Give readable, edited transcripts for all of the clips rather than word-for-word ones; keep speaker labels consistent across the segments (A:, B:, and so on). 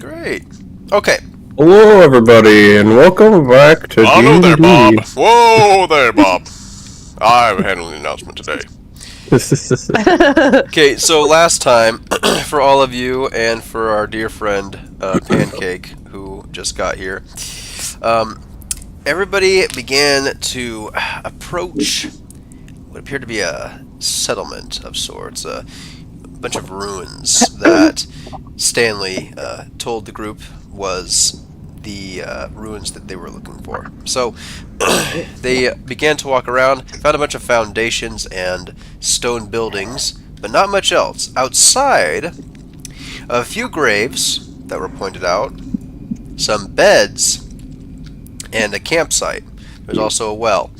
A: Great. Okay.
B: Hello, everybody, and welcome back to
A: Hello there, Bob.
B: D&D.
A: Whoa there, Bob. I'm handling the announcement today. Okay, so last time, for all of you and for our dear friend Pancake, who just got here, everybody began to approach what appeared to be a settlement of sorts, a bunch of ruins that Stanley told the group was the ruins that they were looking for. So they began to walk around, found a bunch of foundations and stone buildings, but not much else. Outside, a few graves that were pointed out, some beds, and a campsite. There's also a well.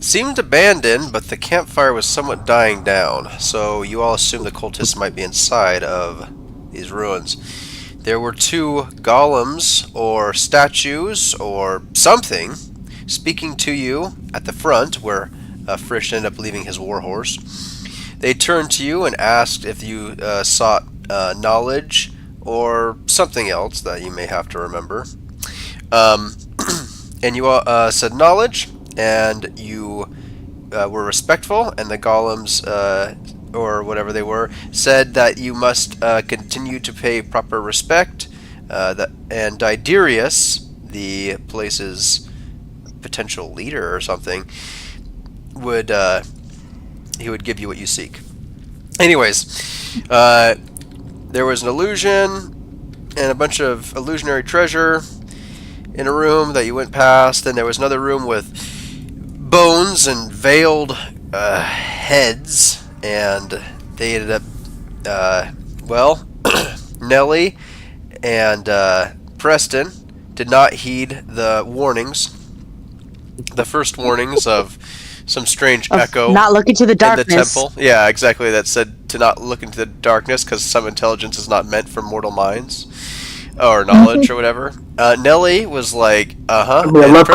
A: Seemed abandoned, but the campfire was somewhat dying down, so you all assumed the cultists might be inside of these ruins. There were two golems, or statues, or something, speaking to you at the front, where Frisch ended up leaving his warhorse. They turned to you and asked if you sought knowledge, or something else that you may have to remember. And you all said knowledge, and you were respectful, and the golems, or whatever they were, said that you must continue to pay proper respect, and Diderius, the place's potential leader or something, would give you what you seek. Anyways, there was an illusion and a bunch of illusionary treasure in a room that you went past, and there was another room with bones and veiled heads, and they ended up, Nellie and Preston did not heed the warnings, the first warnings of some strange echo
C: not look into the darkness.
A: in the temple. Yeah, exactly, that said to not look into the darkness because some intelligence is not meant for mortal minds. Or knowledge, or whatever. Nellie was like, and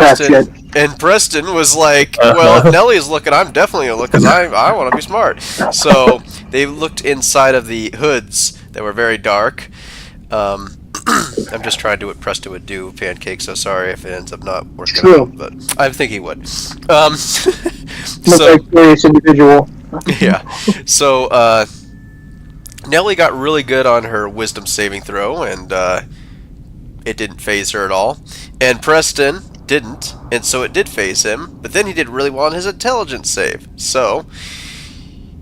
A: Preston was like, well, if Nellie's looking, I'm definitely going to look, because I want to be smart. So they looked inside of the hoods that were very dark. I'm just trying to do what Preston would do, Pancake, so sorry if it ends up not working out, but I think he would. So,
D: curious individual.
A: Yeah. So, Nellie got really good on her wisdom saving throw, and it didn't phase her at all. And Preston didn't, and so it did phase him, but then he did really well on his intelligence save. So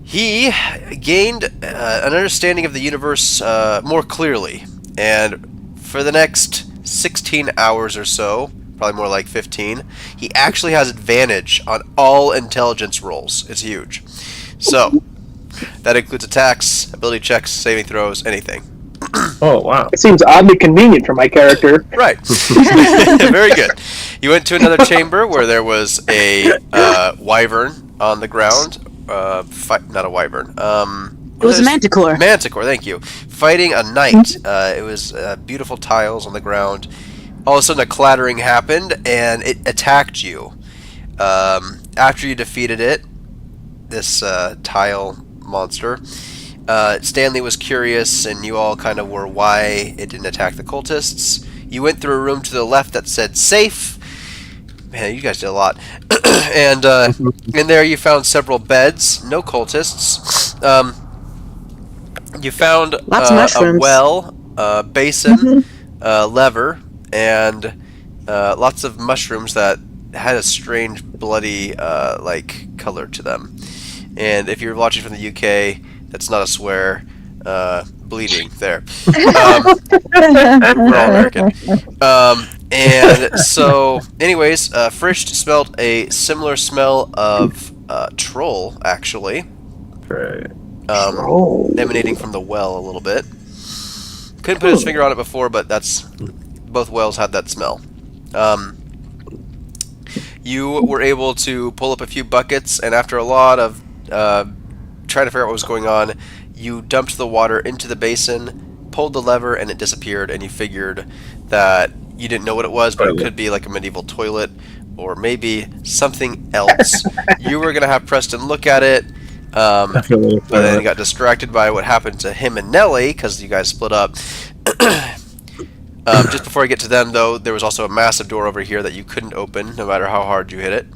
A: he gained an understanding of the universe more clearly, and for the next 16 hours or so, probably more like 15, he actually has advantage on all intelligence rolls. It's huge. So that includes attacks, ability checks, saving throws, anything.
B: Oh, wow.
D: It seems oddly convenient for my character.
A: Right. Very good. You went to another chamber where there was a wyvern on the ground. Not a wyvern.
C: It was a manticore.
A: Manticore, thank you. Fighting a knight. It was beautiful tiles on the ground. All of a sudden a clattering happened, and it attacked you. After you defeated it, this tile monster, Stanley was curious, and you all kind of were why it didn't attack the cultists. You went through a room to the left that said safe. Man, you guys did a lot. And in there you found several beds, no cultists. You found a well, basin, lever, and lots of mushrooms that had a strange bloody like color to them. And if you're watching from the UK, that's not a swear. Bleeding there. We're all American. And so, anyways, Frisch smelled a similar smell of troll, actually.
B: Right.
A: Emanating from the well a little bit. Couldn't put his finger on it before, but both wells had that smell. You were able to pull up a few buckets, and after a lot of trying to figure out what was going on, you dumped the water into the basin, pulled the lever, and it disappeared, and you figured that you didn't know what it was, but it could be like a medieval toilet, or maybe something else. You were going to have Preston look at it.
B: Definitely.
A: But then he got distracted by what happened to him and Nelly because you guys split up. Just before I get to them, though, there was also a massive door over here that you couldn't open, no matter how hard you hit it.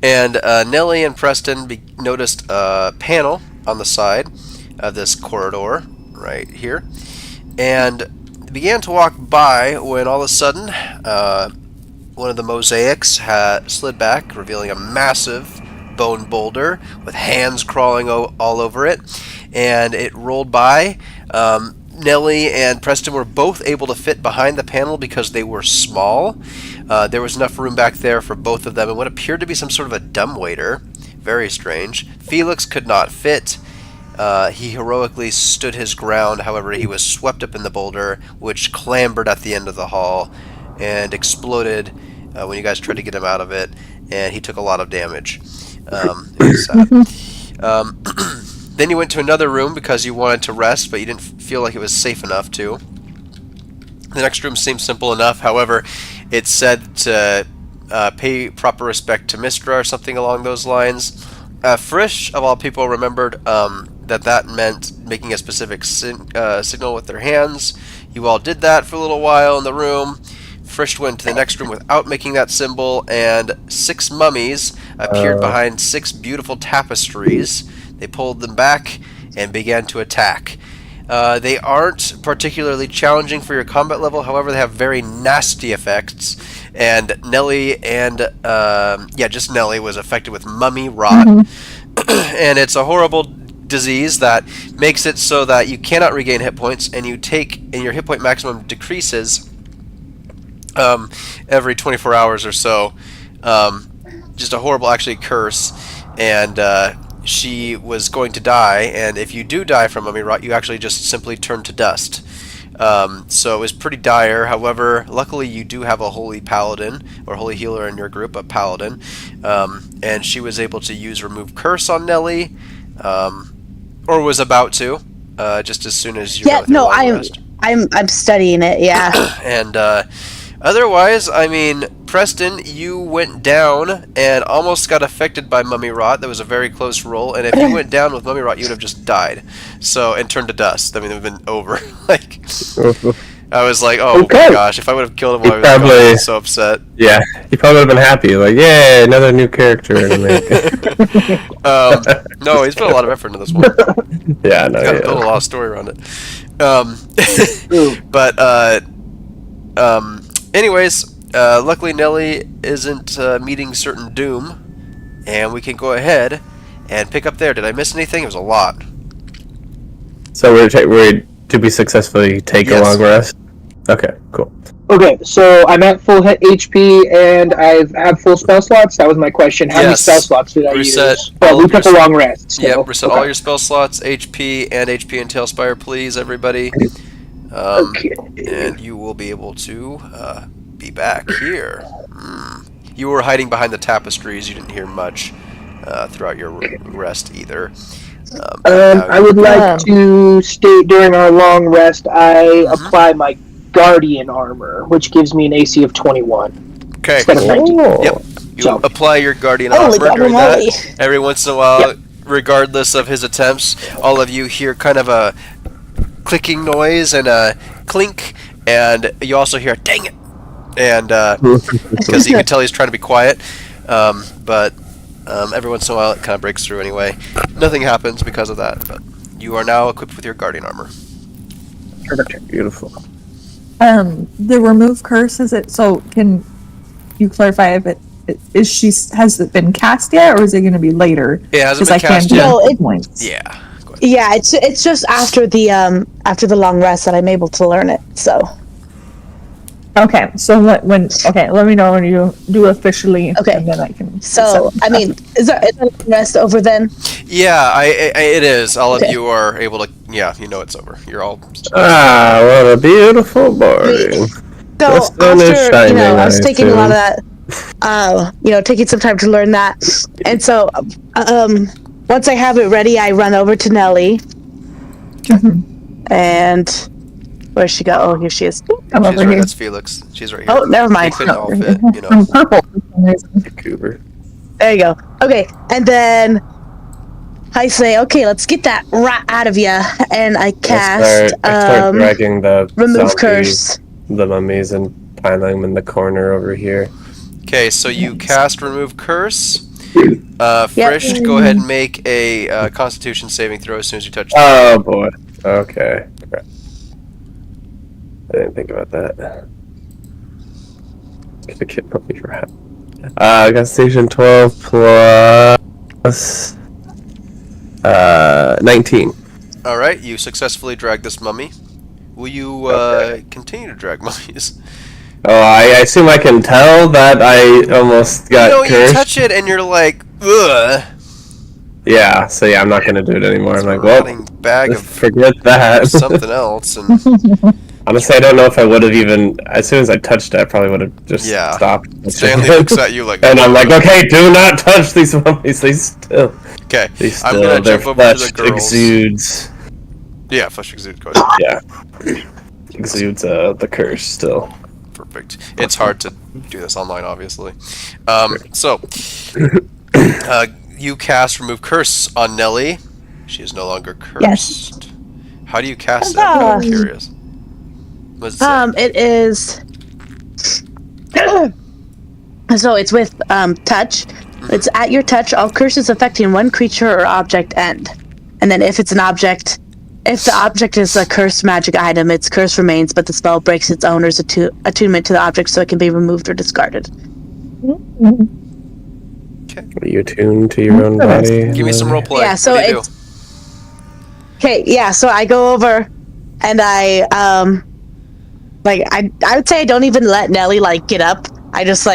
A: And Nelly and Preston noticed a panel on the side of this corridor right here, and began to walk by when all of a sudden one of the mosaics had slid back, revealing a massive bone boulder with hands crawling all over it, and it rolled by. Nelly and Preston were both able to fit behind the panel because they were small. There was enough room back there for both of them and what appeared to be some sort of a dumbwaiter. Very strange. Felix could not fit. He heroically stood his ground. However, he was swept up in the boulder, which clambered at the end of the hall and exploded when you guys tried to get him out of it, and he took a lot of damage. It was sad. Then you went to another room because you wanted to rest, but you didn't feel like it was safe enough to. The next room seemed simple enough. However, it said to pay proper respect to Mistra or something along those lines. Frisch, of all people, remembered that meant making a specific signal with their hands. You all did that for a little while in the room. Frisch went to the next room without making that symbol, and 6 mummies appeared behind 6 beautiful tapestries. They pulled them back and began to attack. They aren't particularly challenging for your combat level, however, they have very nasty effects. And Nelly just Nelly was affected with mummy rot. And it's a horrible disease that makes it so that you cannot regain hit points, and your hit point maximum decreases every 24 hours or so. Just a horrible, actually, curse. And she was going to die, and if you do die from mummy rot, you actually just simply turn to dust. So it was pretty dire. However, luckily you do have a holy paladin or holy healer in your group, a paladin, and she was able to use remove curse on Nelly, or was about to, just as soon as you.
C: Yeah, no, I'm studying it. Yeah,
A: and otherwise, I mean, Preston, you went down and almost got affected by mummy rot. That was a very close roll, and if you went down with mummy rot, you would have just died. So, and turned to dust. I mean, it would have been over. Like, I was like, oh my gosh, if I would have killed him, I would have been so upset.
B: Yeah, he probably would have been happy. Like, yay, another new character in the
A: no, he's put a lot of effort into this one.
B: Yeah, no,
A: He's built a lot of story around it. Anyways, luckily Nelly isn't meeting certain doom, and we can go ahead and pick up there. Did I miss anything? It was a lot.
B: So we're to be successfully take a long rest? Okay, cool.
D: Okay, so I'm at full HP and I have full spell slots. That was my question. How many spell slots did I use? Well, we took a long rest. So.
A: Yep, reset all your spell slots, HP and Talespire, please, everybody.
D: Okay.
A: And you will be able to be back here. You were hiding behind the tapestries. You didn't hear much throughout your rest either.
D: I would like to state during our long rest, I apply my Guardian armor, which gives me an AC of 21.
A: Okay.
D: Instead of 19.
A: Yep. You apply your Guardian armor during that. Every once in a while, regardless of his attempts, all of you hear kind of a clicking noise and a clink, and you also hear a dang it, and because you can tell he's trying to be quiet, but every once in a while it kind of breaks through anyway. Nothing happens because of that, but you are now equipped with your Guardian armor.
D: Perfect.
B: Beautiful.
E: The remove curse, is it, so can you clarify if has it been cast yet, or is it going to be later?
A: It hasn't been cast yet.
C: No,
A: Yeah.
C: Yeah, it's just after the long rest that I'm able to learn it. So.
E: Okay, so let me know when you do officially.
C: Okay,
E: and then I can.
C: So I mean, is there a long rest over then?
A: Yeah, it is. All of you are able to. Yeah, you know it's over. You're all.
B: What a beautiful morning.
C: So after I was taking a lot of that, taking some time to learn that, and so once I have it ready, I run over to Nelly, and where'd she go? Oh, here she is.
E: I'm over here.
A: That's Felix. She's right here.
C: Oh, never mind.
A: They couldn't all fit,
E: I'm purple.
B: Cooper.
C: There you go. Okay, and then I say, okay, let's get that rat out of you, and I cast
B: I start dragging the
C: remove curse.
B: The mummies and piling them in the corner over here.
A: Okay, so you cast remove curse. Frisch, go ahead and make a Constitution saving throw as soon as you touch.
B: Oh boy. Okay. Crap. I didn't think about that. Gonna get mummy rat. Constitution 12 plus 19.
A: All right, you successfully drag this mummy. Will you continue to drag mummies?
B: Oh, I assume I can tell that I almost got cursed.
A: You touch it and you're like, ugh.
B: Yeah, so I'm not gonna do it anymore. I'm like, well,
A: bag of
B: forget that.
A: something else. And
B: honestly, I don't know if I would have even. As soon as I touched it, I probably would have just stopped.
A: Stanley looks at you like,
B: and I'm like, okay, do not touch these mummies. They still.
A: Okay,
B: I'm gonna jump over to the girls. Exudes.
A: Yeah, flesh exudes. Go ahead.
B: Yeah, exudes the curse still.
A: Perfect. It's hard to do this online, obviously. So, you cast remove curse on Nelly. She is no longer cursed.
C: Yes.
A: How do you cast that? I'm curious. What does it say?
C: It is. So it's with touch. It's at your touch. All curses affecting one creature or object end. And then if it's an object, if the object is a cursed magic item, its curse remains, but the spell breaks its owner's attunement to the object, so it can be removed or discarded.
A: Okay.
B: Are you attuned to your own body?
A: Give me some roleplay.
C: Yeah. So it's okay. Yeah. So I go over, and I I would say I don't even let Nelly get up. I just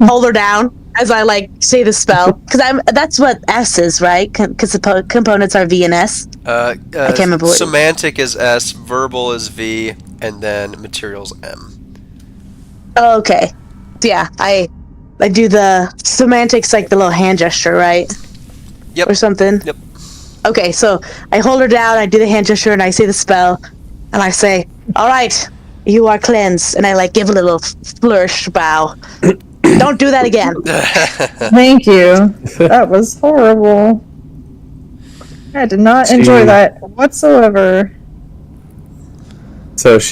C: hold her down as I say the spell, because that's what S is, right? Because the components are V and S. I can't remember what
A: semantic is S, verbal is V, and then materials M.
C: Oh, okay. Yeah, I do the semantics, the little hand gesture, right?
A: Yep.
C: Or something.
A: Yep.
C: Okay, so I hold her down, I do the hand gesture, and I say the spell, and I say, "All right, you are cleansed," and I give a little flourish bow. Don't do that again.
E: Thank you. That was horrible. I did not enjoy that whatsoever.
B: So does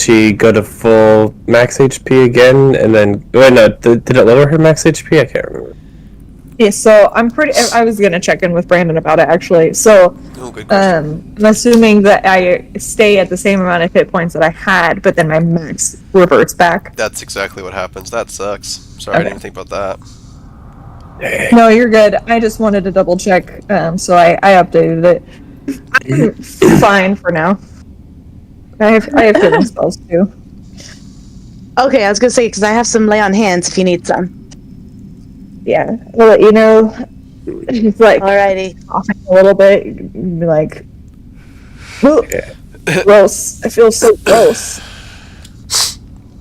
B: she go to full max HP again, and then did it lower her max HP? I can't remember.
E: Yeah, so I was gonna check in with Brandon about it actually. So I'm assuming that I stay at the same amount of hit points that I had, but then my max reverts back.
A: That's exactly what happens. That sucks. Sorry, I didn't even think about that.
E: No, you're good. I just wanted to double check, so I updated it. I'm fine for now. I have healing spells too.
C: Okay, I was gonna say because I have some lay on hands if you need some.
E: Yeah, I'll let you know. He's
C: alrighty,
E: coughing a little bit. Be like, gross. I feel so gross.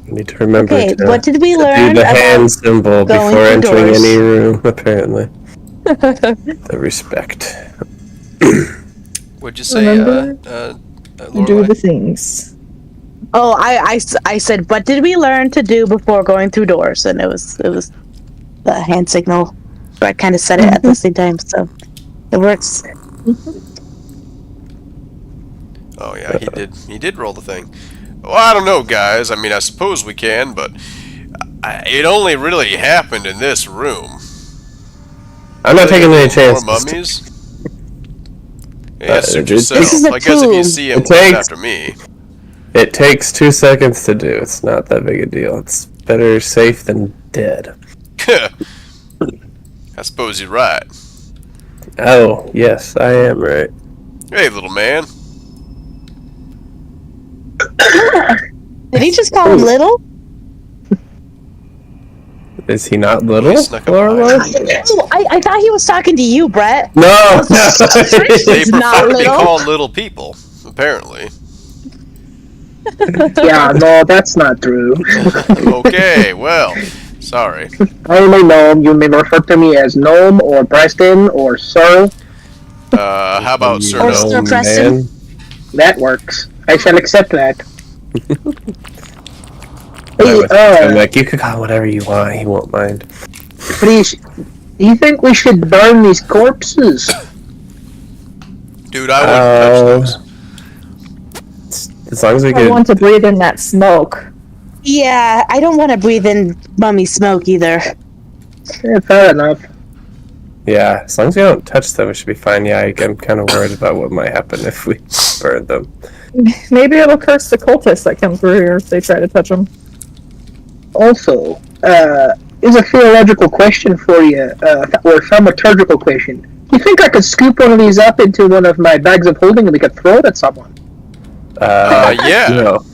B: You need to remember
C: what did we learn
B: do the
C: about
B: hand symbol before entering
C: doors?
B: any room, apparently. The respect.
A: What'd you say,
E: do the things.
C: Oh, I said, what did we learn to do before going through doors? And it was the hand signal. So I kind of said it at the same time, so it works.
A: Oh yeah, he did roll the thing. Well, I don't know, guys. I mean, I suppose we can, but it only really happened in this room.
B: I'm not taking any chances.
A: More mummies? Yeah, suit yourself.
C: This is a
A: I guess if you
C: tomb.
A: see him, come after me.
B: It takes 2 seconds to do. It's not that big a deal. It's better safe than dead.
A: I suppose you're right.
B: Oh, yes, I am right.
A: Hey, little man.
C: Did he just call him little?
B: Is he not little?
A: He snuck up
C: Oh, I thought he was talking to you, Brett.
B: No!
A: They
C: not
A: prefer to be
C: little.
A: called little people, apparently.
D: Yeah, no, that's not true.
A: Okay, well, sorry.
D: I only gnome. You may refer to me as gnome or Preston or Sir.
A: How about Sir
C: Or
A: Gnome?
C: Sir Preston?
D: That works. I shall accept that.
B: I'm like, you could call him whatever you want. He won't mind.
D: Do you think we should burn these corpses?
A: Dude, I wouldn't touch those.
B: As long as we
E: I
B: get...
E: want to breathe in that smoke.
C: Yeah, I don't want to breathe in mummy smoke either.
D: Yeah, fair enough.
B: Yeah, as long as we don't touch them, we should be fine. Yeah, I'm kind of worried about what might happen if we burn them.
E: Maybe it'll curse the cultists that come through here if they try to touch them.
D: Also, is a theological question for you, or a thaumaturgical question. Do you think I could scoop one of these up into one of my bags of holding and we could throw it at someone?
A: Yeah.
B: No.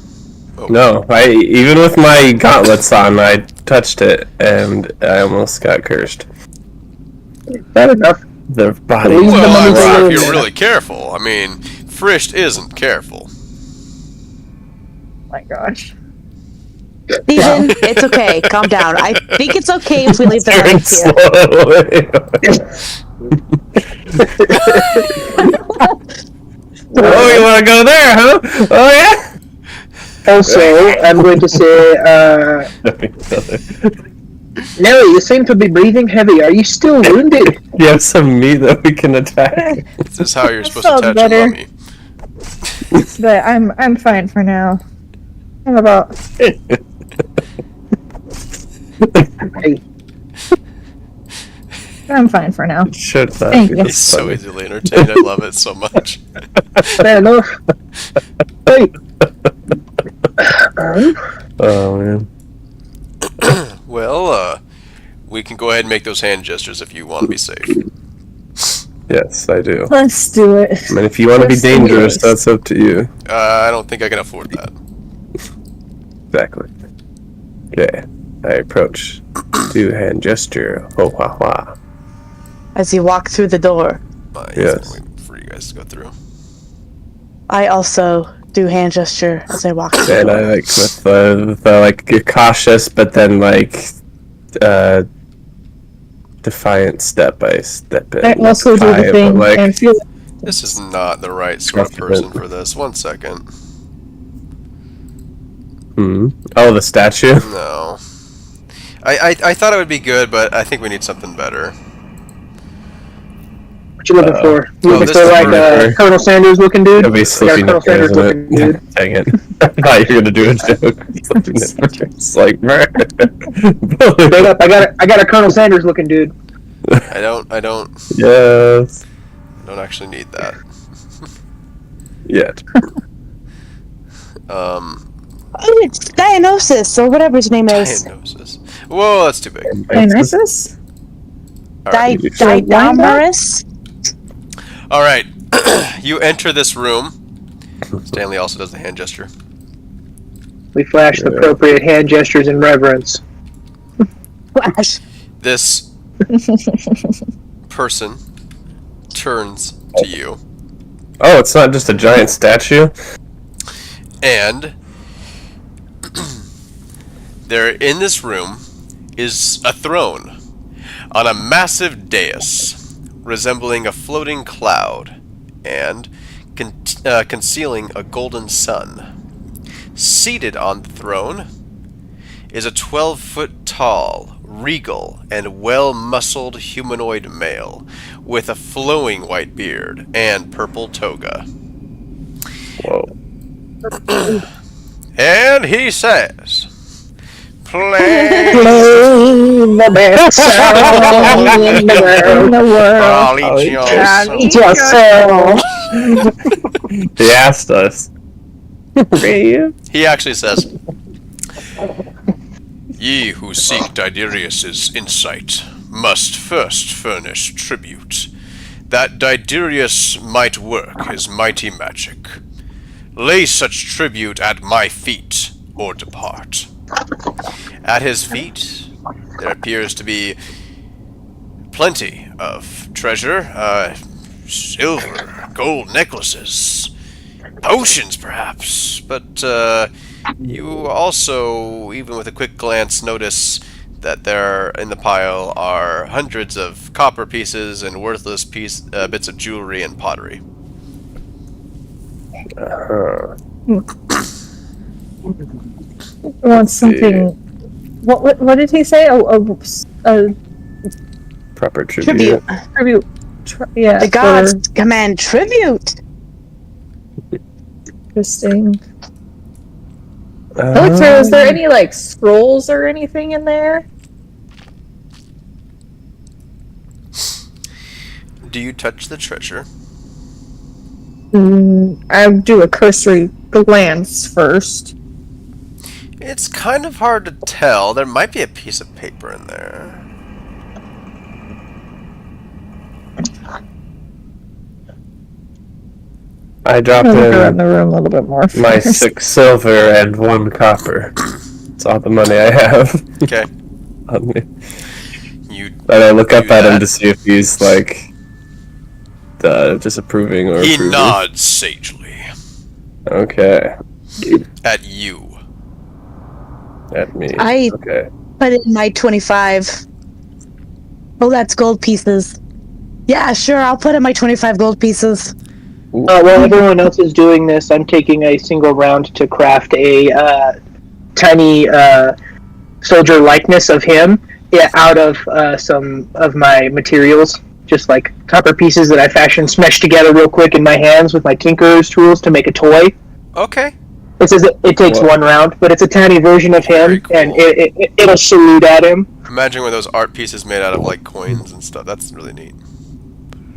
A: Oh.
B: No, even with my gauntlets on, I touched it, and I almost got cursed.
D: Fair enough.
B: The body.
D: Leave the mummies
A: Well,
D: alone
A: if you're
D: then.
A: really careful. I mean, Frisht isn't careful.
E: My gosh.
C: Steven, it's okay. Calm down. I think it's okay if we leave the
B: Turn
C: money here.
B: slowly. Oh, you want to go there, huh? Oh, yeah?
D: Also, I'm going to say, Nelly, you seem to be breathing heavy. Are you still wounded?
B: You have some meat that we can attack.
A: This is how you're supposed
E: felt
A: to touch
E: better.
A: a mummy.
E: But I'm fine for now. I'm about...
D: Hey,
E: I'm fine for now.
B: Should not
E: Thank
B: be
E: you.
A: He's
B: this
A: so
B: funny.
A: easily entertained. I love it so much.
D: fair enough. Hey.
B: Oh, man.
A: Well, we can go ahead and make those hand gestures if you want to be safe.
B: Yes, I do.
E: Let's do it.
B: I mean, if you want to be
E: Yes,
B: dangerous,
E: yes.
B: that's up to you.
A: I don't think I can afford that.
B: Exactly. Okay. I approach. Do hand gesture. Ho ha ha.
C: As you walk through the door,
B: Yes.
A: Wait for you guys to go through.
C: I also do hand gesture as I walk through the
B: And
C: door.
B: I like with the like you're cautious, but then like defiant step. I step in.
E: I also do the
B: defiant,
E: thing
B: but, like,
E: and feel
A: This is not the right sort of person for this. 1 second.
B: Oh, the statue.
A: No. I thought it would be good, but I think we need something better.
D: What you looking for? You looking
A: this
D: for
A: is
D: like
B: pretty-
D: Colonel Sanders looking dude?
B: It'll be
D: I got a
B: slipping
D: Colonel
B: up there,
D: Sanders looking
B: isn't
D: dude.
B: it? Dang it! I thought you were gonna do a joke. It's like,
D: Straight up, I got a Colonel Sanders looking dude.
A: I don't
B: Yes.
A: actually need that.
B: Yet.
C: Oh, it's Dionysus, or whatever his name is.
A: Diagnosis. Whoa, that's too big.
E: Dionysus?
A: Alright.
C: Dionysus?
A: Alright. You enter this room. Stanley also does the hand gesture.
D: We flash the appropriate hand gestures in reverence.
C: Flash.
A: This person turns to you,
B: Oh, it's not just a giant statue.
A: and there in this room is a throne on a massive dais resembling a floating cloud and concealing a golden sun. Seated on the throne is a 12-foot tall, regal, and well-muscled humanoid male with a flowing white beard and purple toga.
B: Whoa.
A: And he says, "Play
D: the best sound in the
E: In
D: world.
E: the world.
A: Ollie Johnson."
D: Eat yourself.
B: He asked us.
A: He actually says, "Ye who seek Diderius's insight must first furnish tribute, that Diderius might work his mighty magic. Lay such tribute at my feet, or depart." At his feet, there appears to be plenty of treasure, silver, gold necklaces, potions perhaps, but you also, even with a quick glance, notice that there in the pile are hundreds of copper pieces and worthless bits of jewelry and pottery.
E: Want something? What did he say? A
B: Proper tribute.
E: Tribute. Yeah.
C: The gods command tribute.
E: Interesting. Elixir, is there any like scrolls or anything in there?
A: Do you touch the treasure?
E: I do a cursory glance first.
A: It's kind of hard to tell. There might be a piece of paper in there.
B: I drop
E: I'm gonna go around
B: in
E: the room a little bit more.
B: my
E: first.
B: 6 silver and 1 copper. It's all the money I have
A: Okay.
B: on me.
A: You.
B: And I look up
A: do
B: at him
A: that.
B: to see if he's like disapproving or
A: He
B: approving.
A: nods sagely
B: Okay.
A: at you.
B: At me.
C: I-
B: Okay.
C: Put in my 25. Oh, that's gold pieces. Yeah, sure. I'll put in my 25 gold pieces.
D: While everyone else is doing this, I'm taking a single round to craft a tiny soldier likeness of him out of some of my materials. Just like copper pieces that I fashioned, smashed together real quick in my hands with my tinker's tools to make a toy.
A: Okay.
D: It says it takes
B: Whoa.
D: 1 round, but it's a tiny version of
A: Very
D: him,
A: cool.
D: and it'll salute at him.
A: Imagine one of those art pieces made out of like coins and stuff. That's really neat.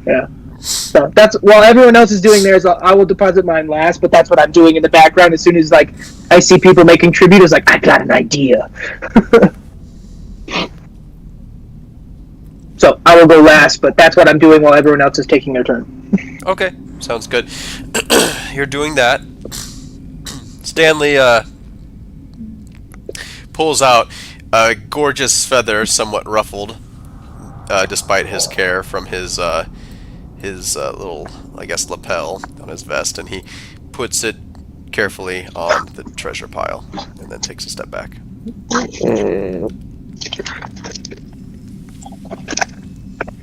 D: Yeah. So that's while everyone else is doing theirs, I will deposit mine last. But that's what I'm doing in the background. As soon as like I see people making tribute, it's like I got an idea. So I will go last, but that's what I'm doing while everyone else is taking their turn.
A: Okay, sounds good. You're doing that. Stanley pulls out a gorgeous feather, somewhat ruffled, despite his care, from his little, I guess, lapel on his vest, and he puts it carefully on the treasure pile, and then takes a step back.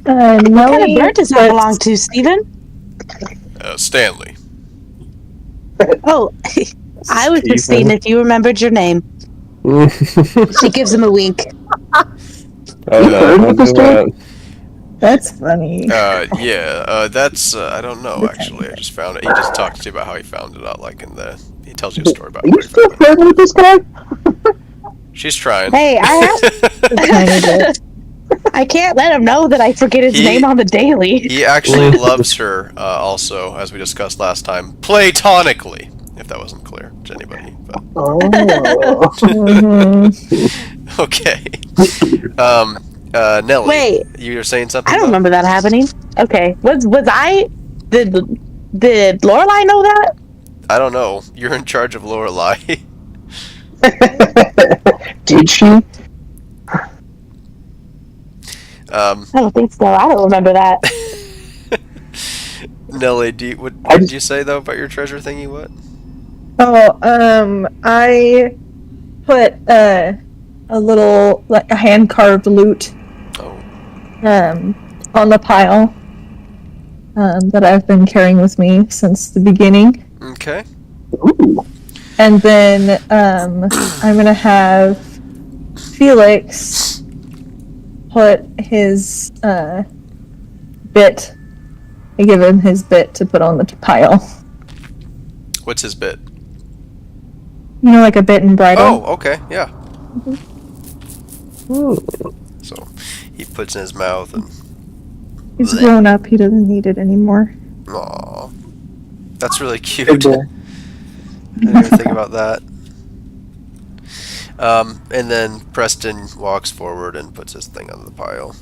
C: What kind of bird does that belong to, Steven?
A: Stanley.
C: Oh, I was just seeing if you remembered your name. She gives him a wink.
B: Oh no, don't do that.
E: That's funny.
A: Yeah, that's, I don't know, actually. I just found it. He just talked to you about how he found it out, like, he tells you a story about
D: Are
A: where
D: you
A: he
D: still
A: found it.
D: flirting with this guy?
A: She's trying.
C: Hey, I can't let him know that I forget his name on the daily.
A: He actually loves her, also, as we discussed last time, platonically, if that wasn't clear to anybody. But.
D: Oh.
A: Okay. Nelly.
C: Wait.
A: You were saying something?
C: I don't
A: about-
C: remember that happening. Okay, was I? Did Lorelai know that?
A: I don't know. You're in charge of Lorelai.
D: Did she?
C: I don't think so. I don't remember that.
A: Nelly, what did you say though about your treasure thingy? What?
E: Oh, I put a little like a hand carved lute
A: Oh.
E: on the pile that I've been carrying with me since the beginning.
A: Okay.
D: Ooh.
E: And then I'm gonna have Felix put his bit. I give him his bit to put on the pile.
A: What's his bit?
E: You know, like a bit and bridle.
A: Oh, okay, yeah.
B: Ooh.
A: So he puts in his mouth and.
E: He's grown up. He doesn't need it anymore.
A: Aw. That's really cute.
D: Good boy.
A: I didn't even think about that. And then Preston walks forward and puts his thing on the pile.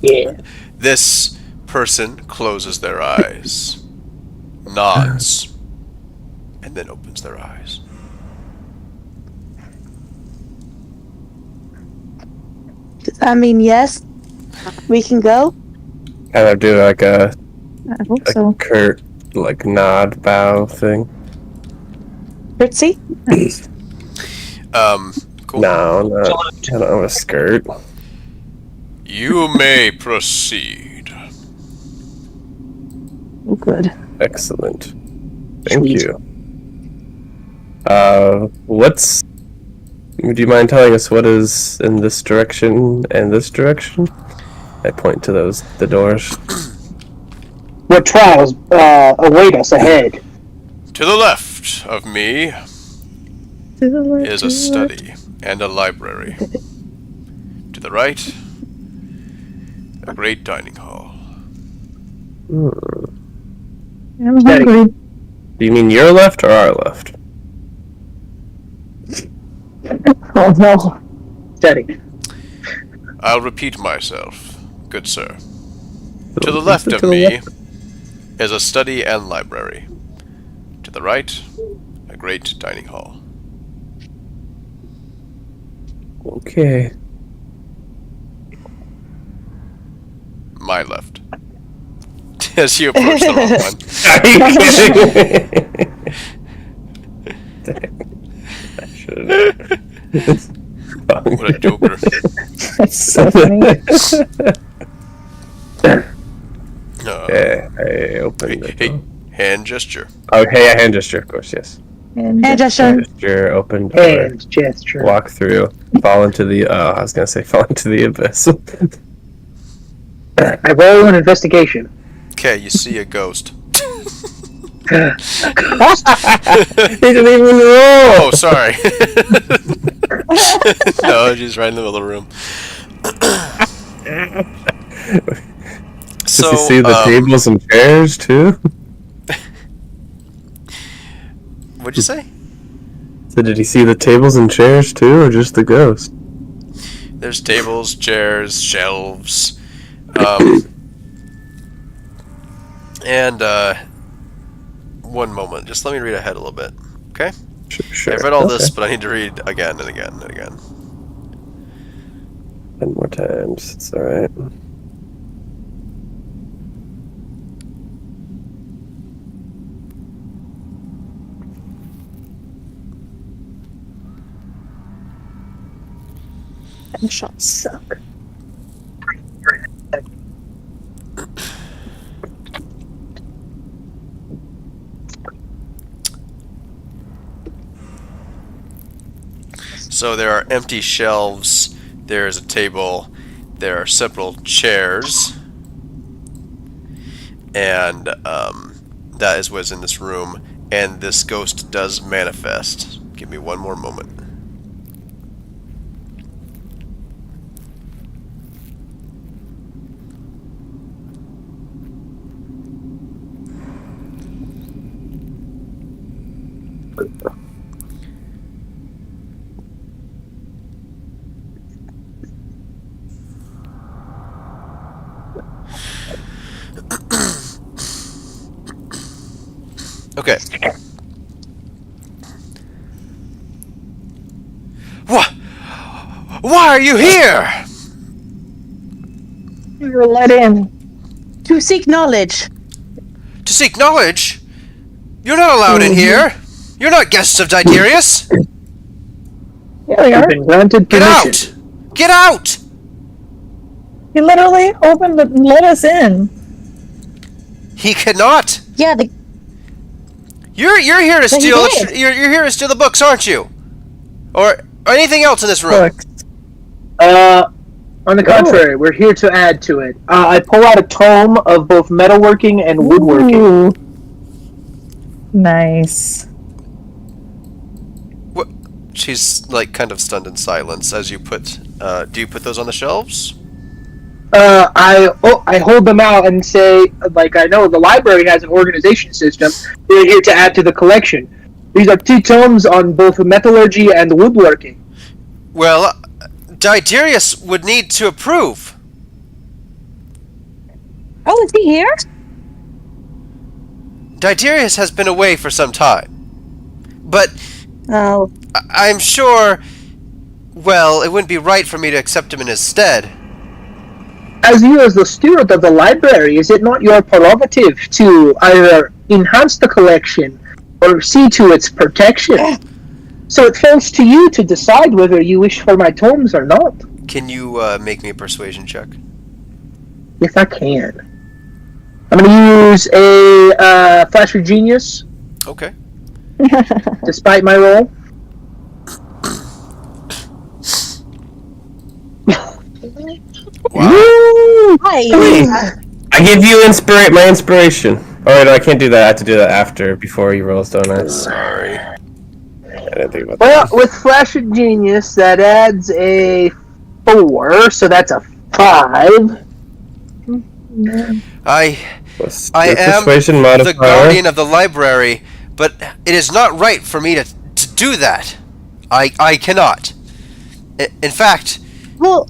D: Yeah.
A: This person closes their eyes, nods, and then opens their eyes.
C: Does that mean yes? We can go?
B: Kind of do like a
E: I hope so.
B: curt, like nod, bow thing.
C: Ritzy?
A: Cool.
B: No, I don't have a skirt.
A: You may proceed.
C: Oh, good.
B: Excellent. Thank
D: Sweet.
B: you. What's... Do you mind telling us what is in this direction and this direction? I point to the doors.
D: What trials await us ahead?
A: To the left of me is a study and a library. To the right, a great dining hall.
E: I'm hungry.
B: Do you mean your left or our left?
E: Oh no.
D: Steady.
A: I'll repeat myself, good sir. To the left of me is a study and library. To the right, a great dining hall.
B: Okay.
A: My left. As you approach the wrong one.
B: Are you kidding me? I should have.
A: What a joker.
E: That's so funny.
B: Okay, I opened it.
A: Hey, hand gesture.
B: Oh, hey, a hand gesture, of course, yes.
E: And
C: Hand gesture.
B: Hand gesture, open door,
D: Hand gesture.
B: walk through, fall into the, I was gonna say fall into the abyss.
D: I roll an investigation.
A: Okay, you see a ghost.
B: He didn't even roll!
A: Oh, sorry. No, she's right in the middle of the room.
B: Does he see the tables and chairs, too?
A: What'd you say?
B: So did he see the tables and chairs, too, or just the ghost?
A: There's tables, chairs, shelves. And, one moment. Just let me read ahead a little bit. Okay?
B: Sure.
A: I've read all this, but I need to read again and again and again.
B: 10 more times, it's alright.
E: shots suck.
A: So there are empty shelves, there is a table, there are several chairs, and that is what's in this room, and this ghost does manifest. Give me one more moment. Okay. What? Why are you here?
E: You were let in.
C: To seek knowledge.
A: To seek knowledge? You're not allowed in here. You're not guests of Diderius.
E: Yeah, we are.
D: You've been granted
A: Get
D: permission.
A: out! Get out!
E: He literally opened and let us in.
A: He cannot.
C: Yeah,
A: You're here to
C: Then
A: steal.
C: he did.
A: You're here to steal the books, aren't you? Or anything else in this room?
E: Look.
D: On the contrary, we're here to add to it. I pull out a tome of both metalworking and woodworking.
E: Ooh. Nice.
A: What? She's like kind of stunned in silence as you put. Do you put those on the shelves?
D: I hold them out and say, like, I know the library has an organization system. We're here to add to the collection. These are 2 tomes on both metallurgy and woodworking.
A: Well, Diderius would need to approve.
C: Oh, is he here?
A: Diderius has been away for some time. But
C: Oh.
A: I'm sure, well, it wouldn't be right for me to accept him in his stead.
D: As you, as the steward of the library, is it not your prerogative to either enhance the collection or see to its protection? So it falls to you to decide whether you wish for my tomes or not.
A: Can you make me a persuasion check?
D: If I can. I'm going to use a Flash of Genius,
A: Okay.
D: despite my roll.
A: Wow.
B: Woo!
C: Hi.
B: I give you my inspiration. Oh, no, I can't do that. I have to do that before he rolls, don't I?
A: Sorry.
B: I didn't think about
D: Well,
B: that.
D: with Flash of Genius, that adds a 4, so that's a 5.
A: I
B: What's
A: I
B: your
A: am
B: persuasion
A: the
B: modifier?
A: guardian of the library, but it is not right for me to do that. I cannot. In fact,
C: Well,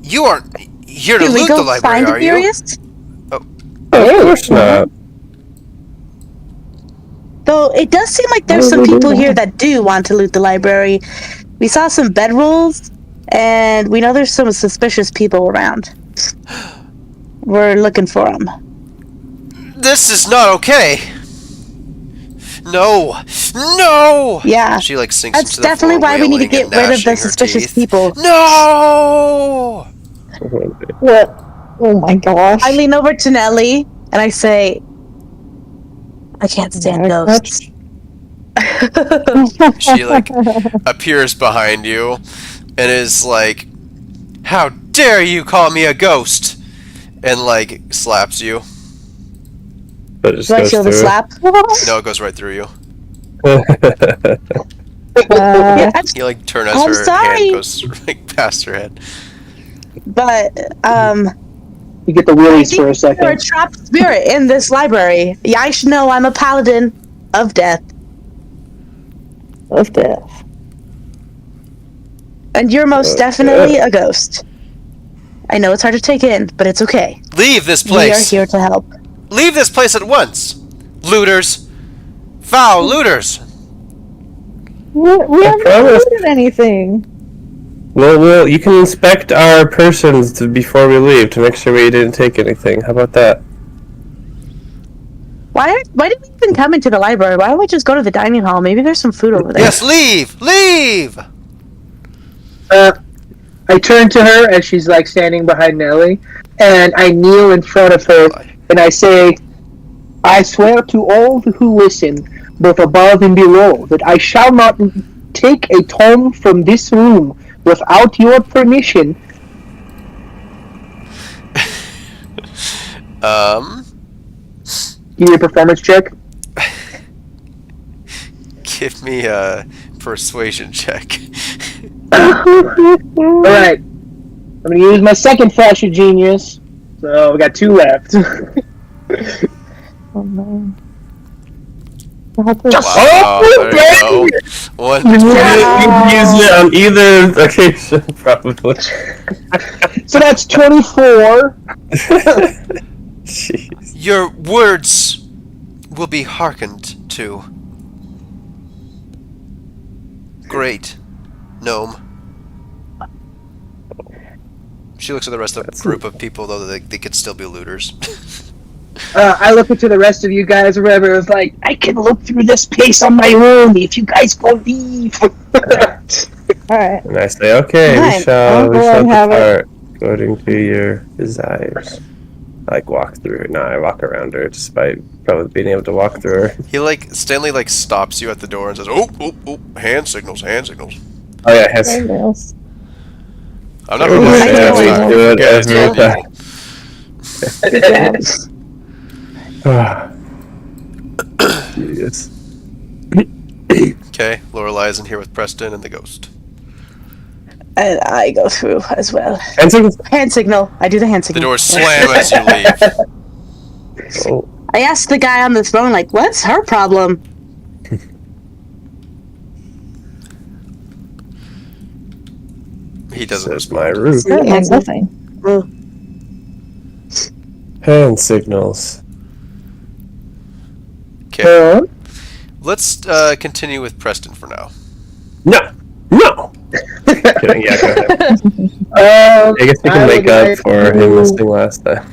A: you aren't here to
C: can we
A: loot the
C: go
A: library,
C: find the
A: are you?
C: Furious?
B: Of course not.
C: Though it does seem like there's some people here that do want to loot the library. We saw some bedrolls, and we know there's some suspicious people around. We're looking for them.
A: This is not okay. No, no.
C: Yeah,
A: She like sinks
C: that's
A: into the
C: definitely
A: floor,
C: why we need to
A: wailing
C: get
A: and
C: rid of the
A: gnashing her
C: suspicious
A: teeth.
C: people.
A: No.
E: What? Oh my gosh.
C: I lean over to Nellie and I say, I can't stand ghosts.
A: She like appears behind you and is like, "How dare you call me a ghost?" and like slaps you.
B: But it just
C: Do I
B: goes
C: feel the
B: through
C: slap?
A: No, it goes right through you.
B: it.
C: Yeah,
A: You like turn as
C: I'm
A: her
C: sorry.
A: hand goes like past her head.
C: but
D: You get the
C: I
D: willies
C: think
D: for a
C: you're a
D: second.
C: trapped spirit in this library. Yeah, I should know I'm a paladin of death.
E: Of death.
C: And you're most definitely a ghost. I know it's hard to take in, but it's okay.
A: Leave this
C: We are
A: place.
C: here to help.
A: Leave this place at once. Looters. Foul looters.
E: We haven't
B: promise.
E: looted anything.
B: Well, you can inspect our persons before we leave to make sure we didn't take anything. How about that?
C: Why did we even come into the library? Why don't we just go to the dining hall? Maybe there's some food over there.
A: Yes, leave. Leave.
D: I turn to her as she's like standing behind Nellie, and I kneel in front of her, and I say, I swear to all who listen, both above and below, that I shall not take a tome from this room without your permission. Give me a performance check.
A: Give me a persuasion check.
D: Alright. I'm going to use my second Flash of Genius. So we got 2 left.
E: Oh no.
A: Wow,
D: Oh,
A: there you go. One.
B: You can use it on either occasion, probably.
D: So that's 24.
B: Jeez.
A: Your words will be hearkened to. Great, gnome. She looks at the rest of the group of people, though they could still be looters.
D: I look into the rest of you guys or whatever. It's like, I can look through this place on my own if you guys believe.
E: Alright.
B: And I say, okay,
C: Fine.
B: we shall
E: I'll go and have it.
B: depart according to your desires. I like walk through her. No, I walk around her just by probably being able to walk through her.
A: Stanley stops you at the door and says, "Oh, oh, oh, hand signals, hand signals."
B: Oh yeah, his.
E: Nails.
A: I'm not
B: Yeah,
A: going to
C: Yeah,
B: we do it
A: Forget
B: every
A: it.
B: time. Yes.
A: Okay, Lorelai's in here with Preston and the ghost.
C: And I go through as well.
B: And so,
C: Hand signal. I do the hand
A: The
C: signal.
A: doors slam as you leave.
B: oh,
C: I asked the guy on the throne, like, what's her problem?
A: He doesn't
B: says
A: respond.
B: my roof.
E: And nothing.
C: Well,
B: Hand signals.
A: Okay, let's continue with Preston for now.
B: No, no. Kidding. Yeah, go ahead. I guess we can make up for him missing last time.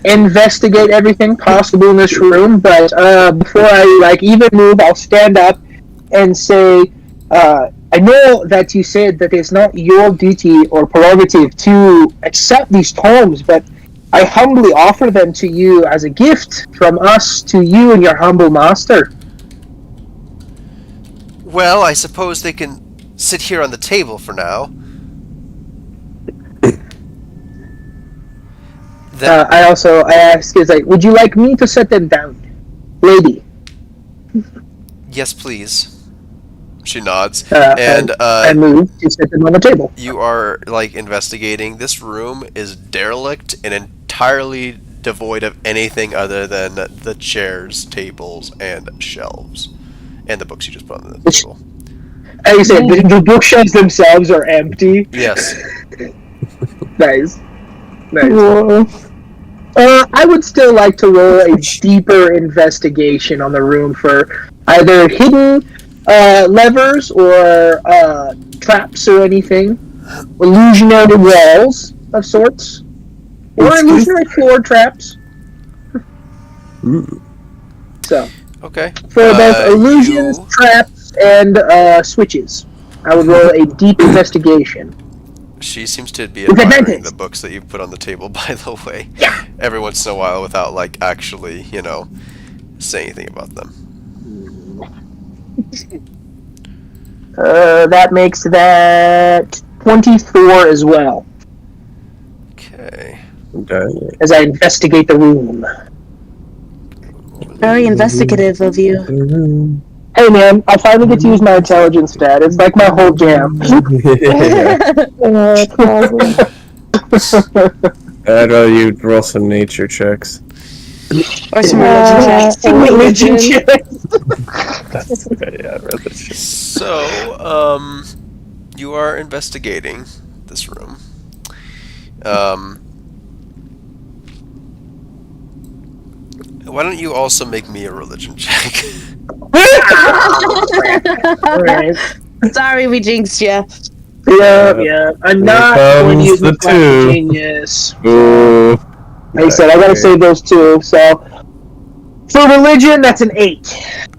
D: Investigate everything possible in this room, but before I even move, I'll stand up and say, I know that you said that it's not your duty or prerogative to accept these tomes, but I humbly offer them to you as a gift from us to you and your humble master.
A: Well, I suppose they can sit here on the table for now.
D: I ask is like, would you like me to set them down, lady?
A: Yes, please. She nods,
D: and I move to set them on the table.
A: You are like investigating. This room is derelict and entirely devoid of anything other than the chairs, tables, and shelves, and the books you just put on the table.
D: As you said, the bookshelves themselves are empty.
A: Yes.
D: Nice. I would still like to roll a deeper investigation on the room for either hidden levers or traps or anything. Illusionary walls of sorts. Or illusionary floor traps. So.
A: Okay.
D: For both illusions, traps, and switches. I would roll a deep investigation.
A: She seems to be admiring the books that you've put on the table, by the way.
D: Yeah.
A: Every once in a while without, like, actually, saying anything about them.
D: That makes that 24 as well.
A: Okay.
D: As I investigate the room.
C: Very investigative of you.
D: Hey man, I finally get to use my intelligence stat. It's like my whole jam.
B: I'd rather you roll some nature checks.
C: Or some religion checks.
B: That's good, yeah, I'd rather.
A: So, you are investigating this room. Why don't you also make me a religion check?
D: Alright.
C: Sorry, we jinxed you.
D: Yeah. I'm not going to use my genius.
B: Ooh.
D: Like I said, I gotta save those two, so... For religion, that's an 8.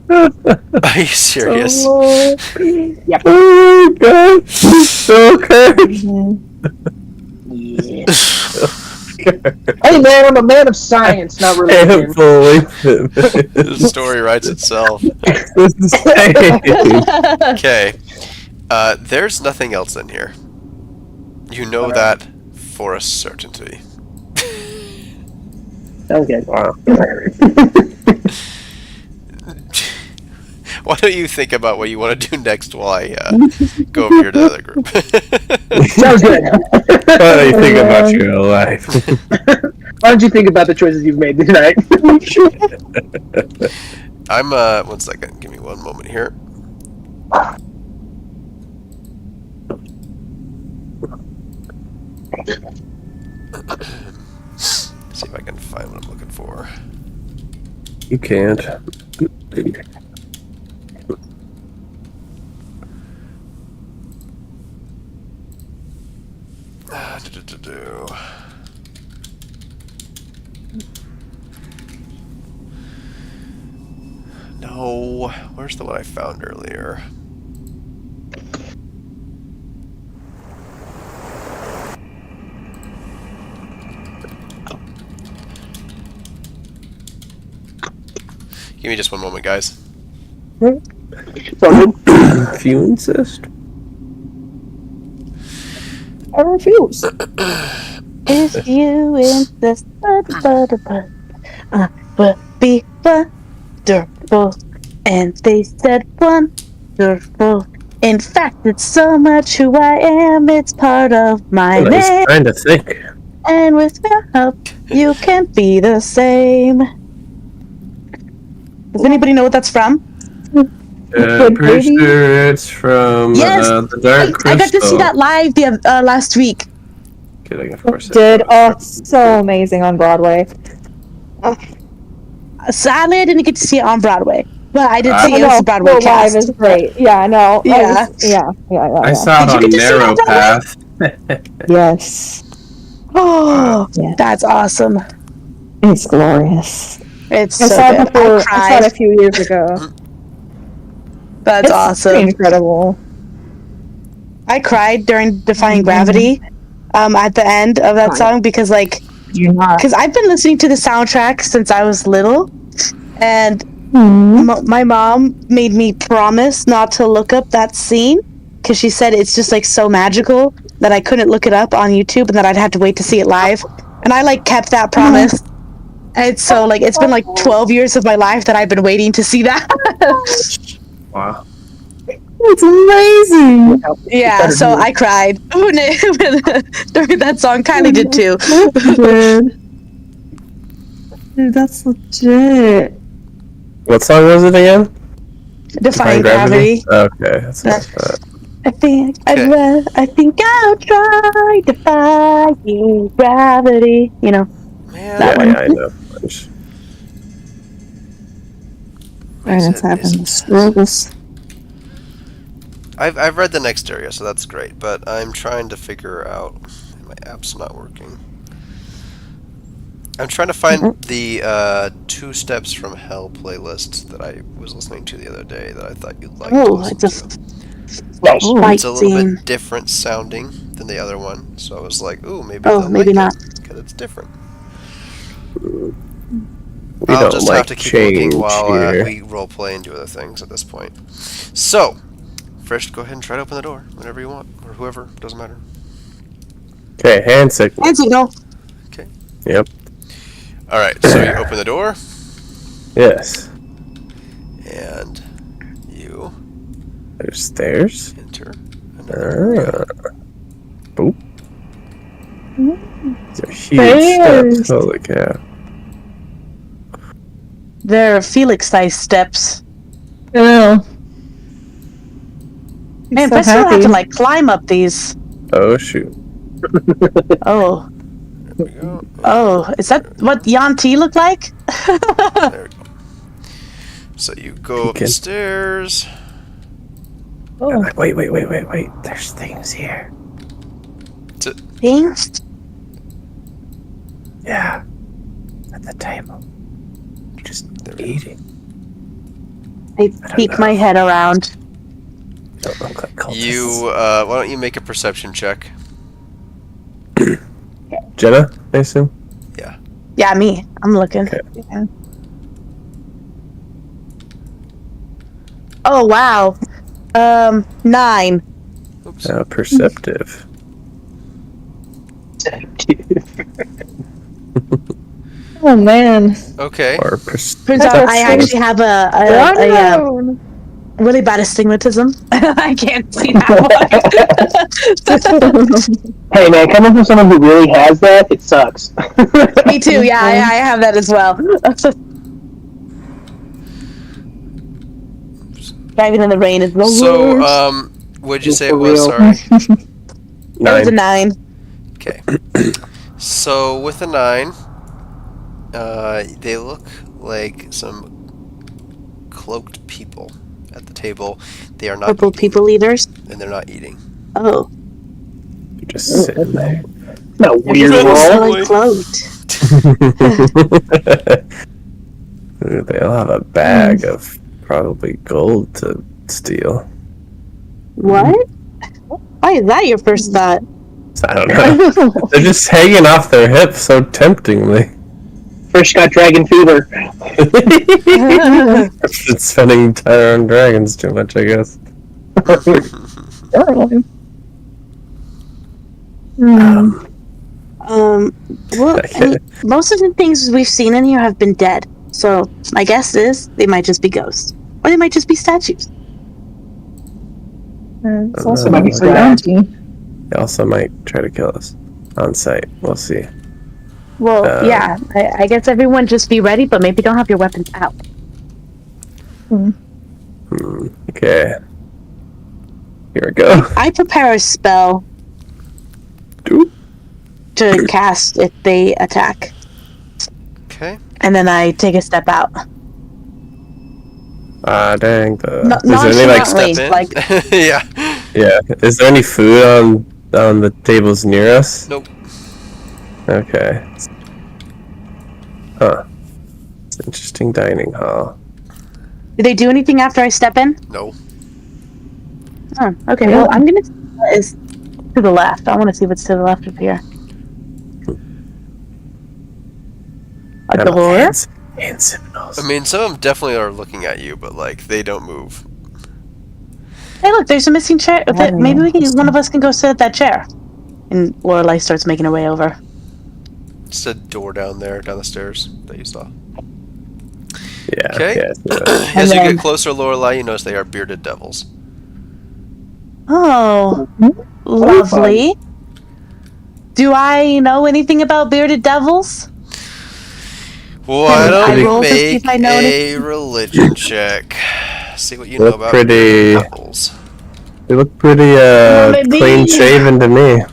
A: Are you serious?
D: Yep.
B: Oh, God. Okay.
D: Yeah. Hey man, I'm a man of science, not religion.
B: I can't believe it.
A: The story writes itself. Okay. There's nothing else in here. You know that for a certainty.
D: Okay.
B: Wow.
A: Why don't you think about what you want to do next while I go over here to the other group?
D: Sounds good.
B: Why don't you think about your life?
D: Why don't you think about the choices you've made tonight?
A: I'm, 1 second. Give me one moment here. See if I can find what I'm looking for.
B: You can't. No, where's the one I found earlier? Give me just one moment, guys. If you insist.
E: I refuse.
C: If you insist, will be wonderful. And they said wonderful. In fact, it's so much who I am, it's part of my
B: I was
C: name.
B: trying to think.
C: And with your help, you can be the same. Does anybody know what that's from?
B: Pretty sure it's from
C: Yes,
B: the Dark Crystal.
C: I got to see that live last week.
B: Kidding, of course.
E: It's so amazing on Broadway.
C: Sadly, I didn't get to see it on Broadway, but I did see it was a Broadway
E: Live
C: cast.
E: is great. Yeah, no.
C: Yeah.
B: I saw it
C: Did you
B: on
C: get to see it
B: Narrow
C: on Broadway?
B: Path.
E: Yes.
C: Oh,
E: Yeah.
C: that's awesome.
E: It's glorious.
C: It's
E: I
C: so
E: saw
C: good.
E: it before.
C: I
E: I saw
C: cried.
E: it a few years ago.
C: That's
E: It's
C: awesome.
E: incredible.
C: I cried during Defying Gravity at the end of that song because
E: You're not.
C: because I've been listening to the soundtrack since I was little, and my mom made me promise not to look up that scene because she said it's just so magical that I couldn't look it up on YouTube and that I'd have to wait to see it live. And I like kept that promise. And so like it's been like 12 years of my life that I've been waiting to see that.
B: Wow.
E: It's amazing.
C: Yeah, so I cried during that song. Kylie did too.
E: Dude, that's legit.
B: What song was it again?
C: Defying gravity.
B: Okay, that's what I thought.
C: I think
A: Okay.
C: I think I'll try defying gravity. You know.
A: Man,
C: That one.
B: Yeah, I know.
E: Brandon's having struggles.
A: I've read the next area, so that's great. But I'm trying to figure out. My app's not working. I'm trying to find the 2 Steps from Hell playlist that I was listening to the other day that I thought you'd like to
C: Oh,
A: listen
C: it's a
A: to.
C: fight
A: It's a little
C: scene.
A: bit different sounding than the other one, so I was like, ooh, maybe
C: Oh,
A: they'll
C: maybe
A: like
C: not.
A: because it's different.
B: We
A: I'll
B: don't
A: just
B: like
A: have to keep
B: change
A: looking while
B: here.
A: we roleplay and do other things at this point. So, first, go ahead and try to open the door whenever you want, or whoever, doesn't matter.
B: Okay, hand signal.
C: Hand signal.
B: Yep.
A: Alright, so you open the door,
B: Yes.
A: and you
B: There's stairs.
A: enter another area.
B: Boop. These are huge
E: Stairs.
B: steps. Holy cow.
C: They're Felix-sized steps.
E: I know.
C: Man,
E: so
C: but still have to
E: happy.
C: like climb up these.
B: Oh, shoot.
C: Oh,
A: There we go.
C: oh, is that what Yanti looked like?
A: There we go. So you go
B: Okay.
A: upstairs.
C: Oh,
B: Wait. There's things here.
C: things.
B: Yeah. At the table. Just
A: There we go.
B: eating.
C: I
B: don't
C: peek
B: know.
C: my head around.
B: Don't look like cultists.
A: You, why don't you make a perception check?
B: Jenna, I assume?
C: Yeah, me. I'm looking.
B: Okay.
C: Yeah. Oh wow. 9.
A: Oops.
B: Perceptive.
E: Oh man.
A: Okay.
B: Or
C: Turns out I actually have a really bad astigmatism. I can't see that one.
D: Hey man, coming from someone who really has that, it sucks.
C: Me too. Yeah, I have that as well. Driving in the rain is the
A: So,
C: worst.
A: what'd you say it
D: For
A: was?
D: real.
A: Sorry.
C: That was a
B: 9.
C: 9.
A: Okay. So, with a 9, they look like some cloaked people at the table. They are not
C: Purple
A: eating,
C: people eaters.
A: and they're not eating.
C: Oh,
B: You're just sitting there.
D: No
C: they're
D: weird
C: just
D: roll.
C: really cloaked.
B: Ooh, they all have a bag of probably gold to steal.
C: What? Why is that your first thought?
B: I don't know. They're just hanging off their hips so temptingly.
D: First got dragon fever.
B: I've been spending time on dragons too much, I guess.
C: Well, I mean, most of the things we've seen in here have been dead. So my guess is they might just be ghosts, or they might just be statues.
E: It's also
B: Might
E: might
B: be
E: be
D: sad.
B: They also might try to kill us on sight. We'll see.
C: Well, yeah, I guess everyone just be ready, but maybe don't have your weapons out.
B: Okay. Here we go.
C: I prepare a spell
B: Oop.
C: to cast if they attack,
A: Okay.
C: and then I take a step out.
B: Ah, dang.
C: No,
B: Is there any like
C: nonchalantly.
A: Step in.
C: Like-
A: yeah.
B: Yeah. Is there any food on the tables near us?
A: Nope.
B: Okay. Huh. It's an interesting dining hall.
C: Do they do anything after I step in?
A: No.
C: Oh, okay. Well, I'm gonna see what is to the left. I want to see what's to the left of here. A
B: Got
C: door.
B: hand signals.
A: I mean, some of them definitely are looking at you, but like they don't move.
C: Hey, look, there's a missing chair. Maybe one of us can go sit at that chair. And Lorelai starts making her way over.
A: Just a door down there, down the stairs that you saw.
B: Yeah.
A: Okay.
B: Yeah,
A: As you
C: then-
A: get closer, Lorelei, you notice they are bearded devils.
C: Oh, lovely. Do I know anything about bearded devils?
A: Why
C: I
A: don't you
C: roll to see if
A: make
C: I know
A: a religion check? See what you
B: Look
A: know about
B: pretty-
A: bearded devils.
B: They look pretty
C: Maybe-
B: clean shaven to me.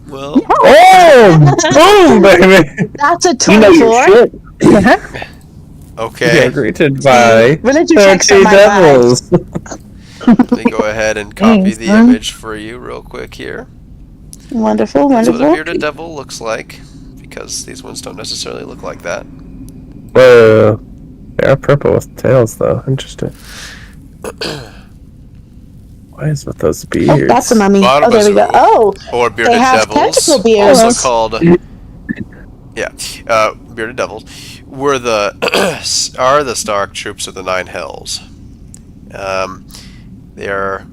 A: Well,
B: Oh, boom, baby!
C: That's a
D: You know you
C: 24.
D: should.
A: okay.
B: You're greeted by
C: Religion checks are
B: 30
C: my
B: devils.
A: Let me go ahead and copy
E: Thanks,
A: the
E: man.
A: image for you real quick here.
C: Wonderful,
A: That's what a
C: wonderful.
A: bearded devil looks like, because these ones don't necessarily look like that.
B: Whoa. They are purple with tails, though. Interesting. What is with those
C: Oh,
B: beards?
C: that's a mummy. Oh, there we go.
A: Barbazu.
C: Oh,
A: Or bearded
C: have
A: devils,
C: tentacle beards.
A: also called bearded devils, were the are the Stark troops of the Nine Hells. They are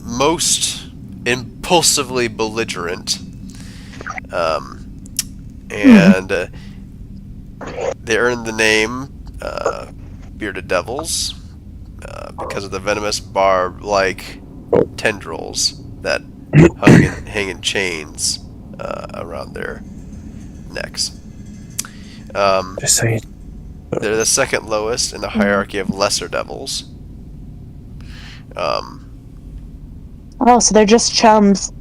A: most impulsively belligerent, and they earned the name bearded devils because of the venomous barb-like tendrils that hang in chains around their necks.
B: Just so you...
A: They're the second lowest in the hierarchy of lesser devils.
C: oh, so they're just chums.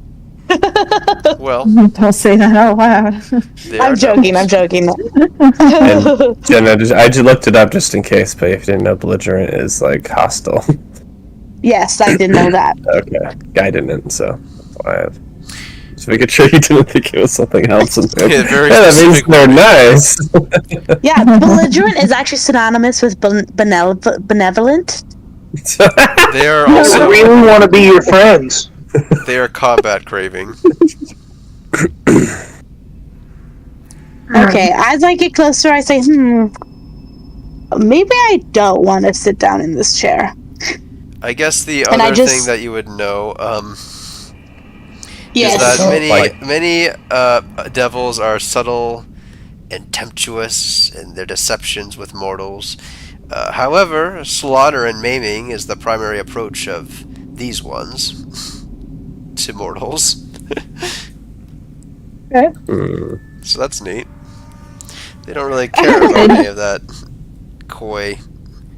A: Well,
E: Don't say that out loud.
A: they
C: I'm
A: are
C: joking.
A: devils.
C: I'm joking.
B: And Jenna, I just looked it up just in case, but if you didn't know, belligerent is like hostile.
C: Yes, I did know that.
B: Okay. I didn't, so that's why I have. Just making sure you didn't think it was something else. In there.
A: Yeah, very
B: that means
A: specific
B: they're nice.
C: Yeah, belligerent is actually synonymous with benevolent.
A: They are
D: I
A: also
D: really want to be your friends.
A: they are combat craving.
C: Okay, as I get closer, I say, maybe I don't want to sit down in this chair.
A: I guess the
C: And I
A: other
C: just-
A: thing that you would know
C: Yes.
A: is that
B: Like-
A: many devils are subtle and tempestuous in their deceptions with mortals. However, slaughter and maiming is the primary approach of these ones to mortals.
E: Okay.
A: So that's neat. They don't really care about any of that coy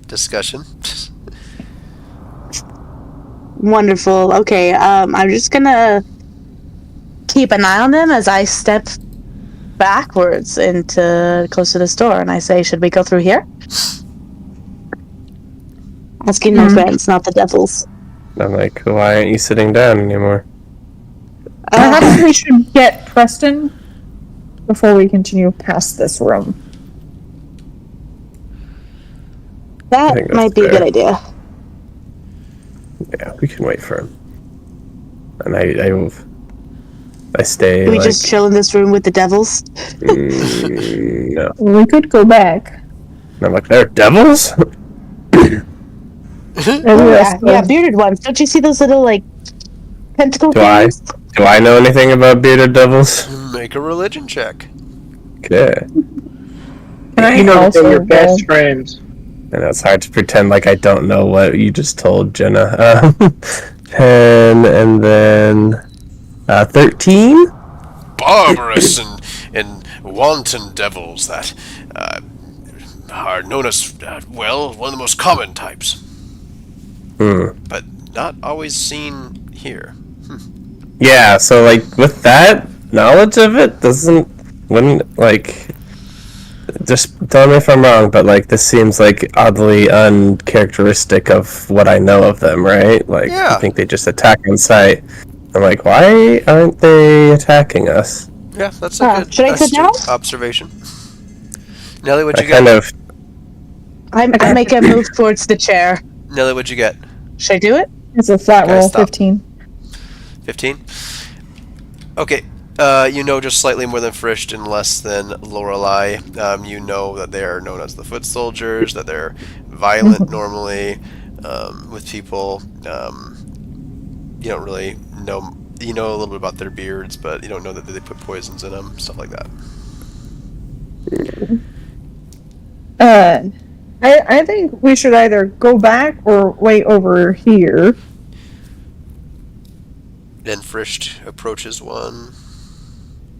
A: discussion.
C: Wonderful. Okay, I'm just gonna keep an eye on them as I step backwards into close to this door, and I say, "Should we go through here?" Asking my friends, not the devils.
B: I'm like, why aren't you sitting down anymore?
E: Perhaps we should get Preston before we continue past this room.
C: That
B: think that's
C: might be a good
B: fair.
C: idea.
B: Yeah, we can wait for him. And I stay.
C: We
B: like,
C: just chill in this room with the devils.
B: No.
E: We could go back.
B: And I'm like, they're devils?
C: Oh, yeah, bearded ones. Don't you see those little like tentacle
B: Do I?
C: things?
B: Do I know anything about bearded devils?
A: Make a religion check.
B: Okay.
E: Can I
D: You know that
E: also
D: they're your
E: roll?
D: best friends.
B: And it's hard to pretend like I don't know what you just told Jenna. 10 and then 13?
A: Barbarous and wanton devils that are known as, well, one of the most common types. But not always seen here.
B: Yeah, so like with that knowledge of it, wouldn't like, just tell me if I'm wrong, but like this seems like oddly uncharacteristic of what I know of them, right? Like
A: Yeah.
B: I think they just attack on sight. I'm like, why aren't they attacking us?
A: Yeah, that's a good
C: should I sit down?
A: observation. Nelly, what'd
B: I
A: you get?
B: kind of
C: I make a move towards the chair.
A: Nelly, what'd you get?
C: Should I do it?
E: It's a flat
A: Okay,
E: roll,
A: stop.
E: 15.
A: 15? Okay, you know just slightly more than Frisht and less than Lorelei. You know that they are known as the foot soldiers, that they're violent normally with people. You don't really know you know a little bit about their beards, but you don't know that they put poisons in them, stuff like that.
E: I think we should either go back or wait over here.
A: Then Frisht approaches one.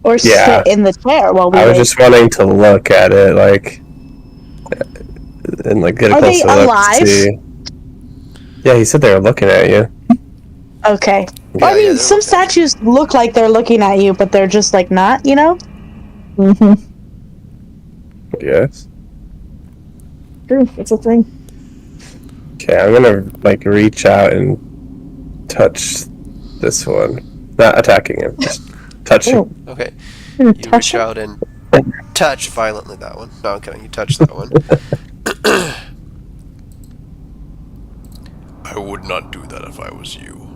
C: Or
B: Yeah.
C: sit in the chair while we
B: I was
C: wait.
B: just wanting to look at it, like, and like get a
C: Are they
B: closer look
C: alive?
B: to see. Yeah, he said they were looking at you.
C: Okay.
A: Yeah,
C: Well, I mean,
A: they're
C: some
A: looking at
C: statues look like they're looking at you, but they're just like not, you know?
E: Mm-hmm.
B: Yes.
E: True, that's a thing.
B: Okay, I'm gonna like reach out and touch this one. Not attacking him, just touching.
E: Oh,
A: Okay.
E: gonna
A: You
E: touch
A: reach
E: him?
A: out and touch violently that one. No, I'm kidding. You touch that one. I would not do that if I was you.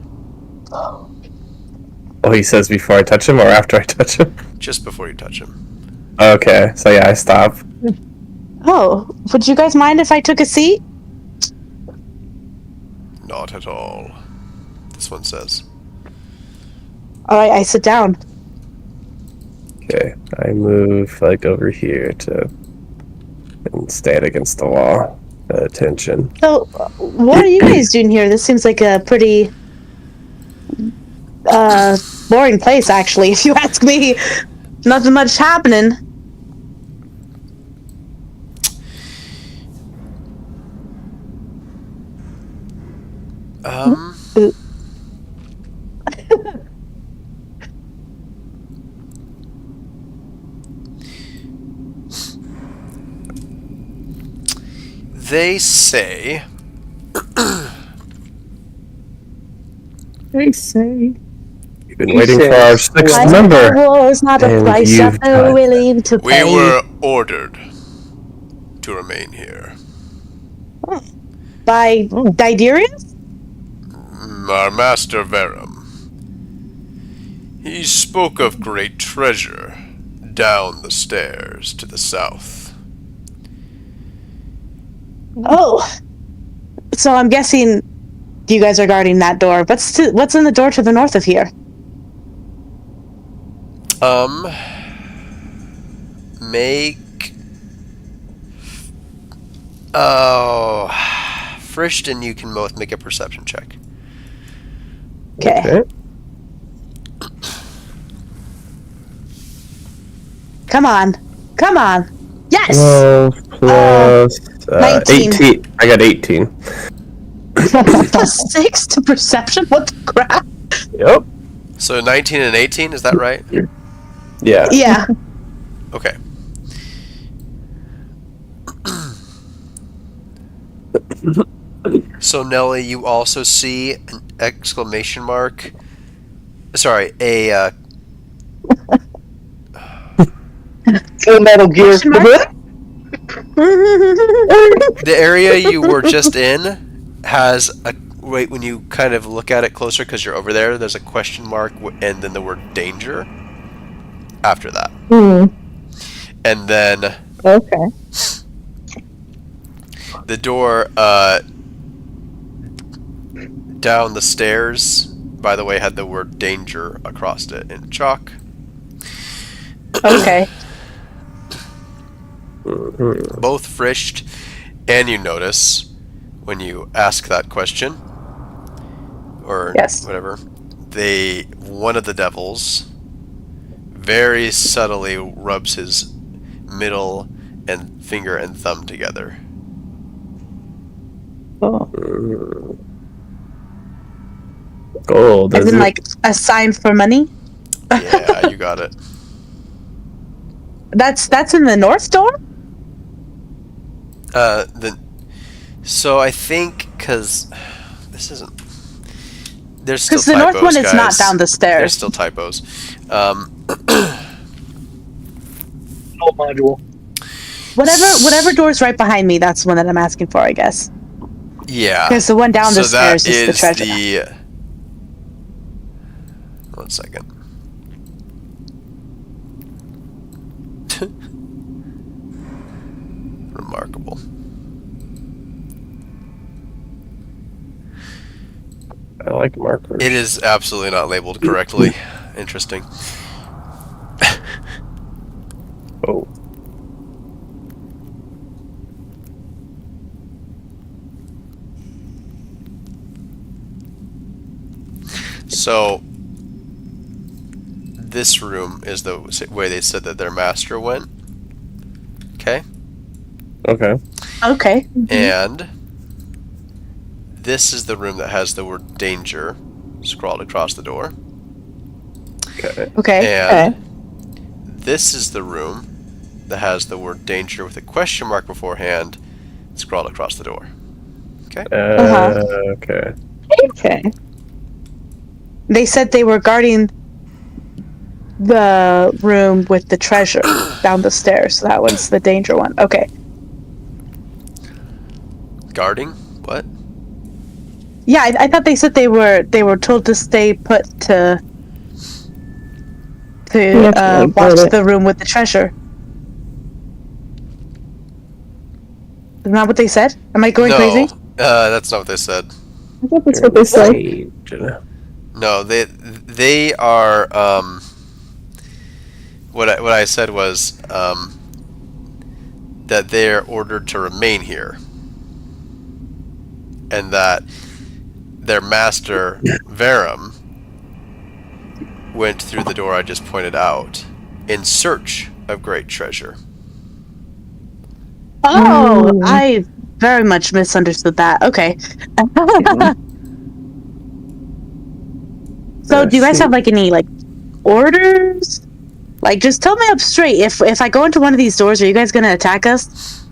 B: Oh, he says before I touch him or after I touch him?
A: Just before you touch him.
B: Okay, so yeah, I stop.
C: Oh, would you guys mind if I took a seat?
A: Not at all. This one says.
C: Alright, I sit down.
B: Okay, I move like over here to and stand against the wall. Attention.
C: So, what are you guys doing here? This seems like a pretty boring place, actually, if you ask me. Nothing much happening.
A: They say
E: They say.
B: We've been
D: He
B: waiting for our
D: says,
B: sixth
C: I
B: member.
C: war is not a
B: And
C: price
B: you've
C: that they're
B: done
C: willing to
A: we
C: pay.
A: were ordered to remain here.
C: By Diderius?
A: Our master Verum. He spoke of great treasure down the stairs to the south.
C: Oh. So I'm guessing you guys are guarding that door. What's in the door to the north of here?
A: Make... Oh... Frisht and you can both make a perception check.
C: Okay.
B: Okay.
C: Come on. Come on. Yes!
B: 12 plus
C: 19.
B: 18. I got 18.
C: Plus 6 to perception? What the crap?
B: Yep.
A: So 19 and 18, is that right?
B: Yeah.
C: Yeah.
A: Okay. So Nelly, you also see an exclamation mark. Sorry, a
D: Full Metal Gear.
C: Question mark?
A: the area you were just in has a wait when you kind of look at it closer because you're over there. There's a question mark and then the word danger after that, and then
E: Okay.
A: the door down the stairs. By the way, had the word danger across it in chalk.
C: Okay.
A: Both Frisht and you notice when you ask that question or
C: Yes.
A: whatever, one of the devils very subtly rubs his middle and finger and thumb together.
C: Oh.
B: Gold.
C: As
B: is
C: in,
B: it?
C: like, a sign for money?
A: Yeah, you got it.
C: That's in the north door?
A: So I think because this isn't. There's still
C: Because the
A: typos,
C: north one is not
A: guys.
C: down the
A: There's
C: stairs.
A: still typos.
D: No module.
C: Whatever door's right behind me, that's the one that I'm asking for, I guess.
A: Yeah.
C: Because the one down the
A: So that
C: stairs is the treasure.
A: One second. Remarkable.
B: I like markers.
A: It is absolutely not labeled correctly. Interesting.
B: Oh.
A: So, this room is the way they said that their master went. Okay?
B: Okay.
C: Okay.
A: And this is the room that has the word danger scrawled across the door.
B: Okay.
C: Okay.
A: And this is the room that has the word danger with a question mark beforehand scrawled across the door. Okay?
B: Okay.
E: Okay.
C: They said they were guarding the room with the treasure down the stairs. So that one's the danger one. Okay.
A: Guarding? What?
C: Yeah, I thought they said they were told to stay put to
E: have to, like,
C: watch
E: guard it.
C: the room with the treasure. Isn't that what they said? Am I going
A: No,
C: crazy?
A: that's not what they said.
E: I thought that's what they said.
A: No, they are. What I said was that they're ordered to remain here, and that their master Verum went through the door I just pointed out in search of great treasure.
C: Oh, I very much misunderstood that. Okay. So, do you guys have like any like orders? Like, just tell me up straight. If I go into one of these doors, are you guys gonna attack us?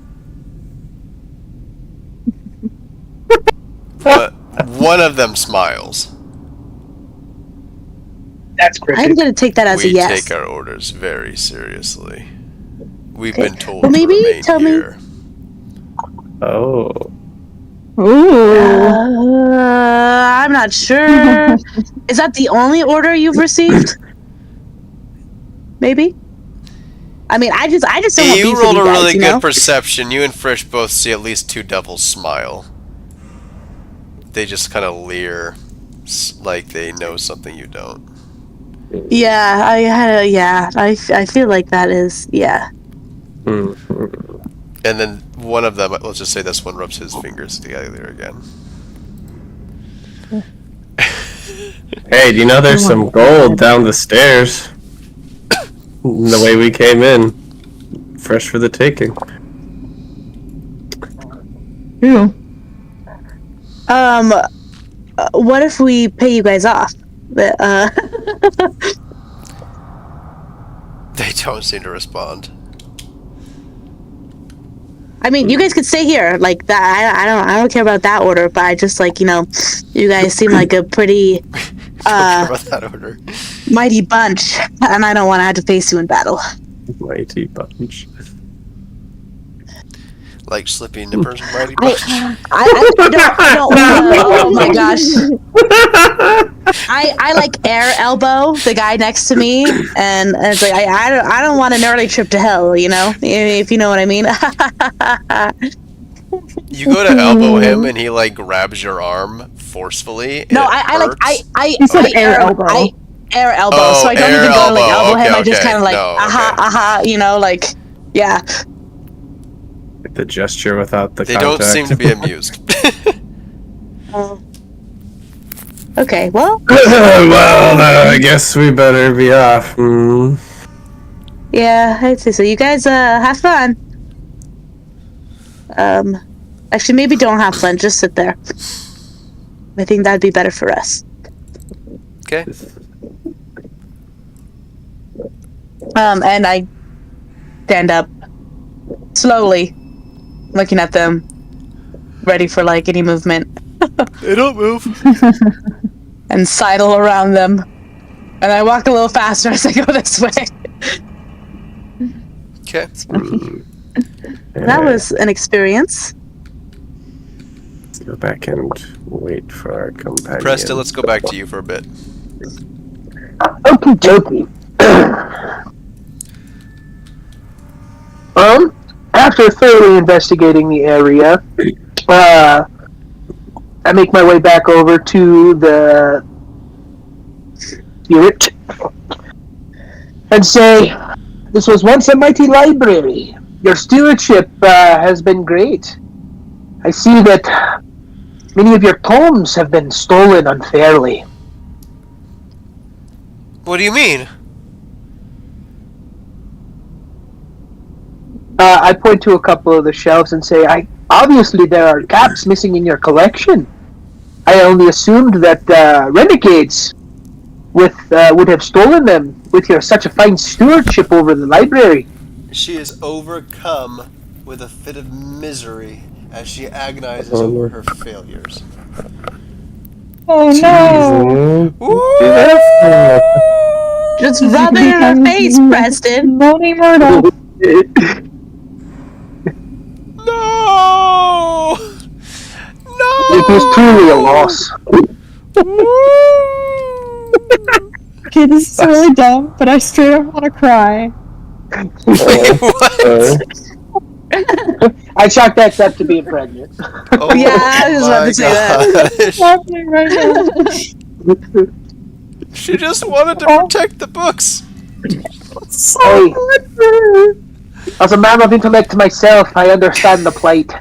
A: But one of them smiles.
D: That's
C: I'm
D: cryptic.
C: gonna take that as a
A: We
C: yes.
A: take our orders very seriously. We've
C: Okay.
A: been told
C: Well, maybe
A: to remain
C: tell me-
A: here.
B: Oh.
E: Ooh.
C: I'm not sure. Is that the only order you've received? Maybe. I mean, I just don't want
A: You
C: beef with
A: rolled
C: you
A: a
C: guys,
A: really
C: you
A: good
C: know?
A: perception. You and Frisch both see at least two devils smile. They just kind of leer, like they know something you don't.
C: Yeah, I feel like that is, yeah.
A: And then one of them, let's just say this one, rubs his fingers together again.
B: Hey, do you know there's some gold down the stairs? The way we came in. Fresh for the taking.
E: Ooh.
C: What if we pay you guys off?
A: They don't seem to respond.
C: I mean, you guys could stay here. Like that, I don't care about that order. But I just like, you know, you guys seem like a pretty
A: Don't care about that order.
C: mighty bunch, and I don't want to have to face you in battle.
B: Mighty bunch.
A: Like Slippy Nipper's Mighty Bunch.
C: I don't oh my gosh. I like air elbow the guy next to me, and it's like I don't want an early trip to hell, you know, if you know what I mean.
A: You go to elbow him and he like grabs your arm forcefully. And
C: No,
A: it
C: I like
A: hurts.
E: You said air elbow.
C: Air elbow,
A: Oh,
C: so I don't
A: air
C: even go to like
A: elbow.
C: elbow him.
A: Okay,
C: I just
A: okay.
C: kind of like
A: No,
C: aha, you know, like yeah.
B: The gesture without the
A: They
B: contact.
A: don't seem to be amused.
C: Okay, well,
B: Well, I guess we better be off.
C: yeah, I'd say so. You guys have fun. Actually, maybe don't have fun. Just sit there. I think that'd be better for us.
A: Okay.
C: And I stand up slowly, looking at them, ready for like any movement,
A: They don't move.
C: and sidle around them. And I walk a little faster as I go this way.
A: Okay.
C: That was an experience.
B: Let's go back and wait for our companion.
A: Preston, let's go back to you for a bit.
D: Okie dokie. After thoroughly investigating the area, I make my way back over to the spirit and say, "This was once a mighty library. Your stewardship has been great. I see that many of your tomes have been stolen unfairly."
A: What do you mean?
D: I point to a couple of the shelves and say, obviously there are caps missing in your collection. I only assumed that renegades would have stolen them with your such a fine stewardship over the library.
A: She is overcome with a fit of misery as she agonizes over her failures.
E: Oh no!
C: Just rub it in her face, Preston.
E: Moaning Myrtle.
A: No! No!
D: It was truly a loss.
E: Okay, this is really dumb, but I straight up want to cry.
A: Wait, what?
D: I chalk that up to being pregnant.
A: Oh,
C: Yeah, I was about to say that.
E: What's happening right now?
A: She just wanted to protect the books.
D: Hey, as a man of intellect myself, I understand the plight.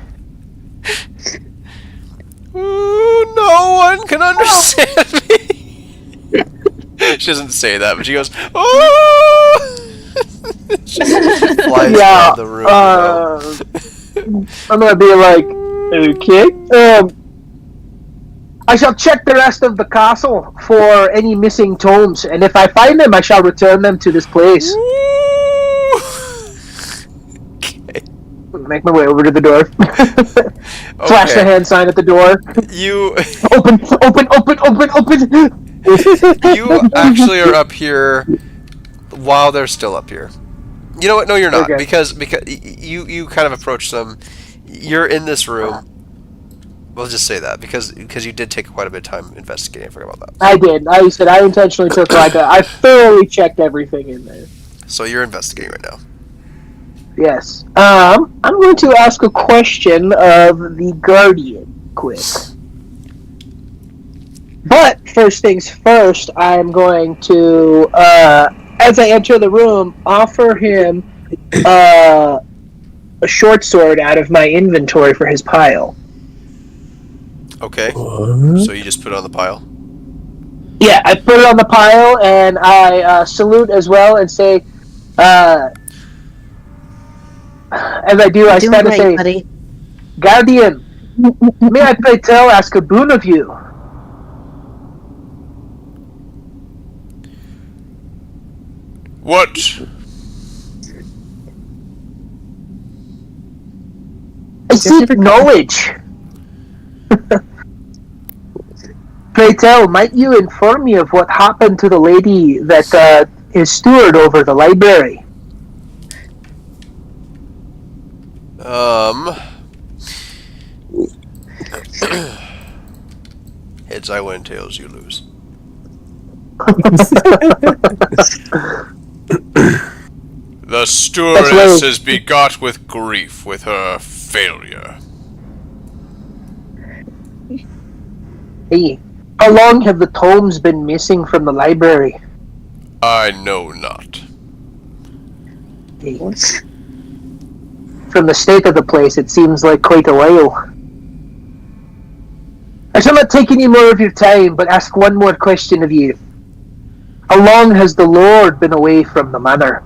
A: Ooh, no one can understand me. She doesn't say that, but she goes, "Oh!" She flies out of the room.
D: I'm gonna be like, okay. I shall check the rest of the castle for any missing tomes, and if I find them, I shall return them to this place.
A: Okay.
D: Make my way over to the door. Flash the hand sign at the door.
A: You
D: Open.
A: you actually are up here while they're still up here. You know what? No, you're not,
D: Okay.
A: because you kind of approach them. You're in this room. We'll just say that because you did take quite a bit of time investigating. I forgot about that.
D: I did. I said I intentionally took I thoroughly checked everything in there.
A: So you're investigating right now.
D: Yes. I'm going to ask a question of the Guardian, quick. But first things first, I'm going to, as I enter the room, offer him a short sword out of my inventory for his pile.
A: Okay. So you just put it on the pile.
D: Yeah, I put it on the pile and I salute as well and say, as I do, I stand and say,
C: buddy.
D: Guardian, may I pray tell ask a boon of you?
A: What?
D: I seek knowledge. Pray tell, might you inform me of what happened to the lady that is steward over the library?
A: Heads I win, tails you lose. The stewardess is begot with grief with her failure.
D: Hey, how long have the tomes been missing from the library?
A: I know not.
D: Hey. From the state of the place, it seems like quite a while. I shall not take any more of your time, but ask one more question of you. How long has the Lord been away from the manor?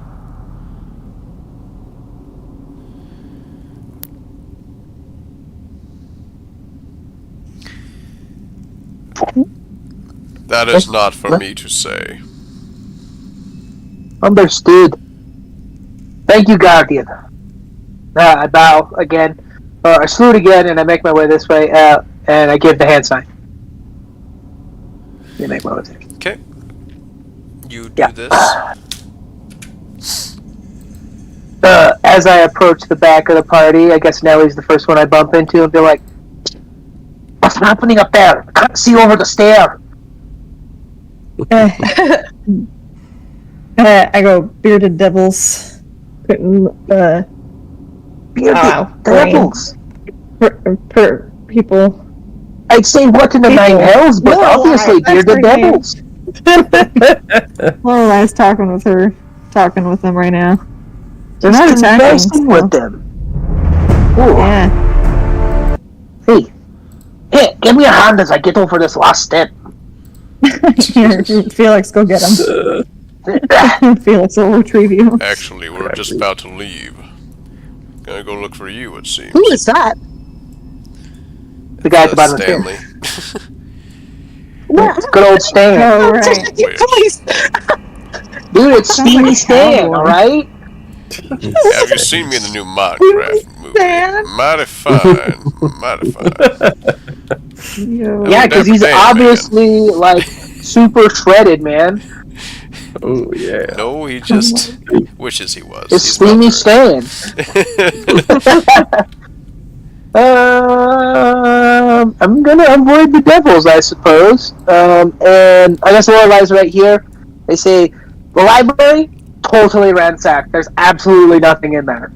A: That is not for me to say.
D: Understood. Thank you, Guardian. I bow again, or I salute again, and I make my way this way, and I give the hand sign. You make my way there.
A: Okay. You do
D: Yeah.
A: this.
D: As I approach the back of the party, I guess Nellie's the first one I bump into and be like, "What's happening up there? I can't see over the stair."
E: I go, bearded devils.
D: Bearded devils.
E: Per people.
D: I'd say what in the nine hells, but
E: No,
D: obviously they're the devils.
E: Well, I was talking with them right now. They're not
D: Just
E: attacking.
D: conversing with them. Ooh.
E: Yeah.
D: Hey, give me a hand as I get over this last step.
E: Felix, go get him. Felix will retrieve you.
A: Actually, we're just about to leave. Gonna go look for you, it seems.
C: Who is that?
D: The guy at the bottom of the
A: Stanley.
D: Good old Stan.
E: Oh, right.
C: Please.
D: Dude, it's
E: Sounds
D: Steamy
E: like a
D: Stan,
E: cowboy.
D: alright?
A: Have you seen me in the new Minecraft movie?
E: Stan.
A: Mighty fine. Mighty fine.
E: Yo.
D: Yeah, because he's
A: Dapper Dan,
D: obviously, like, super shredded, man.
B: Oh yeah.
A: No, he just wishes he was.
D: It's
A: He's
D: Steamy
A: not
D: Stan. I'm gonna avoid the devils, I suppose. And I guess the lies right here. They say the library totally ransacked. There's absolutely nothing in there.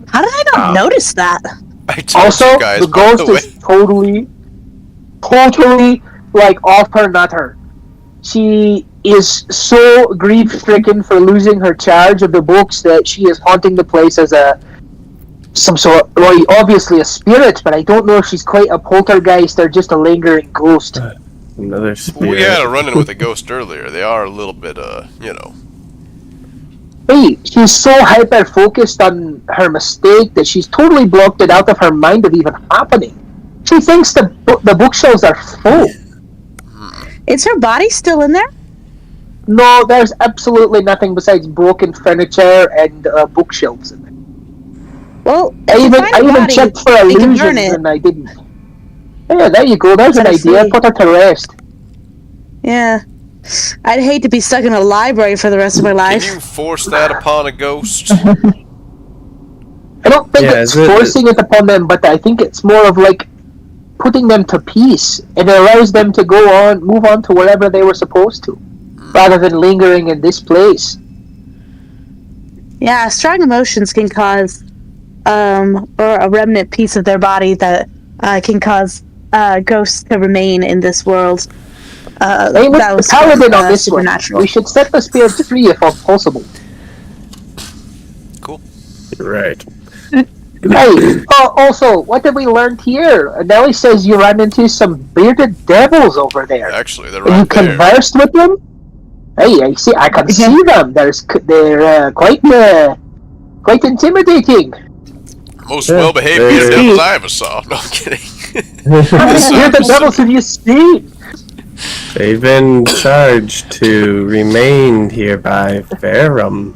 C: How did I not notice that?
A: I told
D: Also,
A: you guys,
D: the
A: by
D: ghost
A: the way.
D: is totally like off her nutter. She is so grief-stricken for losing her charge of the books that she is haunting the place as some sort, well, obviously a spirit, but I don't know if she's quite a poltergeist or just a lingering ghost.
B: Another spirit.
A: We had a run-in with a ghost earlier. They are a little bit, you know.
D: Hey, she's so hyper-focused on her mistake that she's totally blocked it out of her mind of even happening. She thinks the bookshelves are full.
C: Is her body still in there?
D: No, there's absolutely nothing besides broken furniture and bookshelves in there.
C: Well,
D: I even
C: body,
D: checked for
C: they can burn
D: illusions
C: it.
D: and I didn't. Yeah, there you go. There's an
C: Let's
D: idea.
C: see.
D: Put her to rest.
C: Yeah. I'd hate to be stuck in a library for the rest of my
A: Can
C: life.
A: you force that upon a ghost?
D: I don't think
B: Yeah,
D: it's
B: is it-
D: forcing it upon them, but I think it's more of like putting them to peace, and it allows them to move on to wherever they were supposed to, rather than lingering in this place.
C: Yeah, strong emotions can cause, or a remnant piece of their body that can cause ghosts to remain in this world.
D: Hey,
C: That
D: the
C: was
D: paladin on this one.
C: supernatural.
D: We should set the spirits free if possible.
A: Cool.
B: Right.
D: Hey, also, what did we learn here? Nelly says you ran into some bearded devils over there.
A: Actually, they're
D: And you
A: right there.
D: conversed with them? Hey, I can see them. They're quite intimidating.
A: Most
B: Yeah,
A: well-behaved
B: they're-
A: bearded devils I ever saw. No, I'm kidding.
D: How many bearded devils have you seen?
B: They've been charged to remain here by Verum,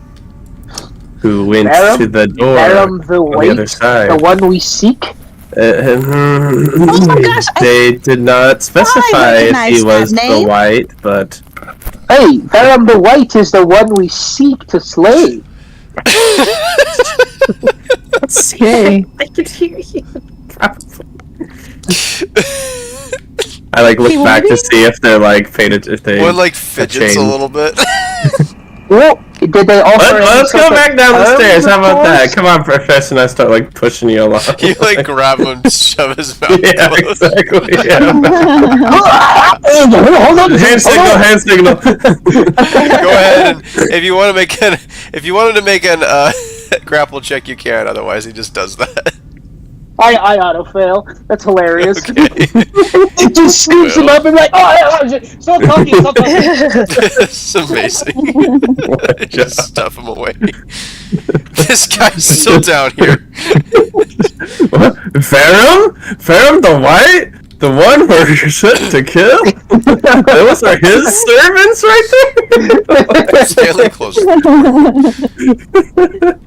B: who went
D: Verum?
B: to the door
D: Verum the
B: on the
D: White,
B: other side.
D: the one we seek?
C: Oh my gosh,
B: They did not specify if he
C: recognize
B: was
C: that
B: the
C: name.
B: white, but
D: Hey, Verum the White is the one we seek to slay.
E: Okay.
B: I could hear you. I like look
C: Hey,
B: back to
C: maybe-
B: see if they're like faded. If they
A: One like fidgets a
B: changed.
A: little bit.
D: Well, did they offer
B: Let's
D: any
B: go
D: sort
B: back
D: of
B: down the
D: terms,
B: stairs. How
D: of
B: about that?
D: course?
B: Come on, Professor, and I start like pushing you along.
A: You like grab him and shove his mouth
B: Yeah,
A: closed.
B: exactly. Yeah.
D: Hold on.
B: Hand signal. Hand signal.
A: Go ahead and if you want him to make an grapple check, you can. Otherwise, he just does that.
D: I auto fail. That's hilarious.
A: Okay.
D: It just scoops him up and like, stop talking.
A: It's amazing. Just stuff him away. This guy's still down here.
B: What? Verum the white? The one where you're sent to kill? Those are his servants right there?
A: Stanley closes the door.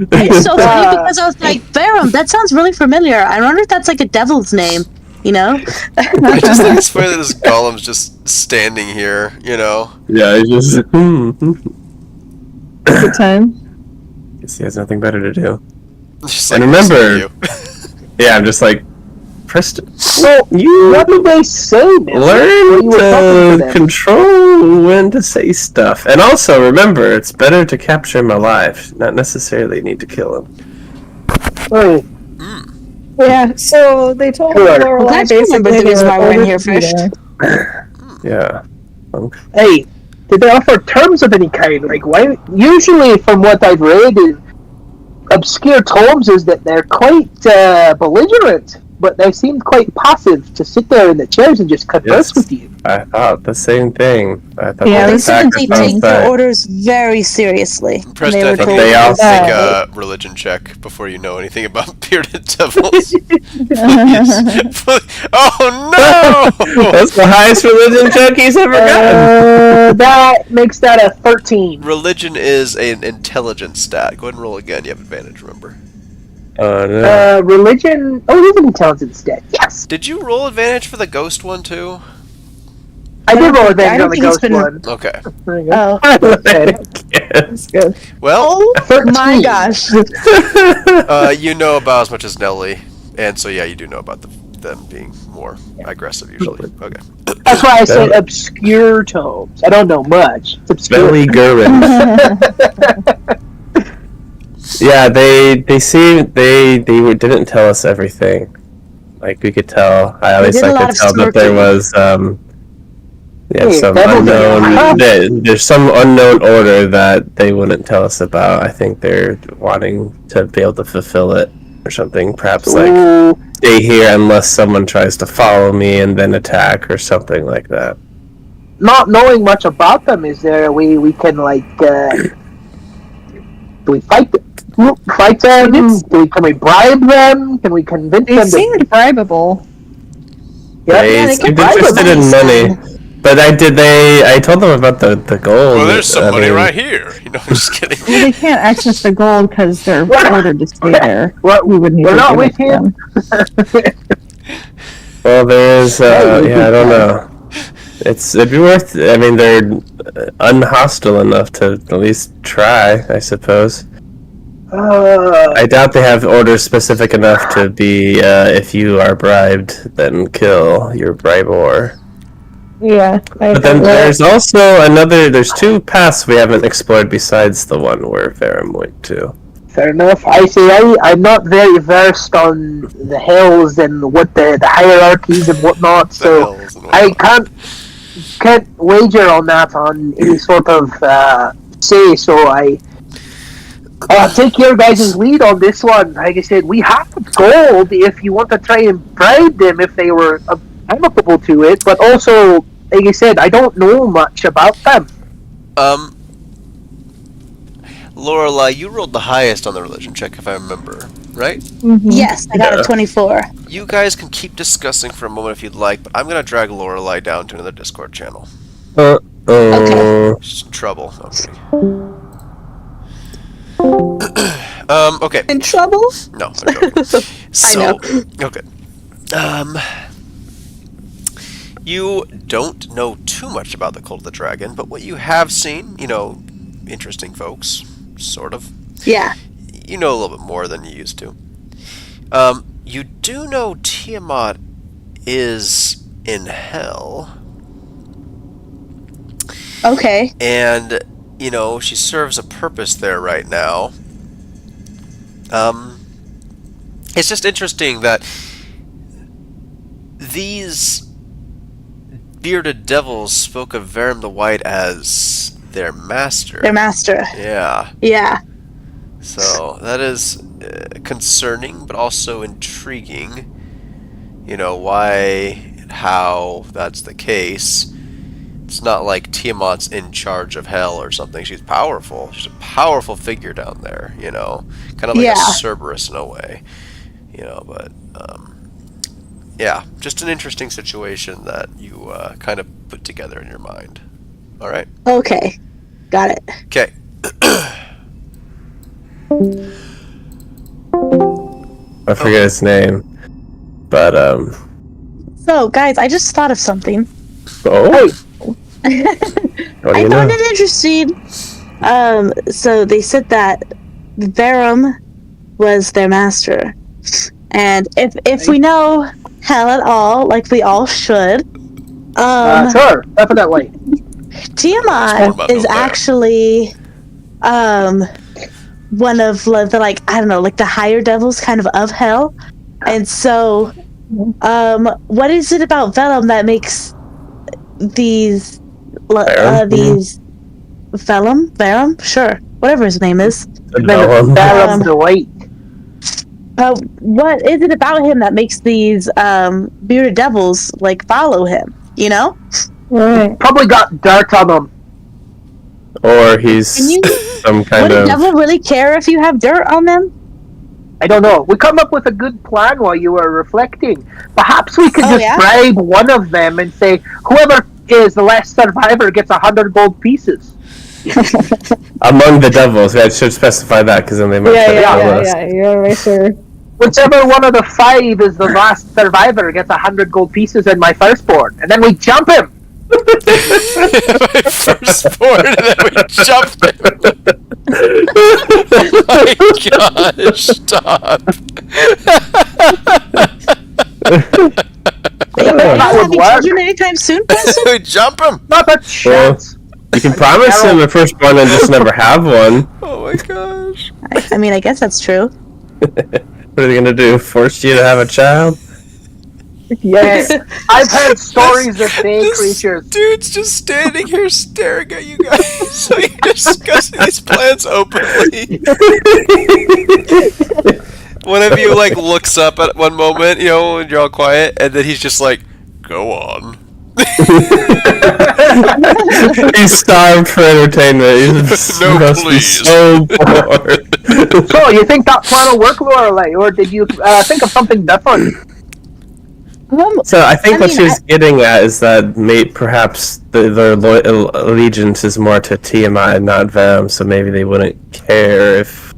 C: It's so funny because I was like, Verum, that sounds really familiar. I wonder if that's like a devil's name, you know?
A: I just think it's funny that this golem's just standing here, you know?
B: Yeah, he just...
E: Good time.
B: Guess he has nothing better to do.
A: Just
B: And
A: like
B: remember-
A: listening to
B: Yeah, I'm just like... Preston,
D: Well,
B: you
D: what did they say, man?
B: learn
D: When you were talking
B: to
D: to them?
B: control when to say stuff. And also, remember, it's better to capture him alive, not necessarily need to kill him.
D: Hey,
E: Yeah, so they told
D: Sure.
C: I'm
E: Lorelai
C: glad you remember
E: basically
C: the reason why we were in here
E: ordered
C: first.
B: Yeah.
D: Hey, did they offer terms of any kind? Like, why? Usually, from what I've read in obscure tomes, is that they're quite belligerent, but they seemed quite passive to sit there in the chairs and just converse
B: Yes.
D: with you.
B: I thought the same thing. I thought
E: Yeah,
B: they
C: They
B: were
C: said that they
B: attackers on
C: take their
B: site.
C: orders very seriously. And
A: Presta,
C: they
A: I
C: were
A: think
C: told
B: they
A: you
B: all
A: make
E: say-
A: a religion check before you know anything about bearded devils. Please. Oh no!
B: That's the highest religion check he's ever gotten.
D: That makes that a 13.
A: Religion is an intelligence stat. Go ahead and roll again. You have advantage, remember.
B: Oh no.
D: Religion. Oh, it is an intelligence stat. Yes,
A: Did you roll advantage for the ghost one too?
D: I did roll
C: I
D: advantage
C: don't
D: on the
C: think it's
D: ghost
C: been-
D: one.
A: Okay.
D: There you go.
C: Oh.
E: That's good.
A: Well,
C: Oh
D: 13.
C: my gosh.
A: you know about as much as Nelly, and so yeah, you do know about them being more aggressive usually. Okay.
D: That's why I said obscure tomes. I don't know much. It's obscure.
B: Belly Gurren. Yeah, they didn't tell us everything. Like we could tell. I always
C: did a
B: like
C: lot
B: to
C: of
B: tell that there
C: smirking.
B: was
D: Hey,
B: some
D: that was
B: unknown
D: a-
B: there's some unknown order that they wouldn't tell us about. I think they're wanting to be able to fulfill it or something. Perhaps like
D: Ooh,
B: stay here unless someone tries to follow me and then attack or something like that.
D: not knowing much about them, is there a way we can do we fight them? Fight them? Can we bribe them? Can we convince
E: They
D: them?
E: seemed bribable.
B: They
C: they
B: seemed
C: can bribe
B: interested in
C: money.
B: money. But I told them about the gold.
A: Well, there's some
B: I
A: money
B: mean,
A: right here. You know, I'm just kidding.
E: Well, they can't access the gold because they're ordered to stay there.
D: What?
E: We would need
D: We're
E: to
D: not
E: give
D: with
E: it to
D: him.
E: them.
B: Well, there is,
D: Hey, we
B: I don't
D: can-
B: know. It'd be worth, I mean, they're unhostile enough to at least try, I suppose. I doubt they have orders specific enough to be, if you are bribed, then kill your bribor.
E: Yeah.
B: But then there's also there's two paths we haven't explored besides the one where Verum went to.
D: Fair enough. I say I'm not very versed on the hells and what the hierarchies and whatnot, so
A: hells and
D: I
A: whatnot.
D: can't wager on that on any sort of say. So I'll take your guys' lead on this one. Like I said, we have gold if you want to try and bribe them if they were amicable to it, but also, like I said, I don't know much about them.
A: Lorelai, you rolled the highest on the religion check, if I remember, right?
C: Yes, I got
B: Yeah.
C: a 24.
A: You guys can keep discussing for a moment if you'd like, but I'm gonna drag Lorelai down to another Discord channel.
C: Okay.
A: Just trouble. No, I'm kidding. Okay.
C: In trouble?
A: No, I'm joking. So,
C: know.
A: okay. You don't know too much about the Cult of the Dragon, but what you have seen, interesting folks, sort of.
C: Yeah.
A: You know a little bit more than you used to. You do know Tiamat is in hell,
C: Okay.
A: and, she serves a purpose there right now. It's just interesting that these bearded devils spoke of Verum the White as their master.
C: Their master.
A: Yeah.
C: Yeah.
A: So that is concerning, but also intriguing. Why and how that's the case. It's not like Tiamat's in charge of hell or something. She's powerful. She's a powerful figure down there, kind of like
C: Yeah.
A: a Cerberus in a way, but yeah, just an interesting situation that you kind of put together in your mind. All right.
C: Okay. Got it.
A: Okay.
B: I forget his name, but
C: So, guys, I just thought of something.
B: oh,
D: Hey,
B: what do
C: I
B: you know?
C: found it interesting. So they said that Verum was their master. And if we know hell at all, like we all should,
D: sure, definitely.
A: More
C: Tiamat
A: about
C: is
A: no there.
C: actually one of the, like, I don't know, like the higher devils kind of hell. And so, what is it about Vellum that makes these Vellum? Sure, whatever his name is.
B: Vellum.
D: Vellum the White.
C: What is it about him that makes these bearded devils like follow him? You know?
E: Right.
D: Probably got dirt on him.
B: Or he's some kind
C: Would a
B: of...
C: devil really care if you have dirt on them?
D: I don't know. We come up with a good plan while you were reflecting. Perhaps we could just
C: yeah?
D: bribe one of them and say, whoever is the last survivor gets 100 gold pieces.
B: Among the devils. I should specify that, because then they might try to kill us.
E: You're right, sure.
D: Whichever one of the 5 is the last survivor gets 100 gold pieces in my firstborn. And then we jump him.
A: My firstborn, and then we jumped him. Oh my gosh, stop.
D: That would work.
C: Children anytime soon, Preston?
A: We jump him.
D: Not a chance.
B: You can promise him a firstborn and just never have one.
A: Oh my gosh.
C: I mean, I guess that's true.
B: What are they gonna do? Force you to have a child?
E: Yes.
D: I've heard stories of fey creatures.
A: Dude's just standing here staring at you guys. So you're discussing these plans openly. One of you like looks up at one moment, you know, and you're all quiet, and then he's just like, "Go on."
B: He's starved for entertainment. He
A: No,
B: must be
A: please.
B: so bored.
D: So, you think that plan will work, Lorelei, or did you think of something different?
B: So I think
C: I
B: what
C: mean,
B: she's getting at is that perhaps their allegiance is more to Tiamat and not them, so maybe they wouldn't care if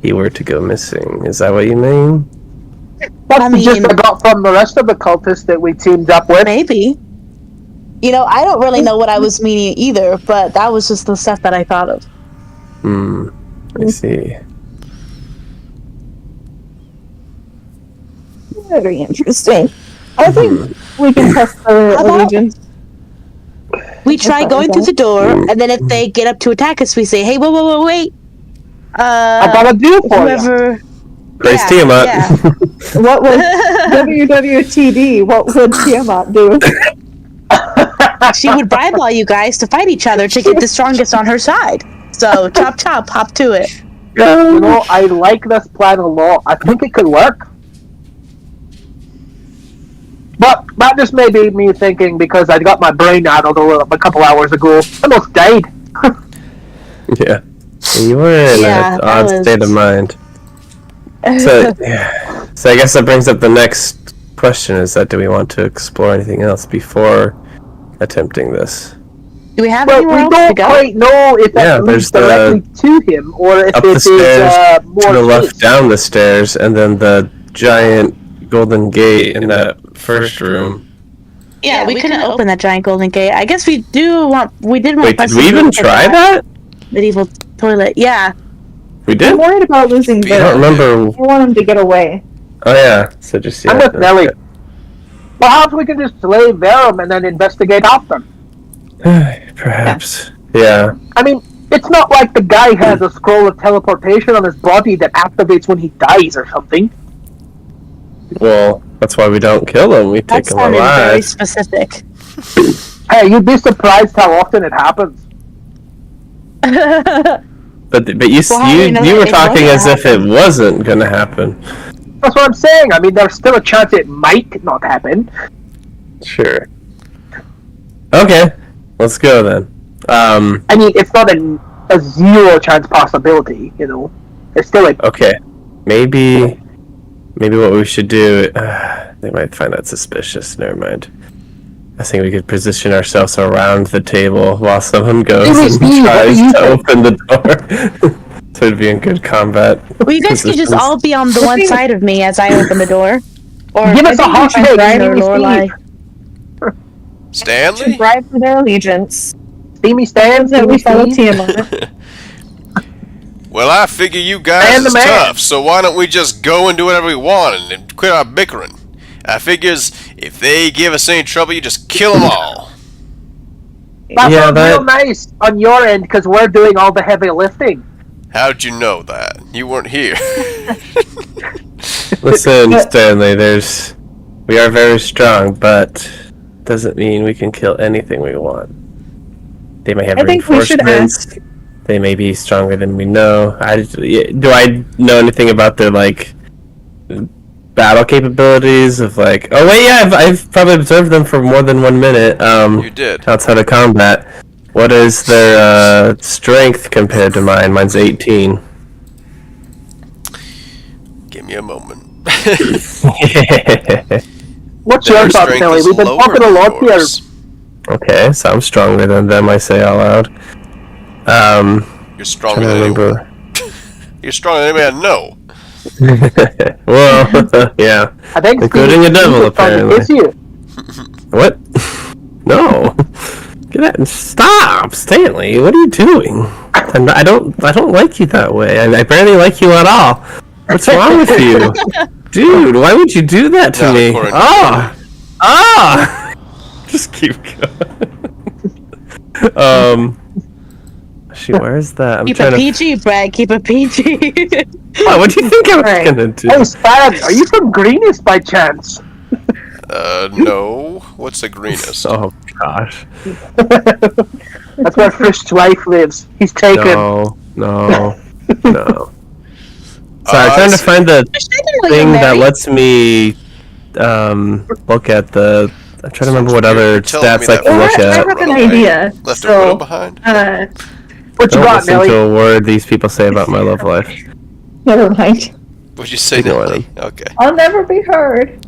B: he were to go missing. Is that what you mean?
D: That's
C: I
D: the gist
C: mean-
D: I got from the rest of the cultists that we teamed up with.
C: Maybe. You know, I don't really know what I was meaning either, but that was just the stuff that I thought of.
B: I see.
E: Very interesting. I think we can test the
C: How about-
E: allegiance.
C: We try going through the door, and then if they get up to attack us, we say, "Hey, whoa, wait!
D: I got a deal for you.
C: Whoever."
B: Praise
C: Yeah,
B: Tiamat.
C: yeah.
E: What would WWTD? What would Tiamat do?
C: She would bribe all you guys to fight each other to get the strongest on her side. So chop chop, hop to it.
D: You know, I like this plan a lot. I think it could work. But that just may be me thinking because I got my brain addled a couple hours ago. I almost died.
B: Yeah. You were in
C: Yeah,
B: an
C: that
B: odd
C: was-
B: state of mind. So, so I guess that brings up the next question: is that do we want to explore anything else before attempting this?
C: Do we have
D: Well,
C: anywhere
D: we
C: else to
D: don't
C: go?
D: quite know if
B: Yeah,
D: that
B: there's
D: leads
B: the-
D: directly to him or if
B: Up
D: it
B: the
D: is
B: stairs,
D: more
B: to the left,
D: space.
B: down the stairs, and then the giant golden gate in that first room.
C: Yeah, we couldn't open that giant golden gate. I guess we did want.
B: Wait, did we
C: Preston to
B: even
C: look at
B: try that?
C: medieval toilet? Yeah.
B: We
E: I'm
B: did?
E: worried about losing
B: I don't
E: the.
B: remember.
E: I want him to get away.
B: Oh yeah, so just yeah.
D: I'm with Nelly. Perhaps we can just slay Verum and then investigate after.
B: Perhaps. Yeah.
D: I mean, it's not like the guy has a scroll of teleportation on his body that activates when he dies or something.
B: Well, that's why we don't kill him. We
C: That
B: take him
C: sounded very
B: alive.
C: specific.
D: Hey, you'd be surprised how often it happens.
B: But you
C: Well, how do we know
B: you
C: that
B: were
C: it
B: talking
C: wasn't
B: as if it wasn't gonna happen.
D: That's what I'm saying. I mean, there's still a chance it might not happen.
B: Sure. Okay, let's go then.
D: I mean, it's not a 0 chance possibility, you know. It's still a...
B: Okay, maybe what we should do. They might find that suspicious. Never mind. I think we could position ourselves around the table while someone goes and tries to open the door. So it'd be in good combat.
C: Well, you guys can just all be on the one side of me as I open the door. Or
D: Give us a hot
E: should
D: take,
E: bribe
D: Steamy
E: Lorelei.
D: Steve.
A: Stanley?
E: Bribe for their allegiance.
D: Steamy Stan,
E: That we follow
D: Steve.
E: Tiamat.
A: Well, I figure you guys
D: Man the
A: is
D: man.
A: tough, so why don't we just go and do whatever we want and quit our bickering? I figures if they give us any trouble, you just kill them all.
D: That
B: Yeah,
D: sounds
B: that-
D: real nice on your end because we're doing all the heavy lifting.
A: How'd you know that? You weren't here.
B: Listen, Stanley, we are very strong, but doesn't mean we can kill anything we want. They may have
E: I think we should
B: reinforcements.
E: ask.
B: They may be stronger than we know. Do I know anything about their like battle capabilities? Of like, oh wait, yeah, I've probably observed them for more than 1 minute.
A: You did.
B: Outside of combat. What is their strength compared to mine? Mine's 18.
A: Give me a moment.
D: What's
A: Their
D: your thoughts,
A: strength
D: Nelly?
A: is
D: We've been
A: lower
D: talking a
A: than
D: lot here.
A: yours.
B: Okay, so I'm stronger than them, I say out loud.
A: You're stronger
B: Trying
A: than
B: to
A: anyone.
B: remember.
A: You're stronger than anyone I know.
B: Well, yeah.
D: I think
B: Including a devil,
D: Steve is trying to
B: apparently.
D: kiss you.
B: What? No. Get out and stop, Stanley. What are you doing? I don't like you that way. I barely like you at all. What's wrong with you? Dude, why would you do that to
A: Not
B: me?
A: according to
B: Ah! Just keep going. Shoot, where is that? I'm
C: Keep
B: trying
C: it
B: to...
C: PG, Brad. Keep it PG.
B: Oh, what do you think I was
E: Right.
B: gonna do?
D: Oh, Spad, are you from Greenish by chance?
A: No. What's the greenest?
B: Oh, gosh.
D: That's where Frisch's wife lives. He's taken.
B: No. Sorry,
A: I
B: I'm trying to
A: see.
B: find the thing that
C: Mary.
B: lets me look at the... I'm trying to remember what other
A: You're telling me
B: stats I
A: that
B: can
E: Well,
B: look
E: I
B: at.
E: have an
A: Runaway.
E: idea.
A: Left a
E: So,
A: widow behind?
D: What you
B: Don't
D: got,
B: listen
D: Nelly?
B: to a word these people say about my love life.
E: never mind.
A: What'd you say,
B: Ignore
A: Nelly? Okay.
E: I'll never be heard.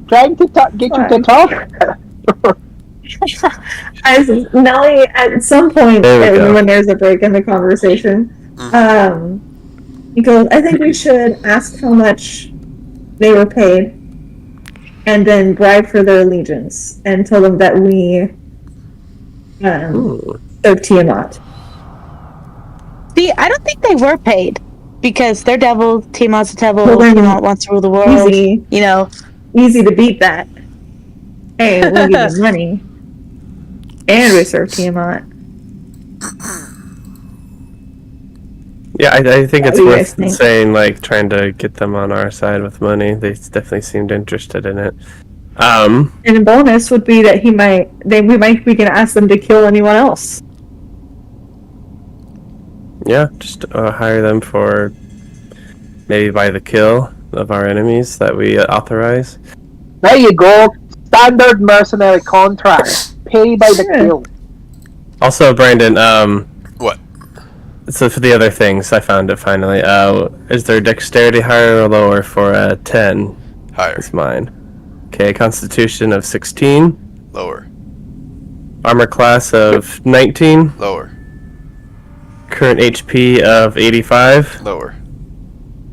D: Trying to get you to talk.
E: As Nelly, at some point,
B: There we go.
E: when there's a break in the conversation, he goes, I think we should ask how much they were paid and then bribe for their allegiance and tell them that we serve Tiamat.
C: See, I don't think they were paid because they're devil. Tiamat's a devil.
E: Well, then-
C: Tiamat wants to rule the world.
E: Easy.
C: You know,
E: Easy to beat that. Hey, we'll give you money. And we serve Tiamat.
B: Yeah, I think it's
E: What do you
B: worth
E: guys think?
B: saying, like, trying to get them on our side with money. They definitely seemed interested in it.
E: And a bonus would be that we can ask them to kill anyone else.
B: Yeah, just hire them for maybe by the kill of our enemies that we authorize.
D: There you go. Standard mercenary contract. Pay by the
E: Yeah.
D: kill.
B: Also, Brandon,
A: What?
B: so for the other things, I found it finally. Is there dexterity higher or lower for a 10?
A: Higher.
B: It's mine. Okay, constitution of 16.
A: Lower.
B: Armor class of 19.
A: Lower.
B: Current HP of 85.
A: Lower.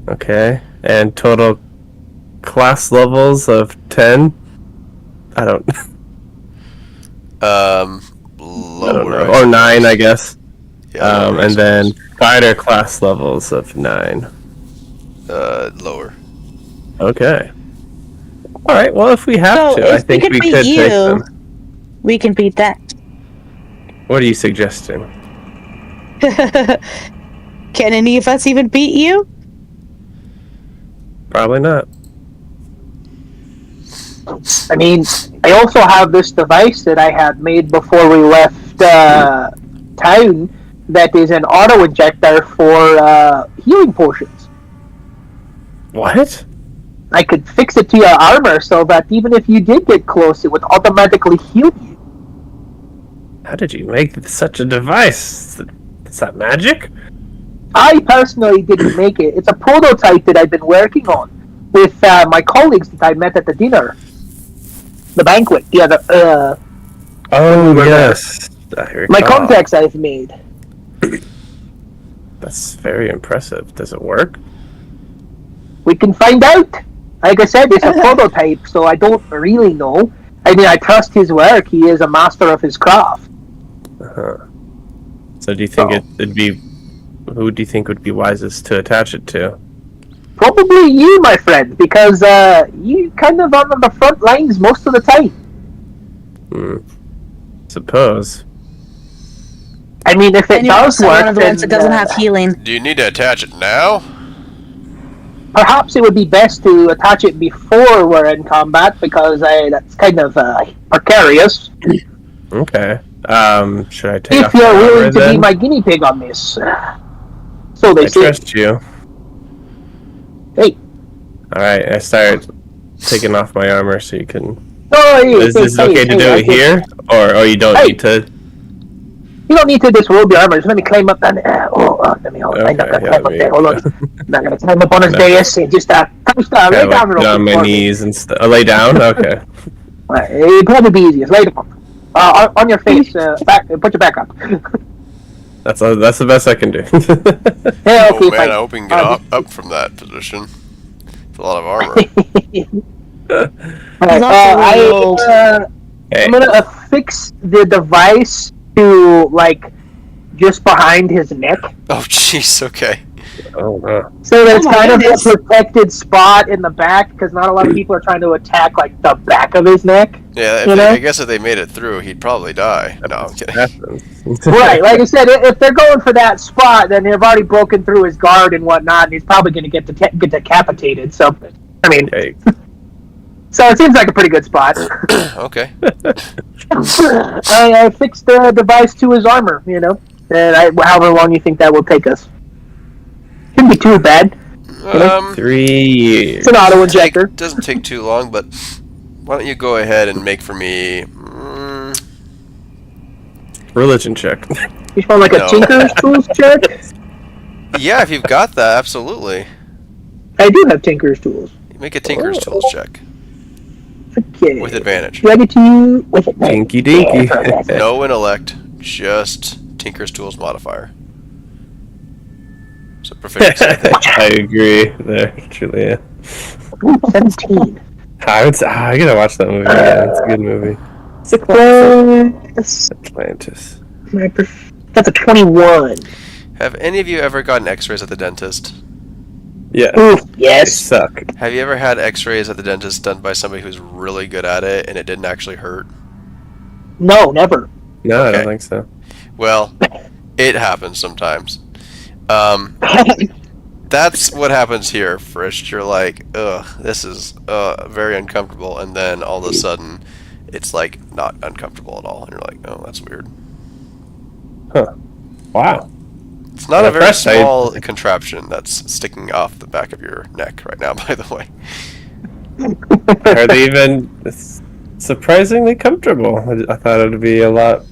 B: Okay. And total class levels of 10. I don't
A: Lower.
B: know. Or 9, I guess.
A: Yeah, lower, I
B: And then
A: suppose.
B: fighter class levels of 9.
A: Lower.
B: Okay. Alright, well, if we have
C: So,
B: to, I
C: if we
B: think
C: could
B: we
C: beat
B: could
C: you-
B: take them.
C: we can beat that.
B: What are you suggesting?
C: Can any of us even beat you?
B: Probably not.
D: I mean, I also have this device that I had made before we left town that is an auto injector for healing potions.
B: What?
D: I could fix it to your armor so that even if you did get close, it would automatically heal you.
B: How did you make such a device? Is that magic?
D: I personally didn't make it. It's a prototype that I've been working on with my colleagues that I met at the dinner. The banquet.
B: Oh, yes. I
D: My
B: recall.
D: contacts I've made.
B: That's very impressive. Does it work?
D: We can find out. Like I said, it's a prototype, so I don't really know. I mean, I trust his work. He is a master of his craft.
B: Uh-huh. So do you think it'd be... Who do you think would be wisest to attach it to?
D: Probably you, my friend, because you kind of on the front lines most of the time.
B: Suppose.
D: I mean, if it
C: And you're
D: does
C: also
D: work,
C: one of the ones that
D: then,
C: doesn't have healing.
A: Do you need to attach it now?
D: perhaps it would be best to attach it before we're in combat because that's kind of precarious.
B: Okay. Should I take
D: If
B: off
D: you're
B: my armor
D: willing to be
B: then?
D: my guinea pig on this. So they
B: I
D: say.
B: trust you.
D: Hey.
B: Alright, I start taking off my armor so you can...
D: Oh, hey,
B: Is this okay to do it here? Or you don't need to...
D: You don't need to disrobe your armor. Just let me climb up and... let me hold on. I'm not going to climb up there. Hold on. I'm not going to climb up on his dais. Just lay down real quick.
B: On my knees and stuff. Lay down? Okay.
D: It'd probably be easiest. Lay down. On your face. Back. Put your back up.
B: That's the best I can do.
D: Yeah, okay,
A: Oh man,
D: fine.
A: I hope we can get up from that position. It's a lot of armor.
D: I'm gonna affix the device to like just behind his neck,
A: Oh jeez, okay.
B: Oh, no.
D: so that's
C: Oh my
D: kind
C: goodness.
D: of a protected spot in the back because not a lot of people are trying to attack like the back of his neck.
A: Yeah,
D: You know?
A: I guess if they made it through, he'd probably die. No, I'm kidding.
D: Right, like I said, if they're going for that spot, then they've already broken through his guard and whatnot, and he's probably going to get decapitated. So, I mean, so it seems like a pretty good spot.
A: Okay.
D: I fixed the device to his armor, you know, and however long you think that will take us. Shouldn't be too bad.
B: 3 years.
D: It's an auto injector.
A: It doesn't take too long, but why don't you go ahead and make for me...
B: Religion check.
D: You want like a
A: No.
D: Tinker's Tools check?
A: Yeah, if you've got that, absolutely.
D: I do have Tinker's Tools.
A: Make a Tinker's Tools check.
D: Okay.
A: With advantage.
D: Do I get to you with it?
B: Dinky dinky.
A: No intellect, just Tinker's Tools modifier. So proficiency, I think.
B: I agree there, Julia.
D: Ooh, 17.
B: I gotta watch that movie again. It's a good movie.
D: Plus,
B: Atlantis.
D: that's a 21.
A: Have any of you ever gotten x-rays at the dentist?
B: Yeah.
D: Ooh,
B: They
D: yes.
B: suck.
A: Have you ever had x-rays at the dentist done by somebody who's really good at it and it didn't actually hurt?
D: No, never.
B: No, I
A: Okay.
B: don't think so.
A: Well, it happens sometimes. That's what happens here, Frisch. You're like, ugh, this is very uncomfortable, and then all of a sudden, it's like not uncomfortable at all, and you're like, oh, that's weird.
B: Huh. Wow.
A: It's not a very
B: Impressed,
A: small contraption that's sticking off the back of your neck right now, by the way.
B: Are they even surprisingly comfortable? I thought it would be a lot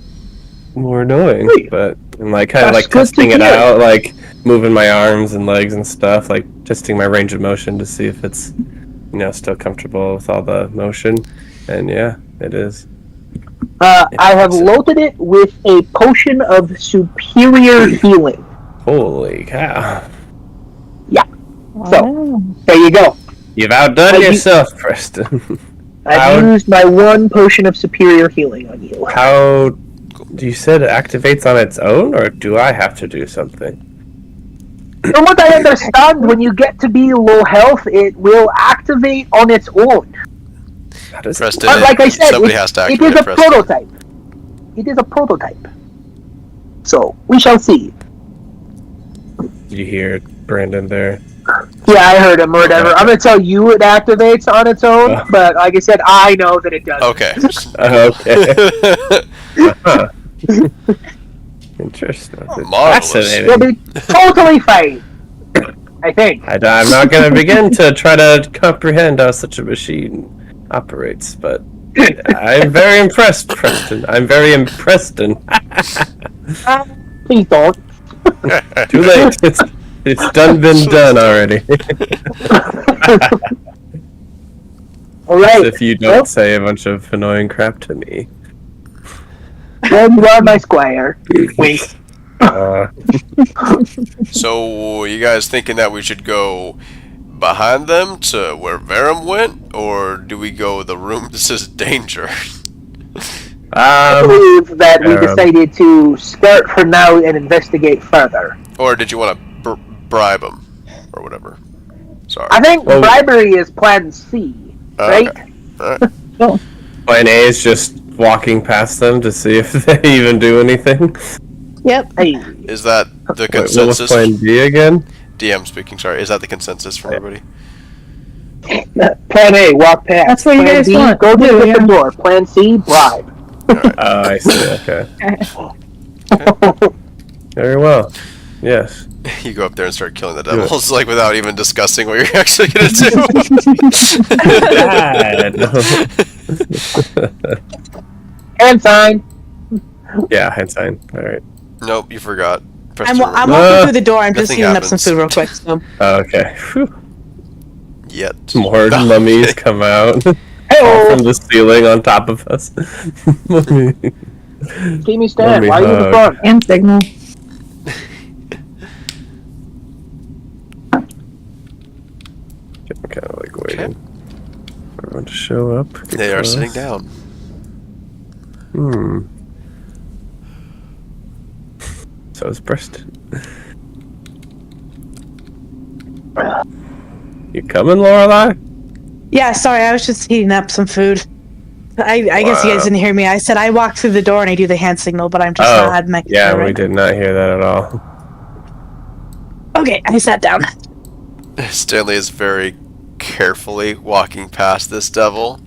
B: more annoying, but I'm like kind of
D: That's
B: like
D: good to
B: testing it
D: hear.
B: out, like moving my arms and legs and stuff, like testing my range of motion to see if it's, still comfortable with all the motion. And yeah, it is.
D: I have loaded it with a potion of superior healing.
B: Holy cow!
D: So, there you go.
B: You've outdone
D: I u-
B: yourself, Preston.
D: I've used my one potion of superior healing on you.
B: How? You said it activates on its own, or do I have to do something?
D: From what I understand, when you get to be low health, it will activate on its own.
B: How does
A: Preston,
D: But like I said,
A: somebody has to
D: it
A: activate
D: is a
A: Preston.
D: prototype. It is a prototype. So, we shall see.
B: Did you hear Brandon there?
D: Yeah, I heard him or whatever. I'm going to tell you it activates on its own,
B: Oh.
D: but like I said, I know that it does.
A: Okay.
B: Okay. Uh-huh. Interesting.
A: Marvelous.
B: Fascinating.
D: It'll be totally fine. I think.
B: I'm not going to begin to try to comprehend how such a machine operates, but I'm very impressed, Preston. I'm very impressed.
D: Please don't.
B: Too late. It's been done already.
D: All right.
B: If you don't say a bunch of annoying crap to me.
D: Then you are my squire. Wink.
A: So, you guys thinking that we should go behind them to where Verum went, or do we go the room? This is danger.
D: I believe that we
B: Verum.
D: decided to skirt for now and investigate further.
A: Or did you want to bribe them, or whatever? Sorry.
D: I think
B: Well-
D: bribery is plan C, right?
A: Okay. All right.
B: Plan A is just walking past them to see if they even do anything.
C: Yep.
D: Hey,
A: Is that the
B: Wait, what was
A: consensus?
B: Plan B again?
A: DM speaking, sorry. Is that the consensus for everybody?
D: Plan A, walk past.
E: That's what you
D: Plan
E: guys
D: B,
E: want.
D: go
E: Do,
D: to
E: yeah.
D: the door. Plan C, bribe.
B: Oh, I see. Okay. Very well. Yes.
A: You go up there and start killing the devils, like without even discussing what you're actually gonna do.
D: Hand sign.
B: Yeah, hand sign. All right.
A: Nope, you forgot. Press
C: I'm
A: the
C: walking
B: Ah.
C: through the door. I'm just
A: Nothing
C: heating up some
A: happens.
C: food real quick. So.
B: Okay. Whew.
A: Yet.
B: More
A: No.
B: mummies come out fall
D: Hey,
B: from the ceiling on top of us. Mummy.
D: Steamy Stan,
B: Let me
D: why are you in the
B: hug.
D: front?
E: Hand signal.
B: I'm kind of like waiting for everyone to show up. Get
A: They are
B: close.
A: sitting down.
B: So is Preston. You coming, Lorelai?
C: Yeah, sorry, I was just heating up some food. I guess you guys didn't hear me. I said I walk through the door and I do the hand signal, but I'm just not had my
B: yeah,
C: camera
B: we
C: right.
B: did not hear that at all.
C: Okay, I sat down.
A: Stanley is very carefully walking past this devil.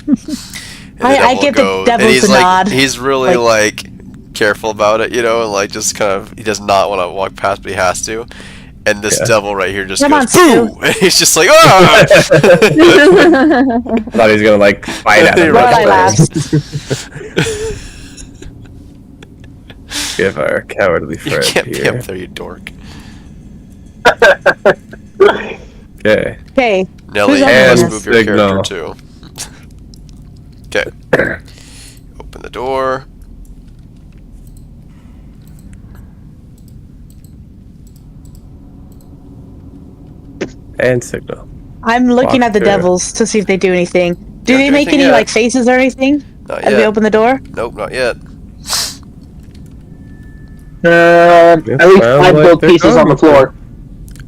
A: And the
C: I
A: devil
C: give the
A: goes-
C: devil
A: and he's
C: the
A: like,
C: nod.
A: He's really like careful about it, you know, and like just kind of he does not want to walk past, but he has to. And this
B: Yeah.
A: devil right here just
C: Come
A: goes
C: on, Stu.
A: boo, and he's just like ah.
B: Thought he was gonna like fight at him.
A: Right.
C: Lorelai laughs.
B: Give our cowardly
A: You
B: friend
A: can't be
B: here.
A: up there, you dork.
B: Okay.
C: Okay,
A: Nelly,
C: Who's
A: you
C: on
A: must
C: this?
A: move your
B: Signal.
A: character too. Okay. Open the door.
B: And signal.
C: I'm looking
B: Walk
C: at the
B: through.
C: devils to see if they do anything. Do
A: Don't
C: they
A: do
C: make
A: anything
C: any
A: yet.
C: like faces or anything
A: Not
C: as we
A: yet.
C: open the door?
A: Nope, not yet.
D: At least
B: sounds
D: 5
B: like
D: gold
B: they're
D: pieces on the
B: going
D: floor.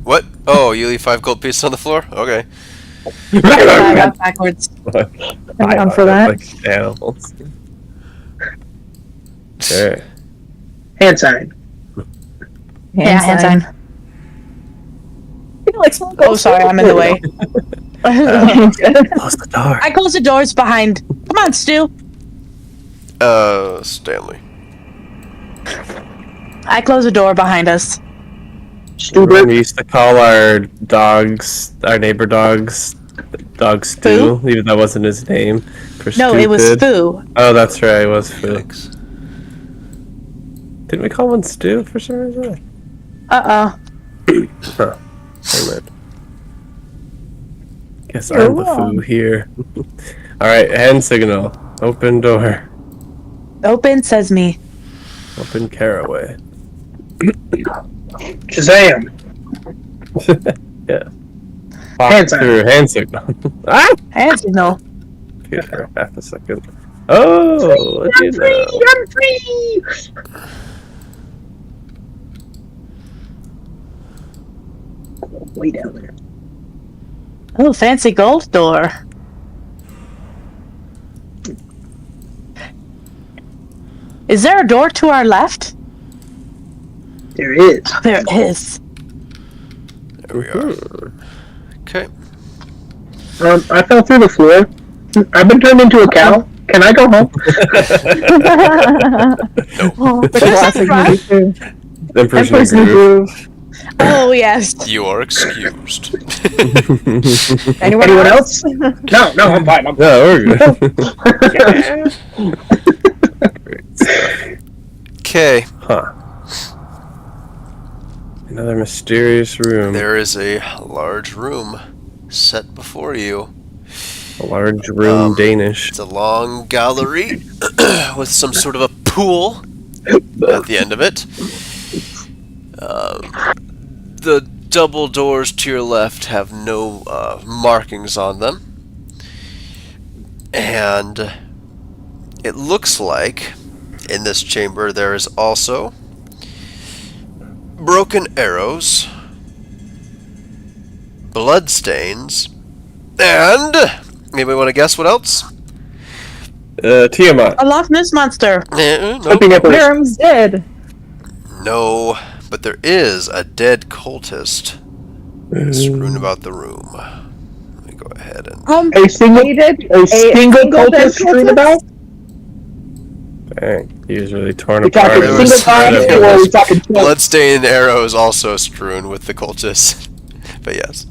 A: What? Oh, you leave 5 gold pieces on the floor? Okay.
C: I got backwards.
E: I'm down for that.
B: Like animals. Okay.
D: Hand sign.
C: Yeah, hand sign.
E: I feel like someone
C: Oh,
E: goes
C: sorry, I'm in the way.
B: Close the door.
C: I close the doors behind. Come on, Stu.
A: Stanley.
C: I close the door behind us.
D: Stubert.
B: We used to call our dogs, our neighbor dogs, Dog Stew, even though that wasn't his name. For
C: No, it was
B: stupid.
C: Foo.
B: Oh, that's right, it was Foo.
A: Yikes.
B: Didn't we call one Stew for some reason?
C: Uh-oh.
B: Huh. Damn it. Guess I'm the Foo here. Alright, hand signal. Open door.
C: Open sesame.
B: Open caraway.
D: Shazam.
B: Yeah. Walk
D: Hand sign.
B: through hand signal. Ah!
C: Hand signal.
B: Here for half a second. Oh, what do you know?
D: I'm free! Way down there.
C: Oh, fancy gold door. Is there a door to our left?
D: There is.
C: There it is.
A: There we are. Okay.
D: I fell through the floor. I've been turned into a cow. Can I go home?
E: Oh, the
C: There's a
E: classic movie too.
B: Emperor's
E: Emperor's
B: New
E: New
B: Groove.
E: Groove.
C: Oh, yes.
A: You are excused.
E: Anyone
D: else? No, I'm fine. I'm fine.
B: No, we're good. Great stuff.
A: Okay.
B: Huh. Another mysterious room.
A: There is a large room set before you.
B: A large room Danish.
A: It's a long gallery with some sort of a pool at the end of it. The double doors to your left have no markings on them. And it looks like in this chamber there is also broken arrows, bloodstains, and anybody want to guess what else?
B: Tiamat.
C: A Loch Ness monster.
A: Nope.
D: Flipping nipples.
E: Miriam's dead.
A: No, but there is a dead cultist strewn about the room. Let me go ahead and...
D: A single cultist strewn about?
B: Dang, he was really torn
D: We
B: apart.
D: talking
A: There
D: single
A: was-
D: body
A: there
D: or
A: was
D: we talking two?
A: Bloodstained arrows also strewn with the cultists. But yes.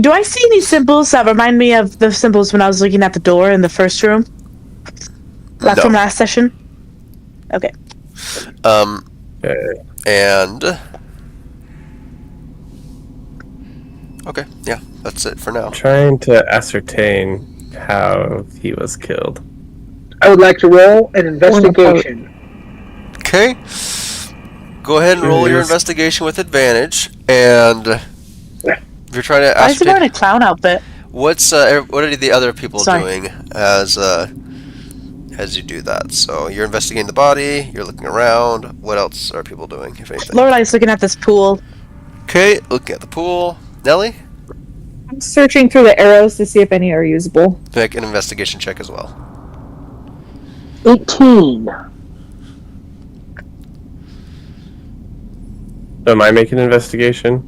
C: Do I see any symbols that remind me of the symbols when I was looking at the door in the first room? Like
A: No.
C: from last session? Okay.
B: Okay.
A: And... Okay, yeah, that's it for now.
B: Trying to ascertain how he was killed.
D: I would like to roll an investigation.
A: Okay. Go ahead and roll your
B: Yes.
A: investigation with advantage, and if you're trying to
C: Why is he wearing
A: ascertain
C: a clown outfit?
A: what are the other people
C: Sorry.
A: doing as you do that. So you're investigating the body, you're looking around. What else are people doing, if anything?
C: Lorelai's looking at this pool.
A: Okay, looking at the pool. Nelly,
E: I'm searching through the arrows to see if any are usable.
A: make an investigation check as well.
D: 18.
B: So am I making an investigation?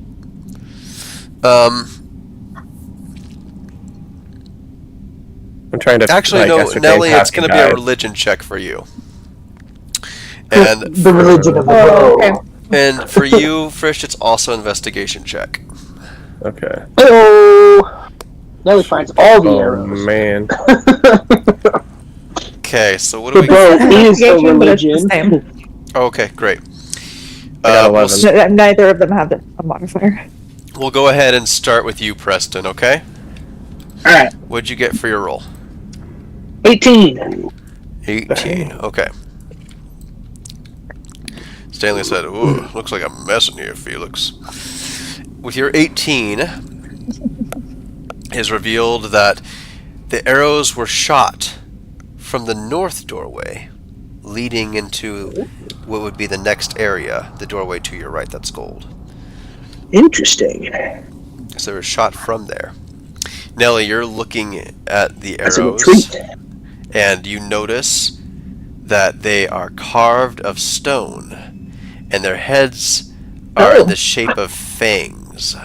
B: I'm trying to
A: Actually,
B: like,
A: no,
B: ascertain
A: Nelly,
B: how
A: it's
B: he
A: going to be a
B: died.
A: religion check for you. And
D: The religion of the
E: Oh,
D: bow.
E: okay.
A: and for you, Frisch, it's also investigation check.
B: Okay.
D: Oh, Nelly finds all the
B: Oh
D: arrows.
B: man.
A: Okay, so what do
D: The
A: we?
D: bow is the
E: Investigation, but it's the
D: religion.
E: same.
A: Okay, great.
B: I got
A: We'll
B: 11.
E: Neither of them have a modifier.
A: We'll go ahead and start with you, Preston, okay?
D: Alright,
A: What'd you get for your roll?
D: 18.
A: 18, okay. Stanley said, ooh, looks like a mess in here, Felix. With your 18, is revealed that the arrows were shot from the north doorway, leading into what would be the next area, the doorway to your right, that's gold.
D: Interesting.
A: So they were shot from there. Nelly, you're looking at the
D: That's a
A: arrows,
D: retreat.
A: and you notice that they are carved of stone, and their heads are
D: Oh.
A: in the shape of fangs.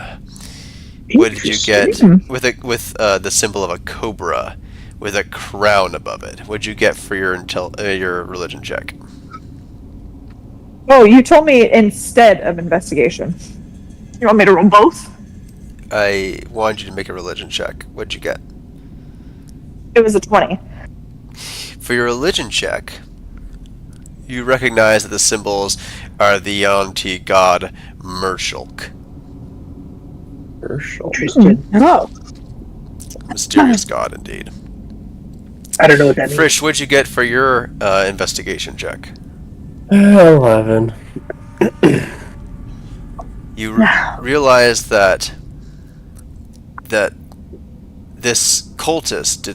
A: What did you get
D: Interesting.
A: with the symbol of a cobra with a crown above it? What did you get for your your religion check?
E: Oh, you told me instead of investigation. You want me to roll both?
A: I wanted you to make a religion check. What did you get?
E: It was a 20.
A: For your religion check, you recognize that the symbols are the Yanti god Mershulk.
D: Interesting.
C: Oh.
A: Mysterious god, indeed.
D: I don't know what that means.
A: Frisch, what'd you get for your investigation check?
B: 11.
A: You realize that this cultist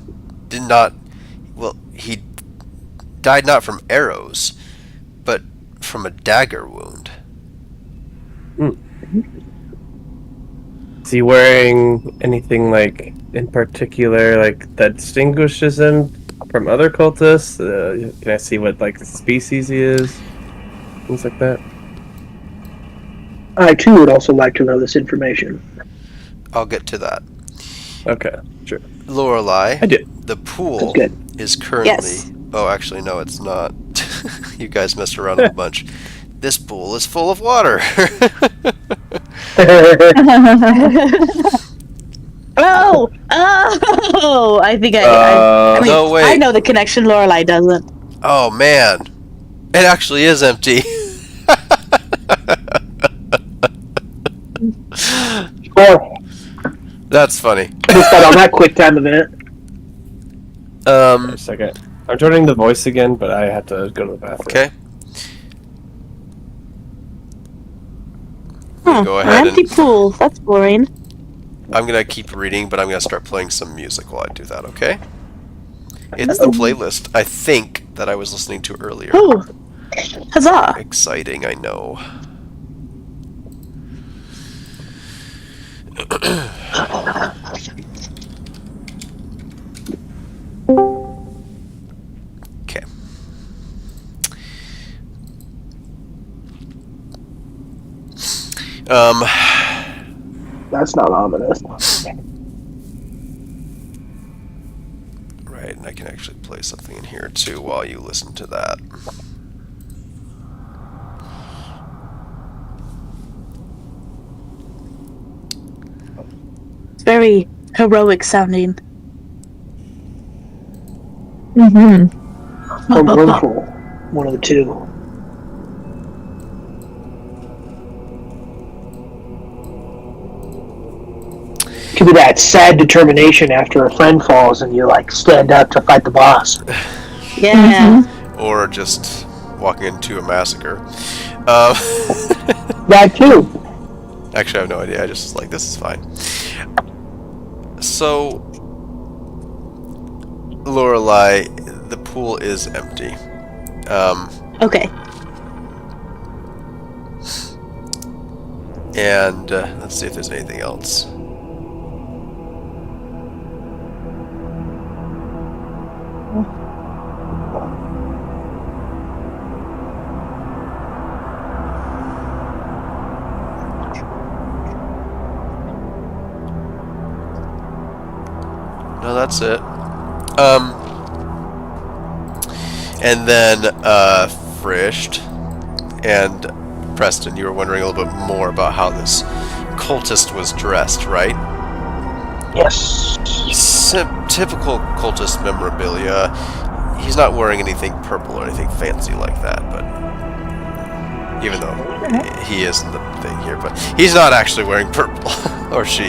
A: did not, well, he died not from arrows, but from a dagger wound.
B: Is he wearing anything like in particular like that distinguishes him from other cultists? Can I see what like species he is? Things like that.
D: I too would also like to know this information.
A: I'll get to that.
B: Okay, sure.
A: Lorelai,
B: I do.
A: the pool
D: That's good.
A: is currently...
C: Yes.
A: Oh, actually, no, it's not. You guys messed around a bunch. This pool is full of water.
C: Oh! Oh! I think I mean,
A: No, wait.
C: I know the connection. Lorelai doesn't.
A: Oh, man. It actually is empty.
D: Or
A: That's funny.
D: just got on that quick time event.
B: Wait a second. I'm joining the voice again, but I had to go to the bathroom.
A: Okay.
C: Huh,
A: Go
C: an
A: ahead
C: empty
A: and
C: pool. That's boring.
A: I'm gonna keep reading, but I'm gonna start playing some music while I do that. Okay? It's the playlist I think that I was listening to earlier.
C: Oh! Huzzah!
A: Exciting, I know. Okay. Um,
D: That's not ominous.
A: right, and I can actually play something in here too while you listen to that.
C: It's very heroic sounding.
E: Mm-hmm.
D: Or brimful. One of the two. Could be that sad determination after a friend falls and you like stand up to fight the boss.
C: Yeah.
A: Or just walking into a massacre.
D: That too.
A: Actually, I have no idea. I just like, this is fine. So, Lorelei, the pool is empty.
C: Okay.
A: And let's see if there's anything else. No, that's it. And then Frisht and Preston, you were wondering a little bit more about how this cultist was dressed, right?
D: Yes.
A: Typical cultist memorabilia. He's not wearing anything purple or anything fancy like that, but even though he is in the thing here, but he's not actually wearing purple, or she.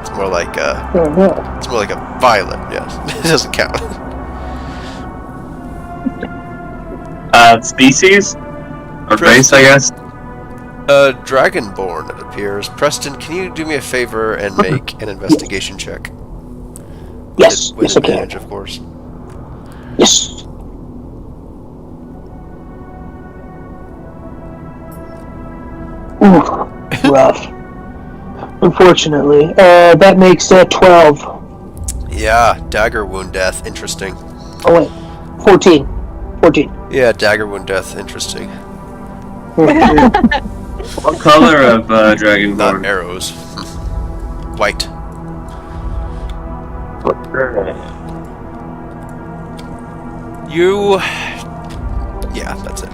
A: It's more like a violet. Yes, it doesn't count.
B: Species? Or race, I guess?
A: Dragonborn, it appears. Preston, can you do me a favor and make an investigation check?
D: Yes.
A: With
D: Yes, I can.
A: advantage, of course.
D: Yes. Ooh, rough. Unfortunately, that makes 12.
A: Yeah, dagger wound death. Interesting.
D: Oh wait, 14. 14.
A: Yeah, dagger wound death. Interesting.
B: What color of
A: Not
B: Dragonborn?
A: arrows. White. You... Yeah, that's it.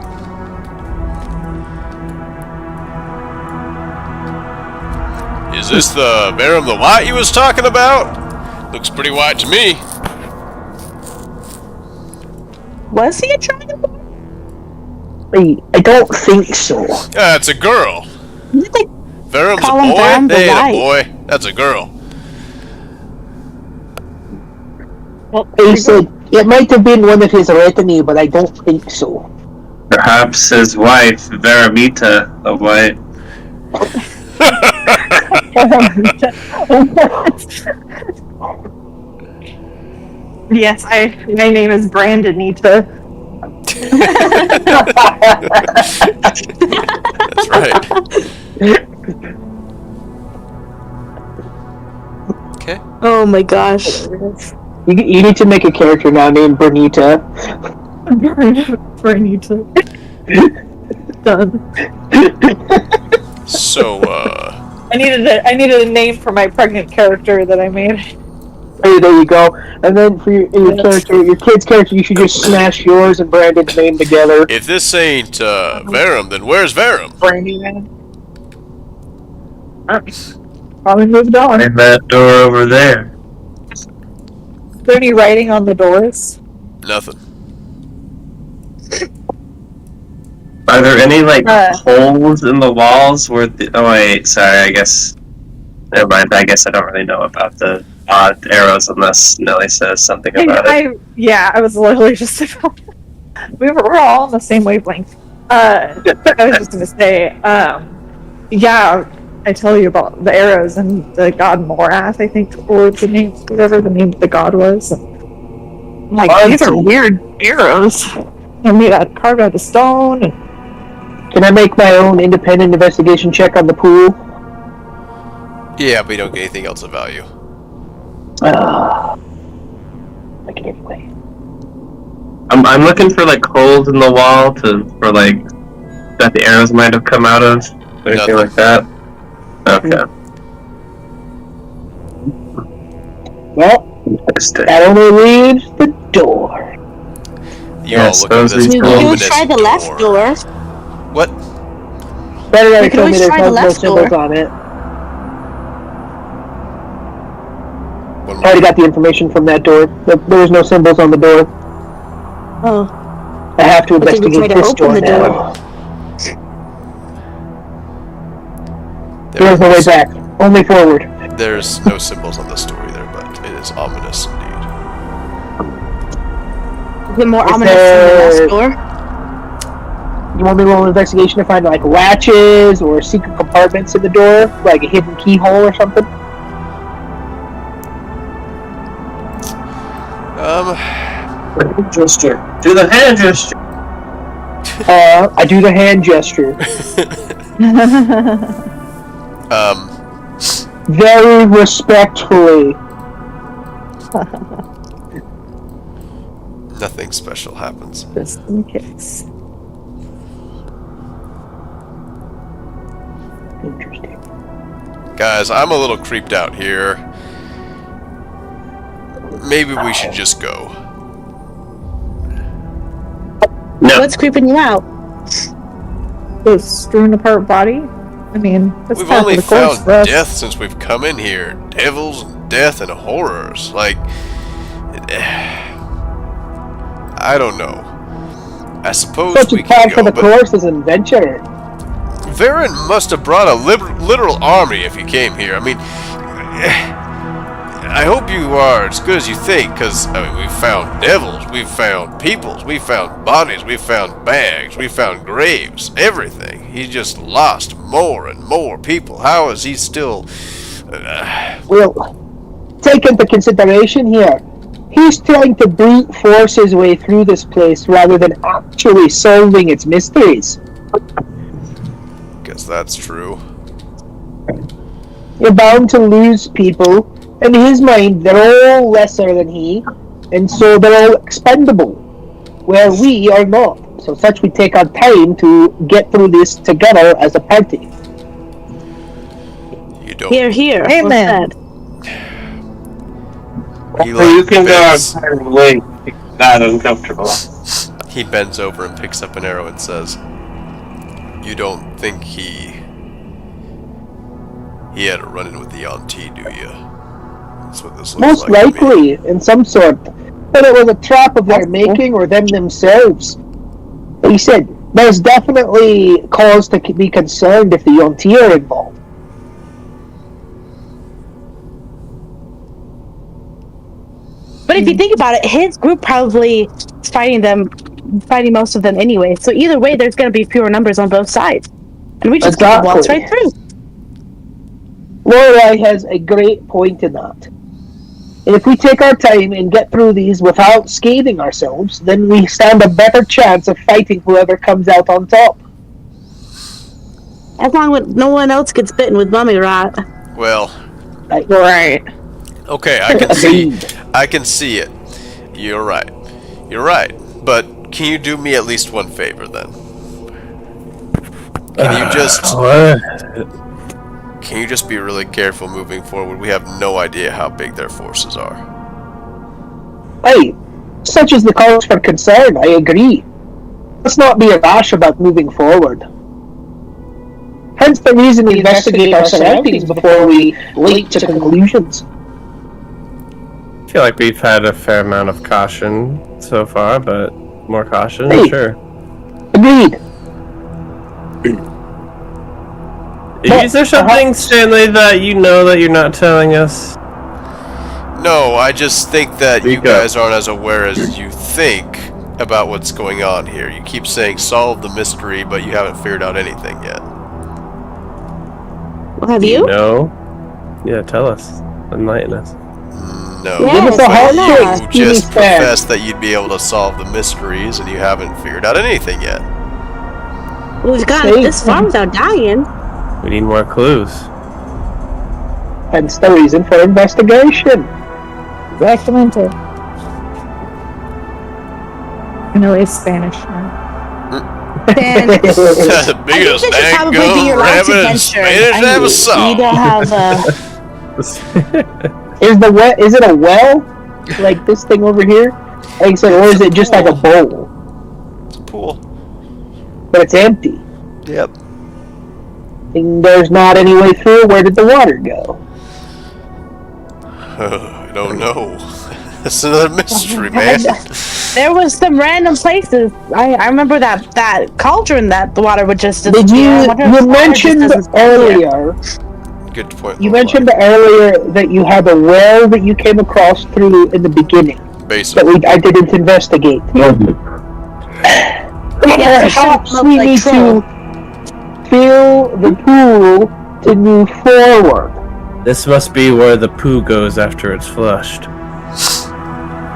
A: Is this the Verum the White you was talking about? Looks pretty white to me.
C: Was he a dragonborn?
D: I don't think so.
A: That's a girl.
C: Did they
A: Verum's a
C: call him
A: boy?
C: Verum the
A: They ain't a
C: White?
A: boy. That's a girl.
C: Well,
D: He said it might have been one of his retinue, but I don't think so.
B: Perhaps his wife, Veramita, the White.
E: Yes, my name is Brandonita.
A: That's right. Okay.
C: oh my gosh.
D: You need to make a character now named Bernita.
E: Brandonita. Done.
A: So,
E: I needed a name for my pregnant character that I made.
D: Hey, there you go. And then for your character, your kid's character, you should just smash yours and Brandon's name together.
A: if this ain't Verum, then where's Verum?
E: Brandon. Probably moved on.
B: And that door over there.
E: Is there any writing on the doors?
A: Nothing.
B: Are there any, like,
E: Uh.
B: holes in the walls where the... Oh, wait, sorry, I guess... Never mind, I guess I don't really know about the odd arrows unless Nelly says something about it.
E: I was literally just we're all on the same wavelength. I was just gonna say, yeah, I tell you about the arrows and the god Morath, I think, or the name, whatever the name of the god was. And, like, these are weird arrows. They're made out, carved out of stone. And
D: Can I make my own independent investigation check on the pool?
A: Yeah, but you don't get anything else of value.
D: Make it anyway.
B: I'm looking for, like, holes in the wall for, like, that the arrows might have come out of. Or anything
A: Nothing.
B: like that. Okay.
D: Well, that only leaves the door.
A: You all look at this
B: we
C: You can always
A: ominous
C: try the left door.
A: What?
D: Better
C: We
D: already
C: could
D: told me
C: always
D: there's
C: try the
D: no
C: left
D: symbols
C: door.
D: on it.
A: One
D: I already
A: more.
D: got the information from that door. There was no symbols on the door.
C: Oh,
D: I have to
C: but did we try
D: investigate
C: to
D: this
C: open
D: door
C: the door?
D: now. There's no way back. Only forward.
A: There's no symbols on this door either, but it is ominous indeed.
C: Is it more
D: Is
C: ominous than the
D: there-
C: last door?
D: You want me to roll an investigation to find like latches or secret compartments in the door, like a hidden keyhole or something?
B: Gesture. Do the hand gesture.
D: I do the hand gesture. Very respectfully.
A: Nothing special happens.
E: Just in case.
D: Interesting.
A: Guys, I'm a little creeped out here. Maybe we should just go.
B: No.
C: What's creeping you out?
E: The strewn apart body? I mean, that's
A: We've
E: part
A: only
E: of the course
A: found
E: for us.
A: death since we've come in here. Devils and death and horrors. Like, I don't know. I suppose
D: Such
A: we
D: a time
A: can
D: for
A: go,
D: the
A: but
D: course as an adventurer.
A: Varen must have brought a literal army if he came here. I mean, I hope you are as good as you think, because, I mean, we've found devils, we've found peoples, we've found bodies, we've found bags, we've found graves, everything. He just lost more and more people. How is he still...
D: Well, take into consideration here. He's trying to brute force his way through this place rather than actually solving its mysteries.
A: Guess that's true.
D: You're bound to lose people. In his mind, they're all lesser than he, and so they're all expendable. Where we are not. So such we take our time to get through this together as a party.
A: You don't...
C: Here.
E: Amen.
C: What's that?
A: He,
B: So you can
A: bends,
B: go away. Not uncomfortable.
A: he bends over and picks up an arrow and says, "You don't think he had a run-in with the Auntie, do you?" That's what this looks
D: Most
A: like to me.
D: likely, in some sort. But it was a trap of their making or them themselves. He said, there's definitely cause to be concerned if the Yonti are involved.
C: But if you think about it, his group probably is fighting most of them anyway. So either way, there's going to be fewer numbers on both sides, and we just can waltz right through.
D: Lorelei has a great point in that. And if we take our time and get through these without scathing ourselves, then we stand a better chance of fighting whoever comes out on top.
C: As long as no one else gets bitten with mummy rot.
A: Well,
E: Right.
A: okay, I can see it. You're right. But can you do me at least one favor then? Can you just be really careful moving forward? We have no idea how big their forces are.
D: Hey, such is the cause for concern, I agree. Let's not be rash about moving forward. Hence the reason we investigate our surroundings before we leap to conclusions.
B: I feel like we've had a fair amount of caution so far, but more caution,
D: Hey.
B: sure.
D: Agreed.
B: Is there something, Stanley, that you know that you're not telling us?
A: No, I just think that you
B: Speak up.
A: guys aren't as aware as you think about what's going on here. You keep saying solve the mystery, but you haven't figured out anything yet.
C: Well, have you?
B: No. Yeah, tell us. Enlighten us.
A: No.
C: Yeah,
D: Give us a hot
C: why not?
D: shake,
A: You just
D: Stevie Stan.
A: professed that you'd be able to solve the mysteries, and you haven't figured out anything yet.
C: We've gotten this far without dying.
B: We need more clues.
D: Hence the reason for investigation.
E: Exactamente. I know it's Spanish now.
C: And
A: The
C: I think
A: biggest
C: this should probably be
A: dang
C: your last
A: rabbit in
C: adventure.
A: Spanish
C: I
A: ever
C: need
A: saw.
C: to have
D: Is it a well? Like this thing over here? Like I said, or is it just like a bowl?
A: It's a pool.
D: But it's empty.
A: Yep.
D: And there's not any way through. Where did the water go?
A: I don't know. That's another mystery, man.
C: there was some random places. I remember that cauldron that the water would just
D: Did you?
C: disappear. I wonder if
D: You
C: the water just
D: mentioned
C: doesn't stay here.
D: earlier.
A: Good point.
D: You mentioned earlier that you had a well that you came across through in the beginning
A: Basically.
D: that I didn't investigate. Perhaps we need to fill the pool to move forward.
B: This must be where the poo goes after it's flushed.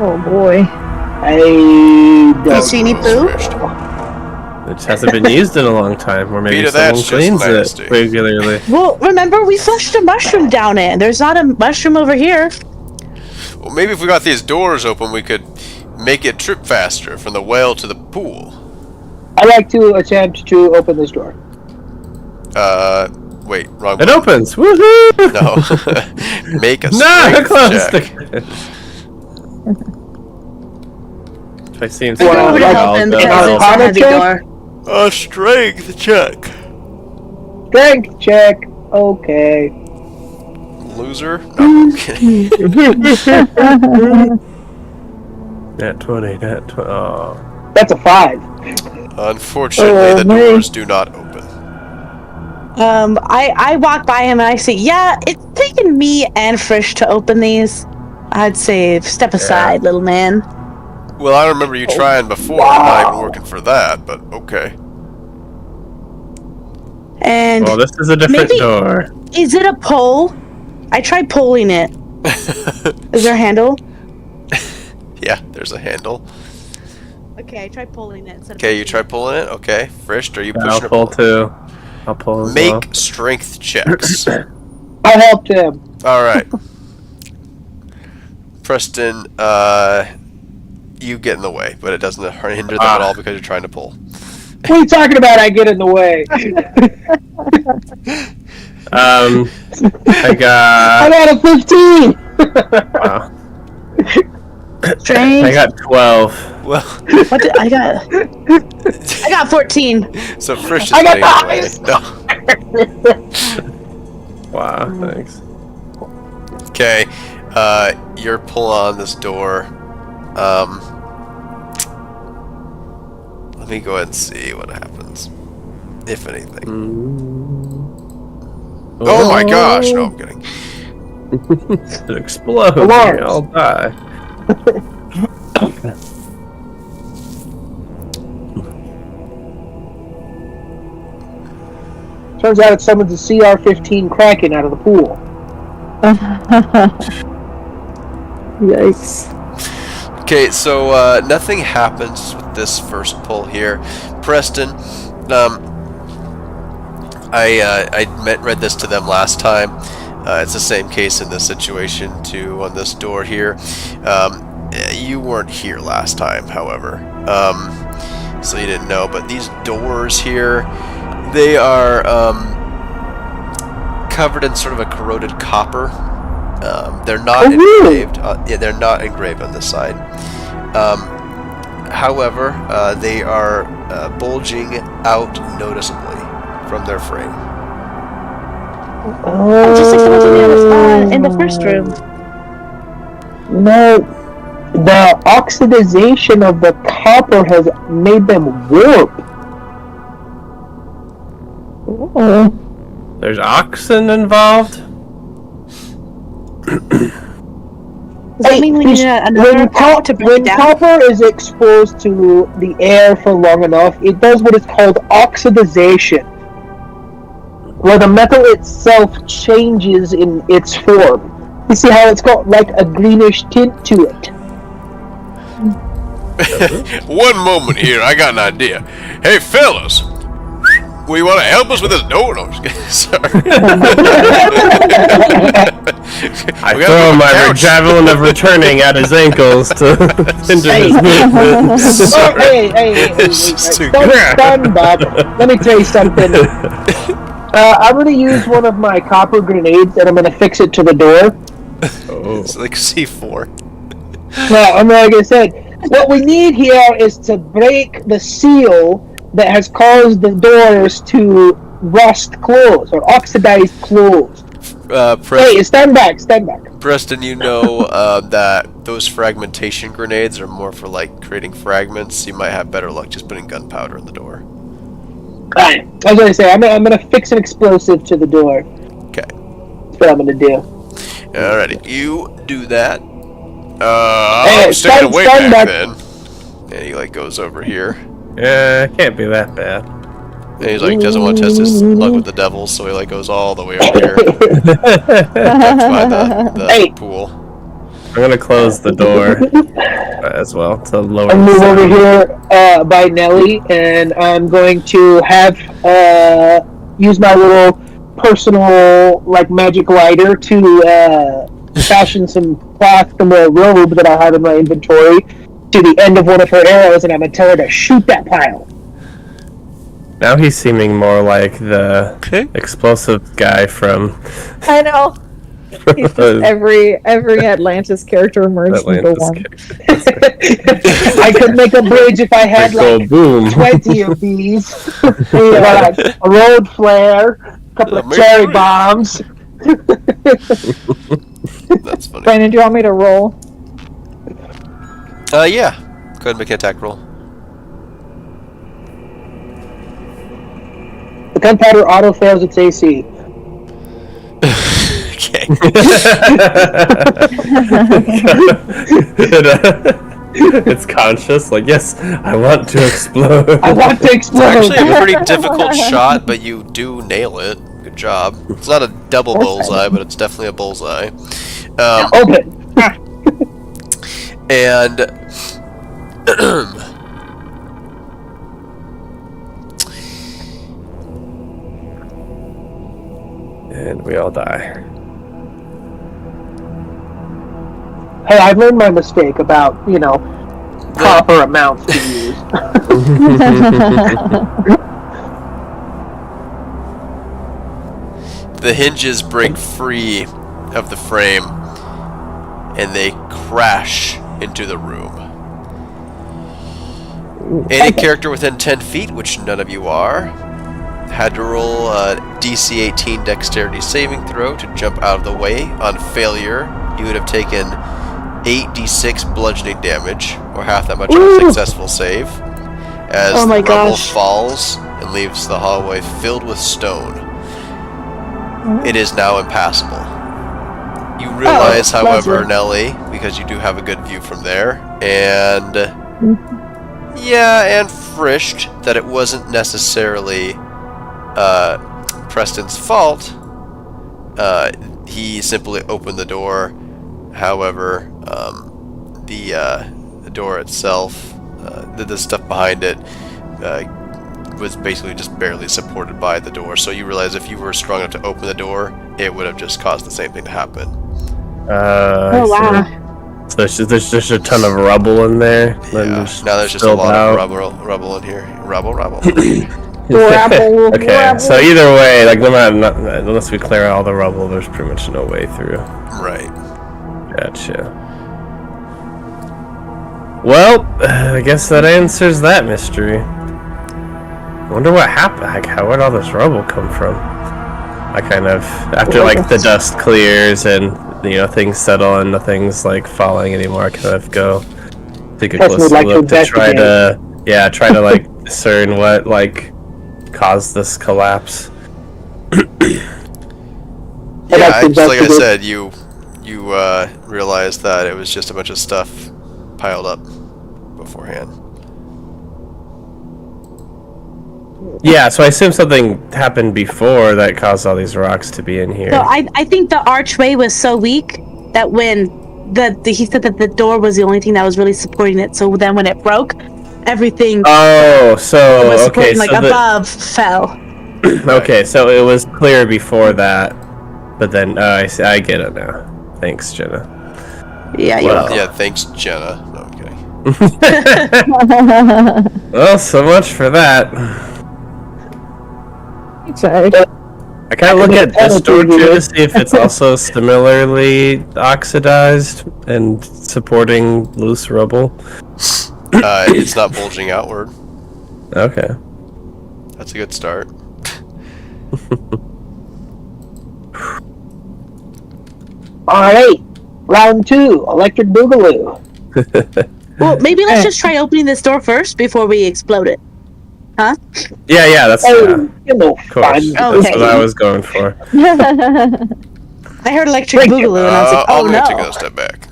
E: Oh boy.
D: I
C: Do you
D: don't.
C: see any poo?
B: It just hasn't been used in a long time, or maybe
A: Peter,
B: someone
A: that's just
B: cleans
A: nasty.
B: it regularly.
C: Well, remember we flushed a mushroom down it. There's not a mushroom over here.
A: Well, maybe if we got these doors open, we could make it trip faster from the well to the pool.
D: I'd like to attempt to open this door.
A: Wait, wrong
B: It
A: button.
B: opens! Woohoo!
A: No. Make a
B: No,
A: strength
B: close
A: check.
B: the. If I seem
C: I go
D: Well,
C: over to
D: like,
C: help him
D: like,
C: because it's a
D: Arcana
C: heavy
D: check?
C: door.
A: A strength check.
D: Strength check. Okay.
A: Loser? No, I'm kidding.
B: Nat 20, nat 20. Oh.
D: That's a 5.
A: Unfortunately, the doors do not open.
C: I walk by him and I say, yeah, it's taken me and Frisch to open these. I'd say step aside, little man.
A: Well, I remember you trying before, not even working for that, but okay.
C: And
B: Well, this is a different
C: maybe-
B: door.
C: is it a pole? I tried pulling it. Is there a handle?
A: Yeah, there's a handle.
C: Okay, I tried pulling it. Instead of
A: Okay, you
C: pushing
A: try pulling it. Okay, Frisch, are you
B: I'll
A: pushing or
B: pull
A: pulling?
B: too. I'll pull as
A: Make
B: well.
A: strength checks.
D: I helped him.
A: All right, Preston. You get in the way, but it doesn't hinder them at all because you're trying to pull.
D: What are you talking about? I get in the way.
B: I
D: I
B: got.
D: got a 15.
B: Wow.
C: Strange.
B: I got 12.
A: Well,
C: What did, I got 14.
A: so Frisch is
D: I got
A: getting in the way. No.
B: Wow, thanks.
A: Okay, you're pulling on this door. Let me go ahead and see what happens, if anything. Oh my gosh! No, I'm kidding.
B: It explodes.
D: Alarms.
B: I'll die.
D: Turns out it summons a CR-15 Kraken out of the pool.
E: Yikes.
A: Okay, so nothing happens with this first pull here. Preston, I read this to them last time. It's the same case in this situation too on this door here. You weren't here last time, however, so you didn't know. But these doors here, they are covered in sort of a corroded copper. They're not engraved. Yeah, they're not engraved on this side. However, they are bulging out noticeably from their frame.
C: Oh, just like the ones on the other side in the first room.
D: No, the oxidization of the copper has made them warp.
E: Oh.
B: There's oxen involved?
C: Does that mean we need another power to break
D: when
C: it down?
D: copper is exposed to the air for long enough, it does what is called oxidization, where the metal itself changes in its form. You see how it's got like a greenish tint to it?
A: One moment here, I got an idea. Hey fellas, We want to help us with this? No, I'm just kidding. Sorry.
B: I throw my javelin of returning at his ankles to hinder his movement.
D: Hey, stand back. Let me tell you something. I'm going to use one of my copper grenades and I'm going to fix it to the door.
A: Oh. It's like C4.
D: Well, like I said, what we need here is to break the seal that has caused the doors to rust closed or oxidize closed. Hey, stand back.
A: Preston, you know that those fragmentation grenades are more for like creating fragments. You might have better luck just putting gunpowder in the door.
D: Alright, I was going to say, I'm going to fix an explosive to the door.
A: Okay.
D: That's what I'm going to do.
A: Alrighty, you do that.
D: Hey,
A: I'm staying away
D: stand
A: back
D: back.
A: then. And he like goes over here.
B: Yeah, it can't be that bad.
A: And he's like doesn't want to test his luck with the devils, so he like goes all the way over here. By the pool.
B: I'm gonna close the door as well to lower.
D: I'll move over here by Nelly, and I'm going to have use my little personal like magic lighter to fashion some cloth from a robe that I have in my inventory to the end of one of her arrows, and I'm gonna tell her to shoot that pile.
B: Now he's seeming more like the explosive guy from.
E: I know. He's just every Atlantis character merged into one.
D: I could make a bridge if I had like
B: boom.
D: 20 of these. A road flare, a couple of cherry bombs.
A: That's funny.
E: Brandon, do you want me to roll?
A: Yeah. Go ahead and make an attack roll.
D: The gunpowder auto fails its AC.
A: Okay.
B: It's conscious, like, yes, I want to explode.
D: I want to explode.
A: It's actually a pretty difficult shot, but you do nail it. Good job. It's not a double bullseye, but it's definitely a bullseye.
D: Open.
A: And
B: and we all die.
D: Hey, I've learned my mistake about, proper amounts to use.
A: the hinges break free of the frame, and they crash into the room. Any character within 10 feet, which none of you are, had to roll a DC 18 dexterity saving throw to jump out of the way. On failure, you would have taken 8d6 bludgeoning damage, or half that much on a successful save, as the rubble falls and leaves the hallway filled with stone. It is now impassable. You realize, however, Nelly, because you do have a good view from there, and Frisht, that it wasn't necessarily Preston's fault. He simply opened the door. However, the door itself, the stuff behind it, was basically just barely supported by the door. So you realize if you were strong enough to open the door, it would have just caused the same thing to happen.
C: Wow.
B: So there's just a ton of rubble in there.
A: Yeah. Now there's just a lot of rubble in here. Rubble.
B: Okay, so either way, like no matter, unless we clear out all the rubble, there's pretty much no way through.
A: Right.
B: Gotcha. Well, I guess that answers that mystery. I wonder what happened. Like, where'd all this rubble come from? I kind of, after like the dust clears and things settle and nothing's like falling anymore, I kind of go take a closer look to try to like discern what like caused this collapse.
A: Yeah, just like I said, you realized that it was just a bunch of stuff piled up beforehand.
B: Yeah, so I assume something happened before that caused all these rocks to be in here.
C: So I think the archway was so weak that when he said that the door was the only thing that was really supporting it. So then when it broke, everything
B: was
C: supporting, above fell.
B: Okay, so it was clear before that, but then I see, I get it now. Thanks, Jenna.
C: Yeah, you're
B: Wow.
C: welcome.
A: Yeah, thanks, Jenna. No, I'm kidding.
B: Well, so much for that.
E: Sorry.
B: I kind of look at this door too
D: Penalty
B: to see if it's also similarly oxidized and supporting loose rubble.
A: It's not bulging outward.
B: Okay.
A: That's a good start.
D: Alright, round 2, electric boogaloo.
C: Well, maybe let's just try opening this door first before we explode it. Huh?
B: Yeah, that's
D: Oh, you know,
B: of course.
D: fun.
B: That's
C: Okay.
B: what I was going for.
C: I heard electric
D: Thank you.
C: boogaloo and I was like, oh
A: I'm gonna take
C: no.
A: another step back.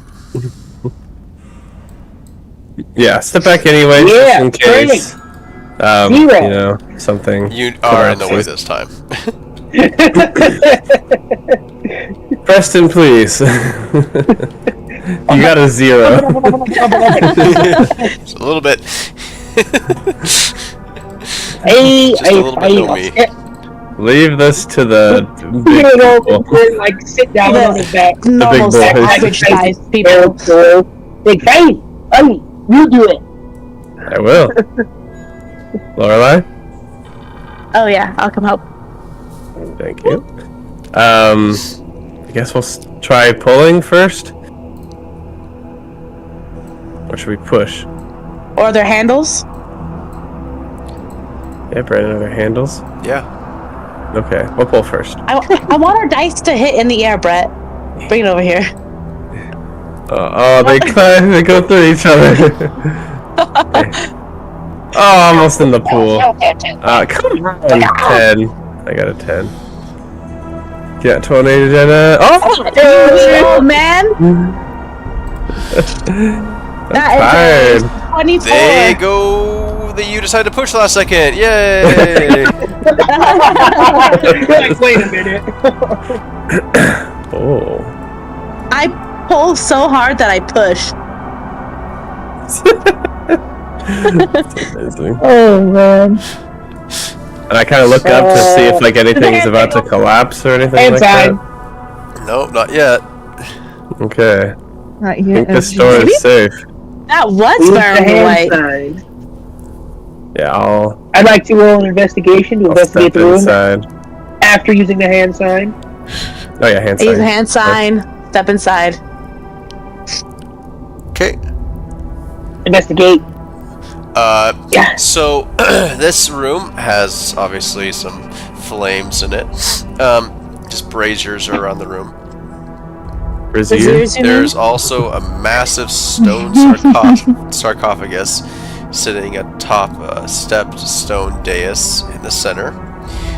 B: Yeah, step back anyway,
D: Yeah,
B: just in case.
D: Zero.
B: You know, something.
A: You are in the way
B: collapses.
A: this time.
B: Preston, please. You got a 0.
A: Just a little bit.
D: Hey,
A: Just a little bit know me.
B: Leave this to the
D: You
B: big
D: know,
B: people.
D: like sit down on his back.
C: Normal
B: boys.
C: average size people.
D: Like, hey, you do it.
B: I will. Lorelai?
C: Oh yeah, I'll come help.
B: Thank you. I guess we'll try pulling first. Or should we push?
C: Or their handles.
B: Yeah, Brandon, are there handles?
A: Yeah.
B: Okay, we'll pull first.
C: I want our dice to hit in the air, Brett. Bring it over here.
B: They climb, they go through each other. Okay. Oh, almost in the pool. Come on, 10. I got a 10. Yeah, 20, Jenna. Oh!
C: Oh man!
B: I'm
C: That
B: tired.
C: is a 24.
A: There you go. You decided to push last second. Yay!
D: Like, wait a minute.
B: Oh.
C: I pull so hard that I push.
B: Amazing.
E: Oh man.
B: And I kind of look up to see if like anything's about to collapse or anything
D: Hand
B: like
D: sign.
A: Nope, not yet.
B: that. Okay.
E: Not
B: I
E: yet.
B: think this door is safe.
C: That was
D: Use the
C: firing
D: hand
C: away.
D: sign.
B: Yeah, I'll
D: I'd like to roll an investigation to investigate
B: step
D: the room
B: inside.
D: after using the hand sign.
B: Oh yeah, hand
C: I use a
B: sign.
C: hand sign. Step inside.
A: Okay.
D: Investigate. Yeah.
A: So this room has obviously some flames in it. Just braziers are around the room.
B: Brazier?
C: Braziers, you mean?
A: There's also a massive stone sarcophagus sitting atop a stepped stone dais in the center.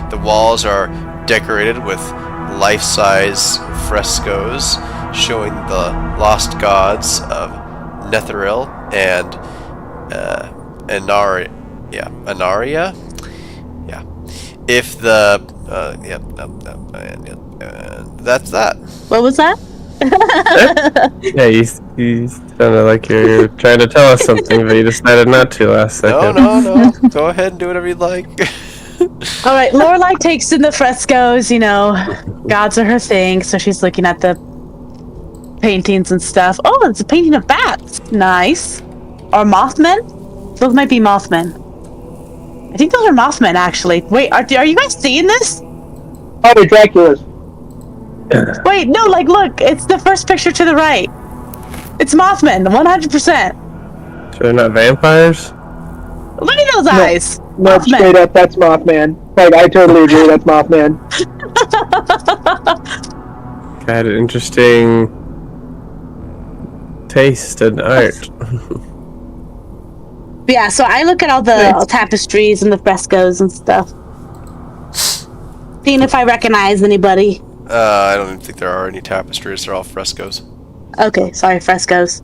A: The walls are decorated with life-size frescoes showing the lost gods of Netheril and Anaria. Yeah. If the that's that.
C: What was that?
B: Yeah, you sounded like you're trying to tell us something, but you decided not to last second.
A: No. Go ahead and do whatever you'd like.
C: All right, Lorelai takes in the frescoes. You know, gods are her thing, so she's looking at the paintings and stuff. Oh, it's a painting of bats. Nice. Or Mothmen? Those might be Mothmen. I think those are Mothmen, actually. Wait, are you guys seeing this?
D: Oh, they're Dracula's.
C: Wait, no, like, look, it's the first picture to the right. It's Mothman, 100%.
B: So they're not vampires?
C: Look at those eyes.
D: No,
C: Mothman.
D: straight up, that's Mothman. Like, I totally agree, that's Mothman.
B: Got an interesting taste in art.
C: Yeah, so I look at all the tapestries and the frescoes and stuff. Seeing if I recognize anybody.
A: I don't even think there are any tapestries. They're all frescoes.
C: Okay, sorry, frescoes.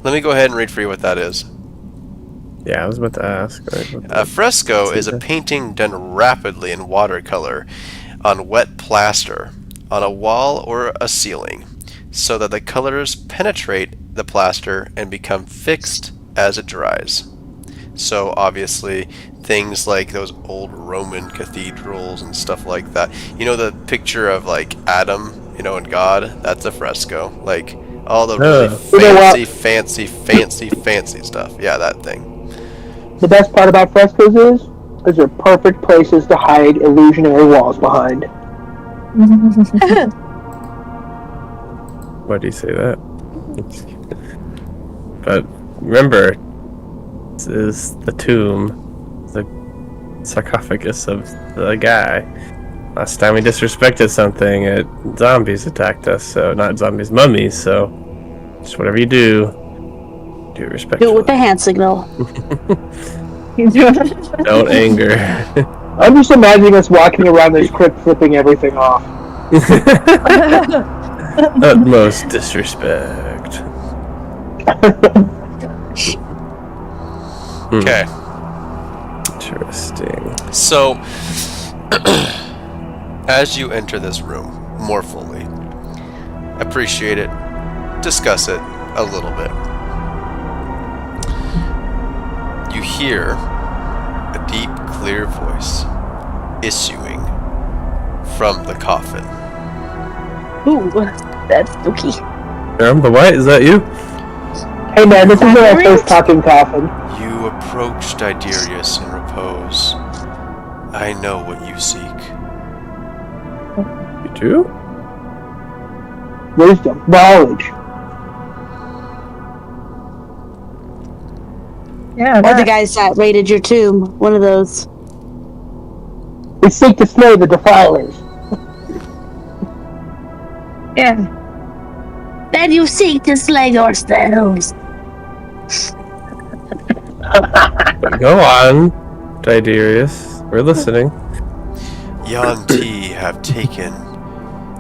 A: Let me go ahead and read for you what that is.
B: Yeah, I was about to ask. Right?
A: A fresco is a painting done rapidly in watercolor on wet plaster on a wall or a ceiling, so that the colors penetrate the plaster and become fixed as it dries. So obviously things like those old Roman cathedrals and stuff like that. You know the picture of like Adam, and God? That's a fresco. Like all the really fancy stuff. Yeah, that thing.
D: The best part about frescoes is they're perfect places to hide illusionary walls behind.
B: Why do you say that? But remember, this is the tomb, the sarcophagus of the guy. Last time we disrespected something, zombies attacked us. So not zombies, mummies. So just whatever you do it respectfully.
C: Do it with the hand signal.
B: Don't anger.
D: I'm just imagining us walking around this crypt flipping everything off.
B: Utmost disrespect.
A: Okay.
B: Interesting.
A: So, as you enter this room more fully, appreciate it, discuss it a little bit. You hear a deep, clear voice issuing from the coffin.
C: Ooh, that's spooky.
B: The White, is that you?
D: Hey man, this is our first talking coffin.
A: You approach Diderius in repose. I know what you seek.
B: You do?
D: Wisdom, knowledge.
E: Yeah,
C: Or the guys that raided your tomb. One of those.
D: We seek to slay the defilers.
E: yeah.
C: Then you seek to slay yourselves.
B: Go on, Diderius. We're listening.
A: Yanti have taken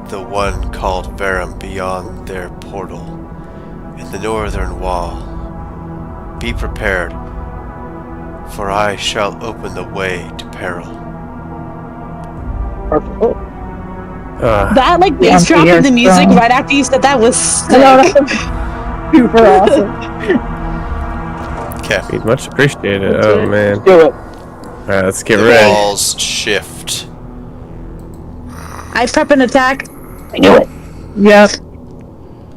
A: the one called Verum beyond their portal in the northern wall. Be prepared, for I shall open the way to peril.
D: Perfect.
C: That bass drop in the music right after you said that was sick.
E: Super awesome.
A: Okay.
B: Much appreciated. Oh man.
D: Let's do it.
B: Alright, let's get
A: The
B: ready.
A: walls shift.
C: I prep an attack.
D: I knew it.
E: Yep.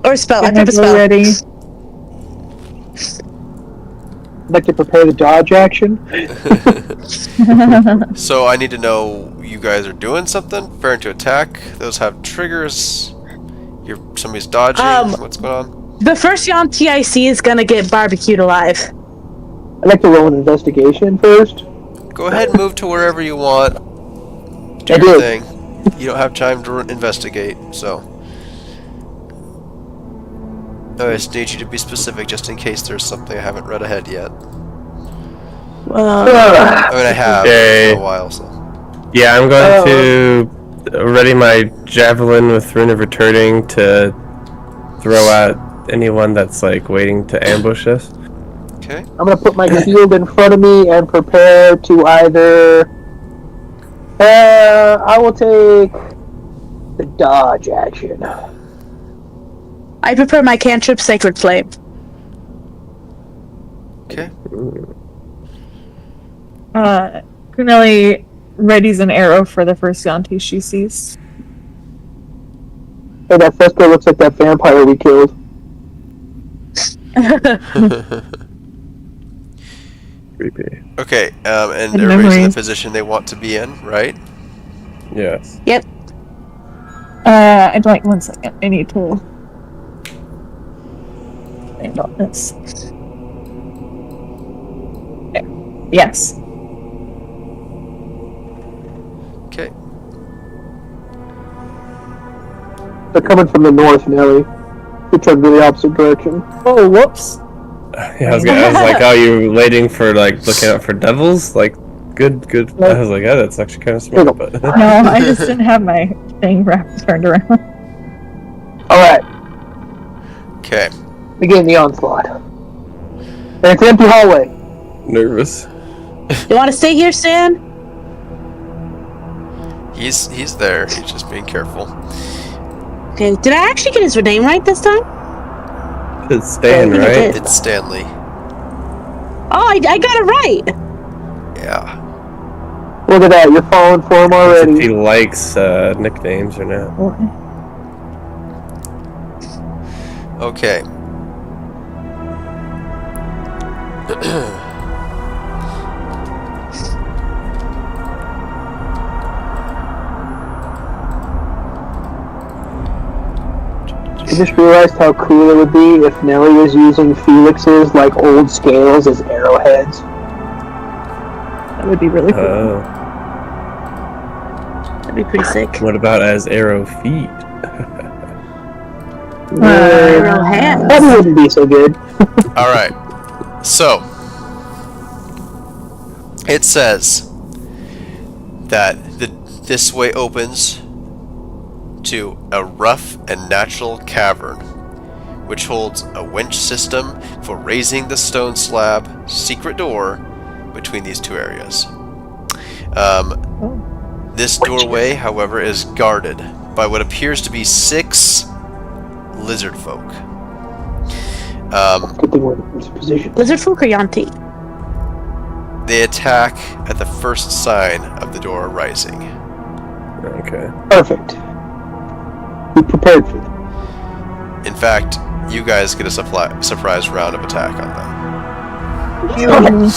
C: Or spell. I prep a spell.
E: Ready.
D: I'd like to prepare the dodge action.
A: So I need to know you guys are doing something. Preparing to attack. Those have triggers. Somebody's dodging. What's going on?
C: The first Yanti I see is gonna get barbecued alive.
D: I'd like to roll an investigation first.
A: Go ahead and move to wherever you want. Do
D: I
A: your
D: did.
A: thing. You don't have time to investigate, so. I just need you to be specific just in case there's something I haven't read ahead yet. I mean, I have
B: Okay.
A: for a while, so.
B: Yeah, I'm going to ready my javelin with Rune of Returning to throw at anyone that's waiting to ambush us.
A: Okay.
D: I'm gonna put my shield in front of me and prepare to either. I will take the dodge action.
C: I prepare my cantrip Sacred Flame.
A: Okay.
E: Kuneli readies an arrow for the first Yanti she sees.
D: Hey, that fresco looks like that vampire we killed.
B: Creepy.
A: Okay, and
E: Good
A: everybody's in the
E: memories.
A: position they want to be in, right?
B: Yes.
C: Yep.
E: I'd like 1 second. I need to think about this. There. Yes.
A: Okay.
D: They're coming from the north, Nelly. We turned to the opposite direction.
E: Oh, whoops.
B: Yeah, I was like, oh, you're waiting for looking out for devils? Good. I was like, oh, that's actually kind of smart, but
E: No, I just didn't have my thing turned around.
D: Alright,
A: Okay.
D: begin the onslaught. And it's an empty hallway.
B: nervous.
C: You want to stay here, Stan?
A: He's there. He's just being careful.
C: Okay. Did I actually get his name right this time?
B: It's Stan,
C: I think I
B: right?
C: did.
A: It's Stanley.
C: Oh, I got it right.
A: Yeah.
D: Look at that, you're falling for him
B: If he
D: already.
B: likes nicknames or not.
A: Okay.
D: I just realized how cool it would be if Nelly was using Felix's like old scales as arrowheads.
E: That would be really cool.
B: Oh.
C: That'd be pretty sick.
B: What about as arrow feet?
C: Arrow hands.
D: That wouldn't be so good.
A: All right. So it says that this way opens to a rough and natural cavern, which holds a winch system for raising the stone slab secret door between these two areas. This doorway, however, is guarded by what appears to be 6 lizard folk.
D: Good thing we're in this position.
C: Lizard folk or Yanti?
A: They attack at the first sign of the door rising.
B: Okay.
D: Perfect. We prepared for them.
A: In fact, you guys get a surprise round of attack on them.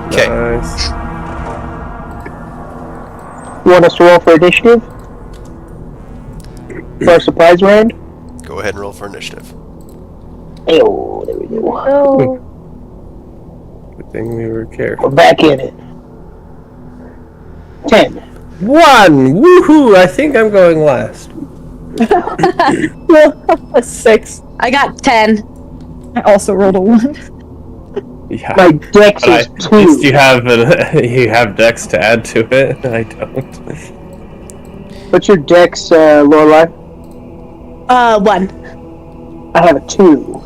A: Okay.
B: Nice.
D: You want us to roll for initiative? For our surprise round?
A: Go ahead and roll for initiative.
D: Ayo, there we go.
C: Oh.
B: Good thing we were careful.
D: We're back in it. 10.
B: 1! Woohoo! I think I'm going last.
E: 6.
C: I got 10.
E: I also rolled a 1.
B: Yeah.
D: My dex is
B: At least
D: 2.
B: you have dex to add to it. I don't.
D: What's your dex, Lorelai?
C: 1.
D: I have a 2.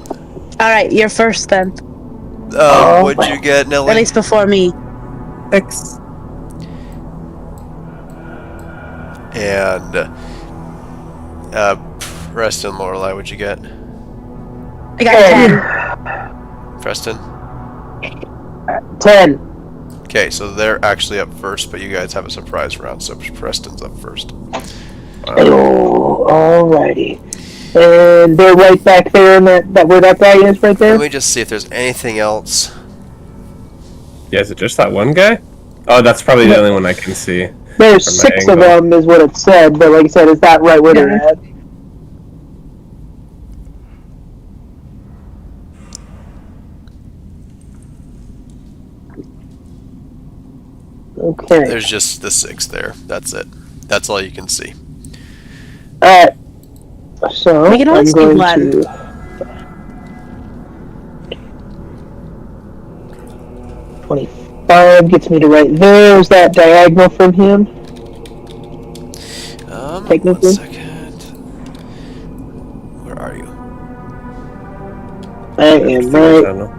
C: Alright, you're first then.
A: What'd you get, Nelly?
C: At least before me.
E: 6.
A: And Preston, Lorelai, what'd you get?
C: I got 10.
A: Preston?
D: 10.
A: Okay, so they're actually up first, but you guys have a surprise round, so Preston's up first.
D: Oh, alrighty. And they're right back there in that where that guy is right there?
A: Let me just see if there's anything else.
B: Yeah, is it just that one guy? Oh, that's probably the only one I can see.
D: There's
B: from my
D: 6 of
B: angle.
D: them is what it said, but like I said, is that right where they're at? Okay.
A: There's just the 6 there. That's it. That's all you can see.
D: So
C: We can always
D: I'm
C: do
D: going
C: one.
D: to 25 gets me to right there. Is that diagonal from him?
A: One
D: Technically.
A: second. Where are you?
D: I am right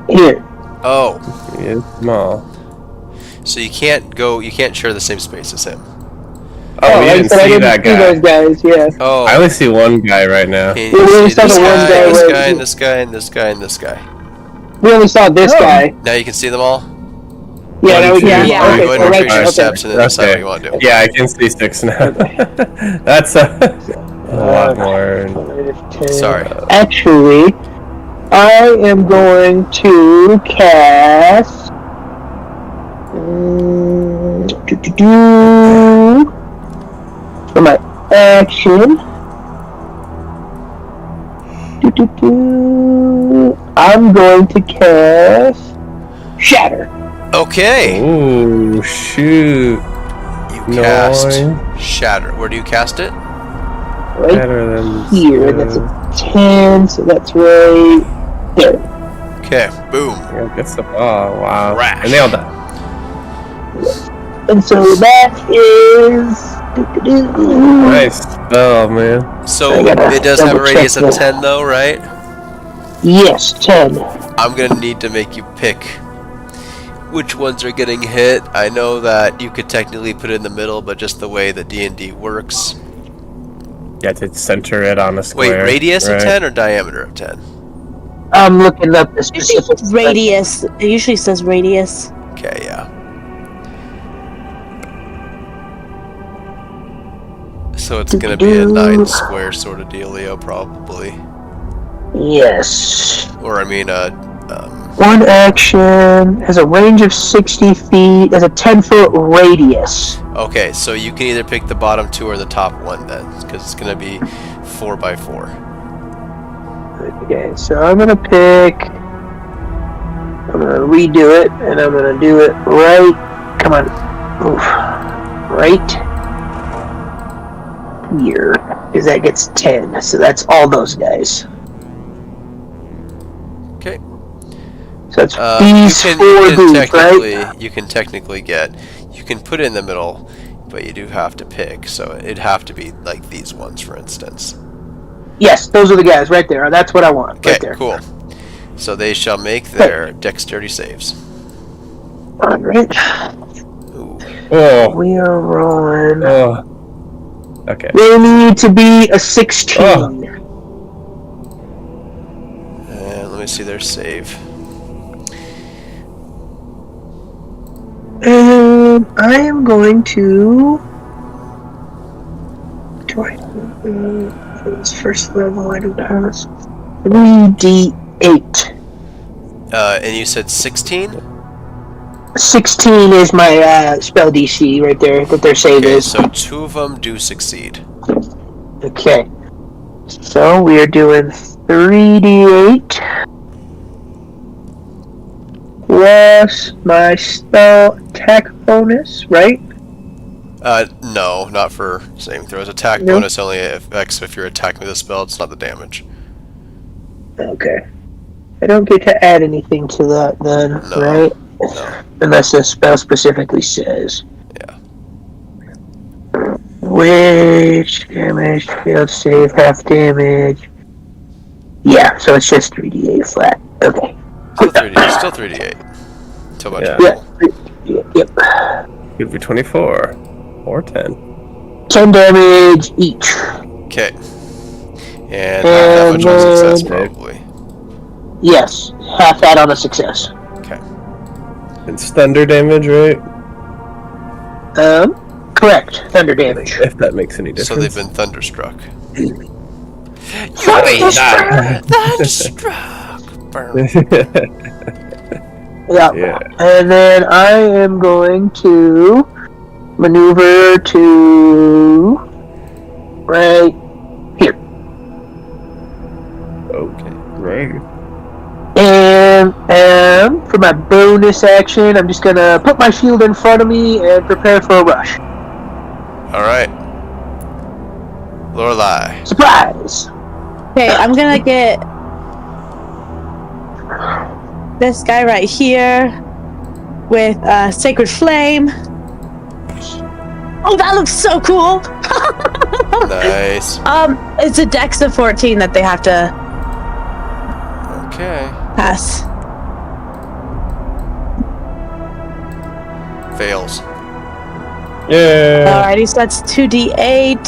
D: here.
A: Oh,
B: Yeah, small.
A: so you can't share the same space as him.
B: Oh, we
D: like I
B: didn't
D: said, I
B: see
D: didn't
B: that
D: see those
B: guy.
D: guys, yeah.
A: Oh,
B: I only see one guy right now.
A: can
D: we
A: you
D: only
A: see
D: saw
A: this
D: the one
A: guy,
D: guy
A: this
D: right
A: guy,
D: here.
A: and this guy, and this guy, and this guy?
D: We only saw this guy.
A: Now you can see them all?
D: Yeah, now we can.
C: Yeah.
A: Alright,
D: Okay,
A: go ahead
D: so
A: and
D: right
A: retrace
D: there.
A: your
D: Okay.
A: steps and then decide what you want to do.
B: Yeah, I can see 6 now. That's a lot more.
D: 10.
A: Sorry.
D: Actually, I am going to cast. For my action. I'm going to cast Shatter.
A: Okay.
B: Ooh, shoot.
A: You cast Shatter. Where do you cast it?
D: Right
B: Better than
D: here, and that's a 10, so that's right there.
A: Okay. Boom.
B: Gets the ball. Wow.
A: Crash.
B: I nailed that.
D: And so that is.
B: Nice spell, man.
A: So
D: I gotta
A: it does have a
D: double check
A: radius of
D: that.
A: 10 though, right?
D: Yes, 10.
A: I'm gonna need to make you pick which ones are getting hit. I know that you could technically put it in the middle, but just the way that D&D works.
B: Yeah, to center it on a
A: Wait,
B: square.
A: radius of
B: right?
A: 10 or diameter of 10?
D: I'm looking up the
C: Usually
D: specific
C: radius. It usually says radius.
A: Okay, yeah. So it's gonna be a 9 square sort of dealio, probably.
D: Yes.
A: Or I mean,
D: One action has a range of 60 feet, has a 10-foot radius.
A: okay, so you can either pick the bottom 2 or the top 1 then, because it's gonna be 4x4.
D: Okay, so I'm gonna redo it, and I'm gonna do it right. Come on, oof, right here, because that gets 10. So that's all those guys.
A: Okay.
D: So that's these four boots, right?
A: You can technically you can put it in the middle, but you do have to pick. So it'd have to be like these ones, for instance.
D: Yes, those are the guys right there. That's what I want.
A: Okay,
D: right there.
A: cool. So they shall make their dexterity saves.
D: All right.
A: Ooh.
B: Oh.
D: We are rolling.
B: Oh. Okay.
D: They need to be a 16.
B: Oh.
A: And let me see their save.
D: I am going to. It's first level. I don't have 3d8.
A: And you said 16?
D: 16 is my spell DC right there. That their save
A: Okay,
D: is.
A: so 2 of them do succeed.
D: Okay. So we are doing 3d8 plus my spell attack bonus, right?
A: No, not for saving throws. Attack
D: No?
A: bonus only affects if you're attacking with a spell. It's not the damage.
D: Okay. I don't get to add anything to that then,
A: No.
D: right?
A: No.
D: Unless the spell specifically says.
A: Yeah.
D: Which damage, failed save, half damage. Yeah, so it's just 3d8 flat. Okay.
A: Still 3d8. Until much
B: Yeah.
D: Yep.
B: Could be 24 or 10.
D: 10 damage each.
A: Okay. And that much of a success, probably.
D: Yes, half that on a success.
A: Okay.
B: It's thunder damage, right?
D: Correct. Thunder damage.
B: If that makes any difference.
A: So they've been thunderstruck. Thunderstruck! Burn.
D: Yeah.
B: Yeah.
D: And then I am going to maneuver to right here.
B: Okay. Right.
D: And for my bonus action, I'm just gonna put my shield in front of me and prepare for a rush.
A: Alright. Lorelei.
D: Surprise!
C: Okay, I'm gonna get this guy right here with Sacred Flame. Oh, that looks so cool!
A: Nice.
C: It's a dex of 14 that they have to
A: Okay.
C: pass.
A: Fails.
B: Yeah.
C: Alrighty, so that's 2d8.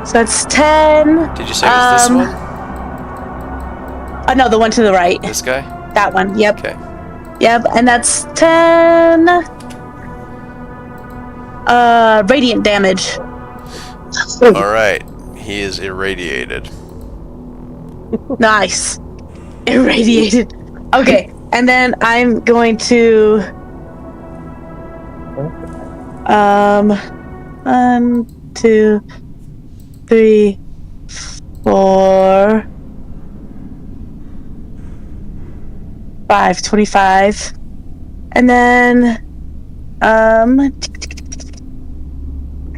C: So that's 10.
A: Did you say it was this one?
C: Oh no, the one to the right.
A: This guy?
C: That one, yep.
A: Okay.
C: Yep, and that's 10 radiant damage.
A: Alright. He is irradiated.
C: Nice. Irradiated. Okay, and then I'm going to 1, 2, 3, 4, 5, 25. And then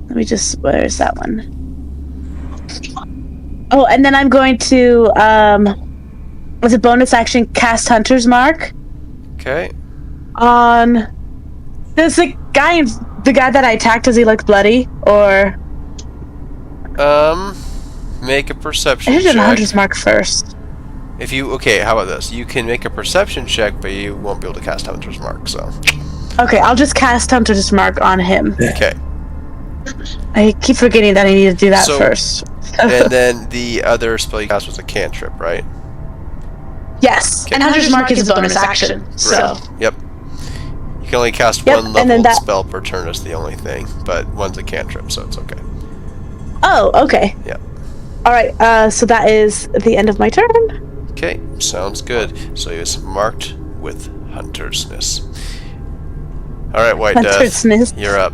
C: let me just, where's that one? Oh, and then I'm going to as a bonus action cast Hunter's Mark
A: Okay.
C: on does the guy that I attacked, does he look bloody? Or
A: Make a
C: I
A: perception
C: should do
A: check.
C: Hunter's Mark first.
A: Okay, how about this? You can make a perception check, but you won't be able to cast Hunter's Mark, so.
C: Okay, I'll just cast Hunter's Mark on him.
A: Okay.
C: I keep forgetting that I need to do that
A: So-
C: first.
A: And then the other spell you cast was a cantrip, right?
C: Yes,
A: Okay.
C: and Hunter's Mark is a bonus action. So
A: Right. Yep. You can only cast
C: Yep,
A: one
C: and then
A: level
C: that-
A: spell per turn is the only thing, but one's a cantrip, so it's okay.
C: Oh, okay.
A: Yeah.
C: All right. So that is the end of my turn.
A: Okay, sounds good. So he was marked with Hunter's Miss. Alright, White
C: Hunter's Miss.
A: Death, you're up.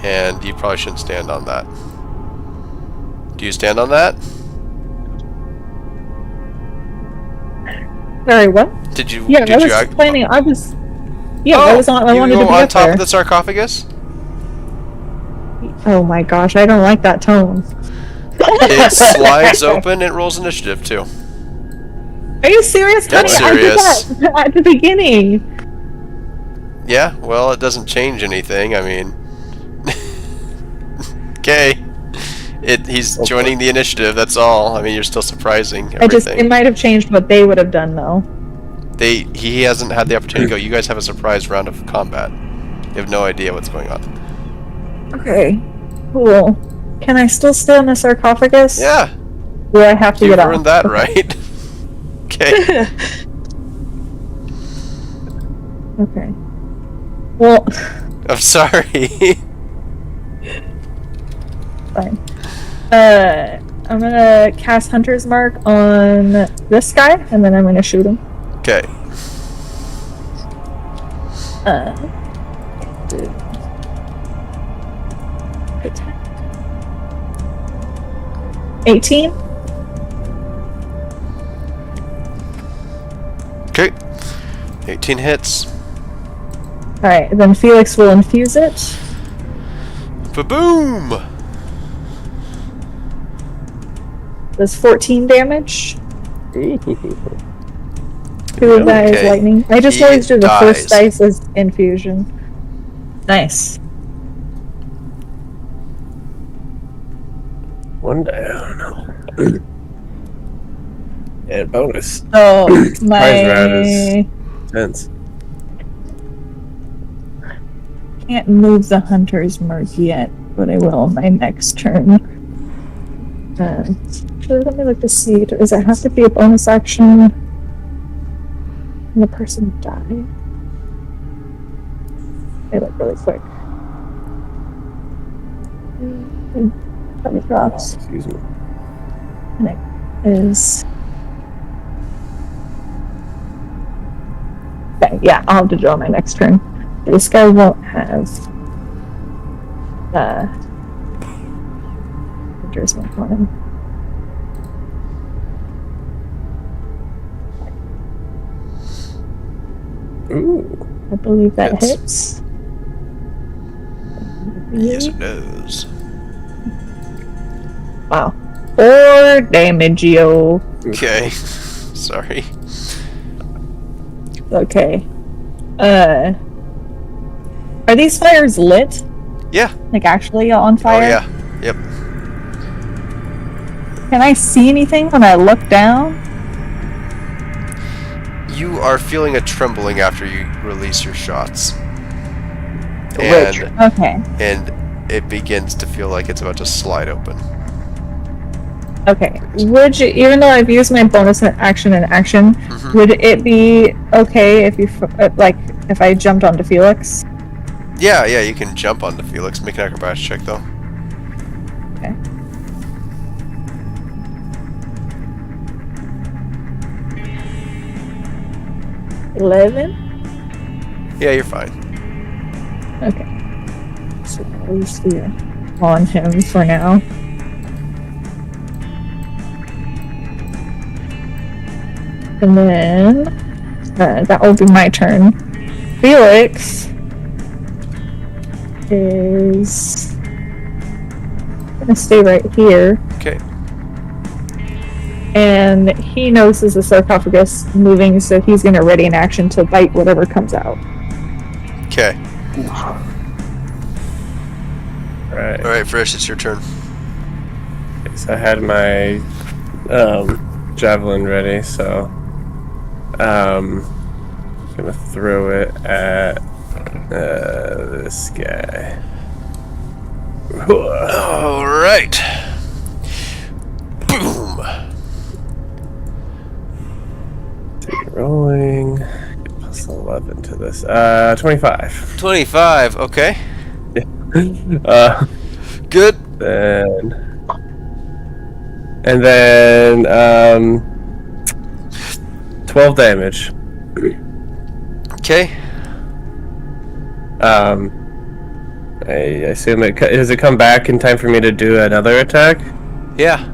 A: And you probably shouldn't stand on that. Do you stand on that?
E: Sorry, what?
A: Did you?
E: Yeah,
A: did
E: I
A: you
E: was planning. I was. Yeah,
A: oh,
E: I was on. I
A: you
E: wanted
A: go
E: to be
A: on
E: up
A: top
E: there.
A: of the sarcophagus?
E: Oh my gosh, I don't like that tone.
A: It slides open. It rolls initiative too.
E: Are you serious,
A: Dead
E: honey? I
A: serious.
E: did that at the beginning.
A: Yeah. Well, it doesn't change anything. I mean. Okay. He's joining the initiative. That's all. I mean, you're still surprising everything.
E: It might have changed what they would have done though.
A: He hasn't had the opportunity to go. You guys have a surprise round of combat. You have no idea what's going on.
E: Okay, cool. Can I still stay on the sarcophagus?
A: Yeah.
E: Or I have to
A: You've
E: get out?
A: earned that right. Okay.
E: Okay. Well,
A: I'm sorry.
E: fine. I'm gonna cast Hunter's Mark on this guy, and then I'm gonna shoot him.
A: Okay.
E: Attack. 18.
A: Okay. 18 hits.
E: Alright, then Felix will infuse it.
A: Ba-boom!
E: Does 14 damage.
B: Ooh.
E: 2 of that is
A: Okay.
E: lightning. I just
A: He
E: always do the
A: dies.
E: first dice as infusion. Nice.
B: One down. And bonus.
E: So
B: Prize round
E: my
B: is tense.
E: can't move the Hunter's Mark yet, but I will on my next turn. Actually, let me look to see. Does it have to be a bonus action? When the person die? I look really quick. Let me drops.
B: Excuse me.
E: And it is. Okay, yeah, I'll have to draw my next turn. This guy won't have. Hunter's Mark on him.
B: Ooh.
E: I believe that
A: Hits.
E: hits.
A: Yes, it does.
E: Wow. 4 damage, yo.
A: Okay. Sorry.
E: Okay. Are these fires lit?
A: Yeah.
E: Like actually on
A: Oh,
E: fire?
A: yeah. Yep.
E: Can I see anything when I look down?
A: You are feeling a trembling after you release your shots.
D: Which?
E: Okay.
A: And it begins to feel like it's about to slide open.
E: Okay. Would you, even though I've used my bonus action and action,
A: Mhm.
E: would it be okay if you like if I jumped onto Felix?
A: Yeah, you can jump onto Felix. Make an acrobatics check, though.
E: Okay. $11?
A: Yeah, you're fine.
E: Okay. So I'll use the on him for now. And then that will be my turn. Felix is gonna stay right here,
A: Okay.
E: and he notices the sarcophagus moving, so he's gonna ready an action to bite whatever comes out.
A: Okay.
B: Right.
A: Alright, Frisch, it's your turn.
B: So I had my javelin ready, so gonna throw it at this guy.
A: Alright. Boom.
B: Rolling. Get plus 11 to this. 25.
A: 25, okay.
B: Uh,
A: Good.
B: then 12 damage.
A: Okay.
B: I assume does it come back in time for me to do another attack?
A: Yeah.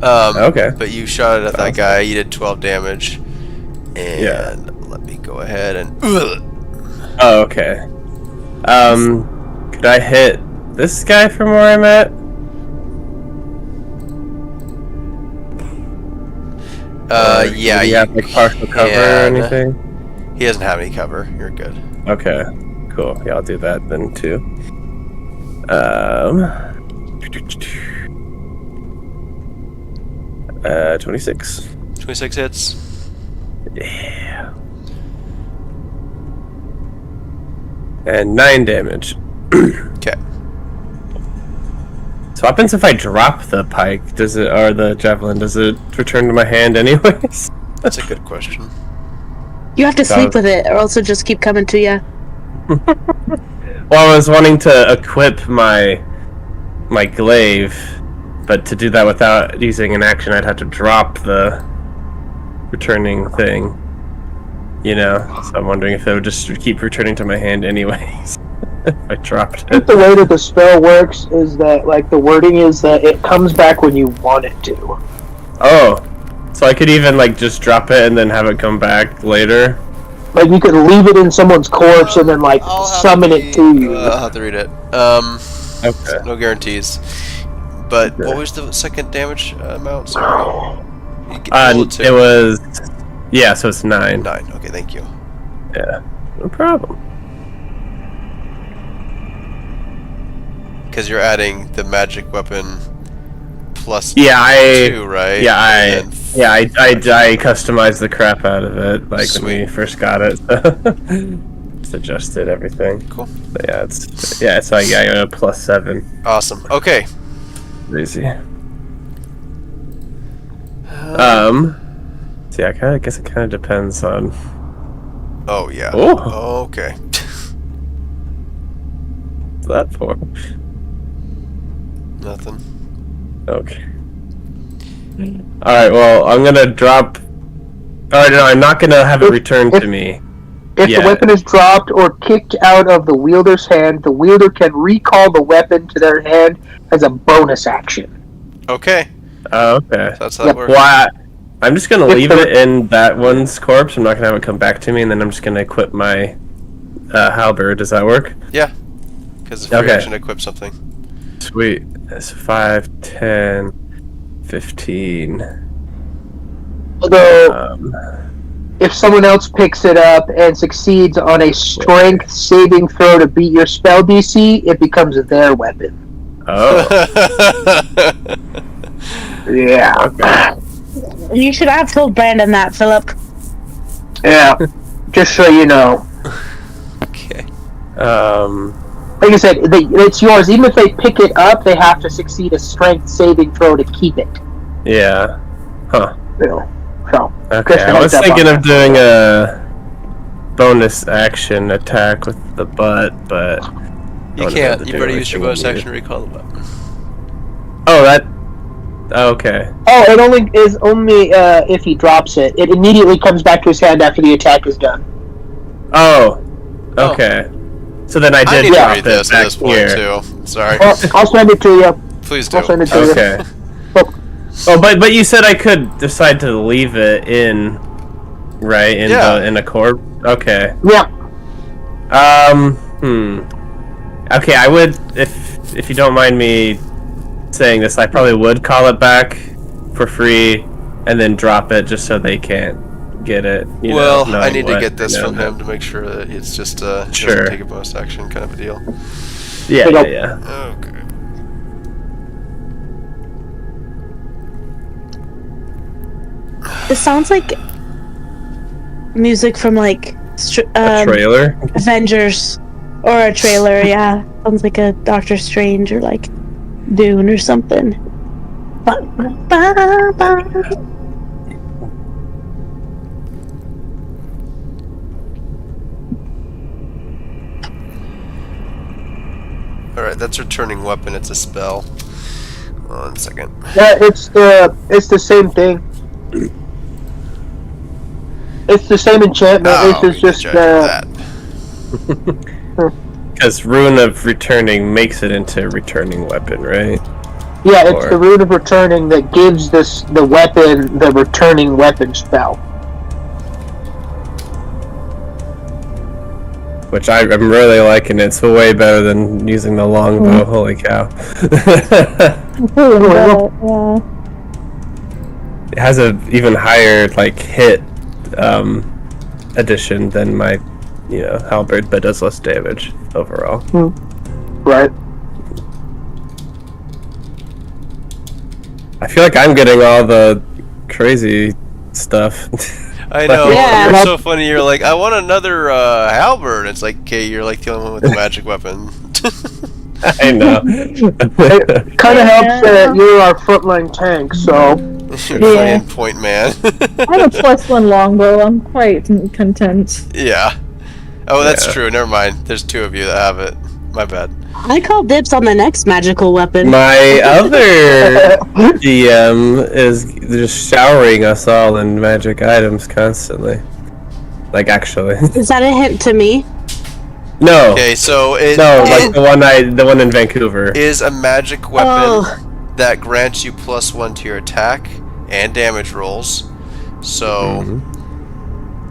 B: Okay.
A: But you shot it at that guy. You did 12 damage. And
B: Yeah.
A: let me go ahead and.
B: Oh, okay. Could I hit this guy from where I'm at?
A: Yeah.
B: Do you have like partial cover or anything?
A: He doesn't have any cover. You're good.
B: Okay. Cool. Yeah, I'll do that then too. 26.
A: 26 hits.
B: Yeah. And 9 damage.
A: Okay.
B: So what happens if I drop the pike? Does it, or the javelin? Does it return to my hand anyways?
A: That's a good question.
C: You have to sleep with it, or else it'll just keep coming to you.
B: Well, I was wanting to equip my glaive, but to do that without using an action, I'd have to drop the returning thing. You know, so I'm wondering if it would just keep returning to my hand anyways. If I dropped
D: I think
B: it.
D: the way that the spell works is that, like, the wording is that it comes back when you want it to.
B: Oh, so I could even like just drop it and then have it come back later.
D: Like, you could leave it in someone's corpse and then, like, summon it to you.
A: I'll have to read it.
B: Okay.
A: No guarantees. But what was the second damage amount? Sorry.
B: It was, yeah, so it's 9.
A: 9. Okay, thank you.
B: Yeah, no problem.
A: Because you're adding the magic weapon plus 2, right?
B: Yeah, I customized the crap out of it, like
A: Sweet.
B: when we first got it. It's adjusted everything.
A: Cool.
B: But yeah, it's like I got a +7.
A: Awesome. Okay.
B: Crazy. So yeah, I guess it kind of depends on.
A: Oh, yeah.
B: Oh.
A: Okay.
B: What's that for?
A: Nothing.
B: Okay. Alright, well, I'm gonna drop. Alright, no, I'm not gonna have it returned to me.
D: If the weapon is dropped or kicked out of the wielder's hand, the wielder can recall the weapon to their hand as a bonus action.
A: Okay.
B: Oh, okay.
A: So that's how it works.
B: Well, I'm just gonna leave it in that one's corpse. I'm not gonna have it come back to me, and then I'm just gonna equip my halberd. Does that work?
A: Yeah. Because if you actually equip something.
B: Sweet. That's 5, 10, 15.
D: Although, if someone else picks it up and succeeds on a strength saving throw to beat your spell DC, it becomes their weapon.
B: Oh.
D: Yeah.
B: Okay.
C: You should have told Brandon that, Philip.
D: Yeah. Just so you know.
A: Okay.
D: Like I said, it's yours. Even if they pick it up, they have to succeed a strength saving throw to keep it.
B: Yeah. Huh.
D: You know, so.
B: Okay, I was thinking of doing a bonus action attack with the butt, but
A: You can't. You better use your bonus action to recall the weapon.
B: Oh, that. Okay.
D: Oh, it only is if he drops it. It immediately comes back to his hand after the attack is done.
B: Oh. Okay. So then I
A: I
B: did
A: need to
B: drop
A: read
B: it
A: this at
B: back
A: this point
B: here.
A: too. Sorry.
D: Well, I'll send it to you.
A: Please do.
D: I'll send it to
B: Okay.
D: you.
B: Oh, but you said I could decide to leave it in, right? In a corp. Okay.
D: Yeah.
B: Okay, I would, if you don't mind me saying this, I probably would call it back for free and then drop it just so they can't get it.
A: Well, I need to get this from him to make sure that it's just
B: Sure.
A: doesn't take a bonus action kind of a deal.
B: Yeah.
A: Okay.
C: This sounds like music from like
B: A trailer.
C: Avengers or a trailer. Yeah, sounds like a Doctor Strange or like Dune or something.
A: Alright, that's returning weapon. It's a spell. 1 second.
D: Yeah, it's the same thing. It's the same enchantment.
A: Oh,
D: It's just
A: that.
B: Because Rune of Returning makes it into a returning weapon, right?
D: yeah, it's
B: Or-
D: the Rune of Returning that gives the weapon the returning weapon spell.
B: Which I'm really liking. It's way better than using the longbow. Holy cow!
E: Yeah.
B: It has a even higher like hit addition than my, halberd, but does less damage overall.
D: Right.
B: I feel like I'm getting all the crazy stuff.
A: I know.
C: Yeah.
A: You're so funny. You're like, I want another halberd. It's like, okay, you're like the only one with the magic weapon.
B: I know.
D: It kind of helps that you're our frontline tank, so
A: You're
E: Yeah.
A: playing point man.
E: I have a +1 longbow. I'm quite content.
A: Yeah. Oh, that's
B: Yeah.
A: true. Never mind. There's 2 of you that have it. My bad.
C: I call dibs on the next magical weapon.
B: My other DM is just showering us all in magic items constantly. Like, actually.
C: Is that a hint to me?
B: No.
A: Okay, so
B: No, like the one in Vancouver.
A: is a magic weapon
C: Oh.
A: that grants you +1 to your attack and damage rolls. So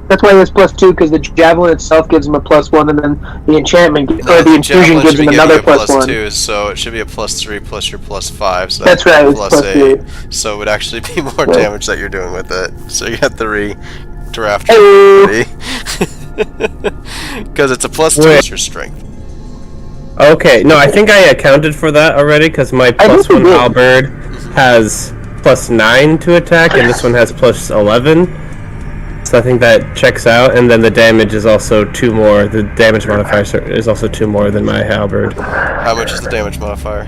D: that's why it's +2, because the javelin itself gives him a +1, and then the enchantment or the infusion
A: javelin
D: gives
A: should be
D: him
A: giving
D: another
A: you a
D: +1.
A: +2, so it should be a +3 plus your +5. So
D: That's right, it's
A: +8.
D: +3.
A: So it would actually be more
D: Yeah.
A: damage that you're doing with it. So you have to redraft
D: Hey.
A: because it's a +2
B: Wait.
A: is your strength.
B: Okay, no, I think I accounted for that already because my
D: I think you
B: +1
D: did.
B: halberd has +9 to attack, and this one has +11. So I think that checks out, and then the damage is also 2 more. The damage modifier is also 2 more than my halberd.
A: How much is the damage modifier?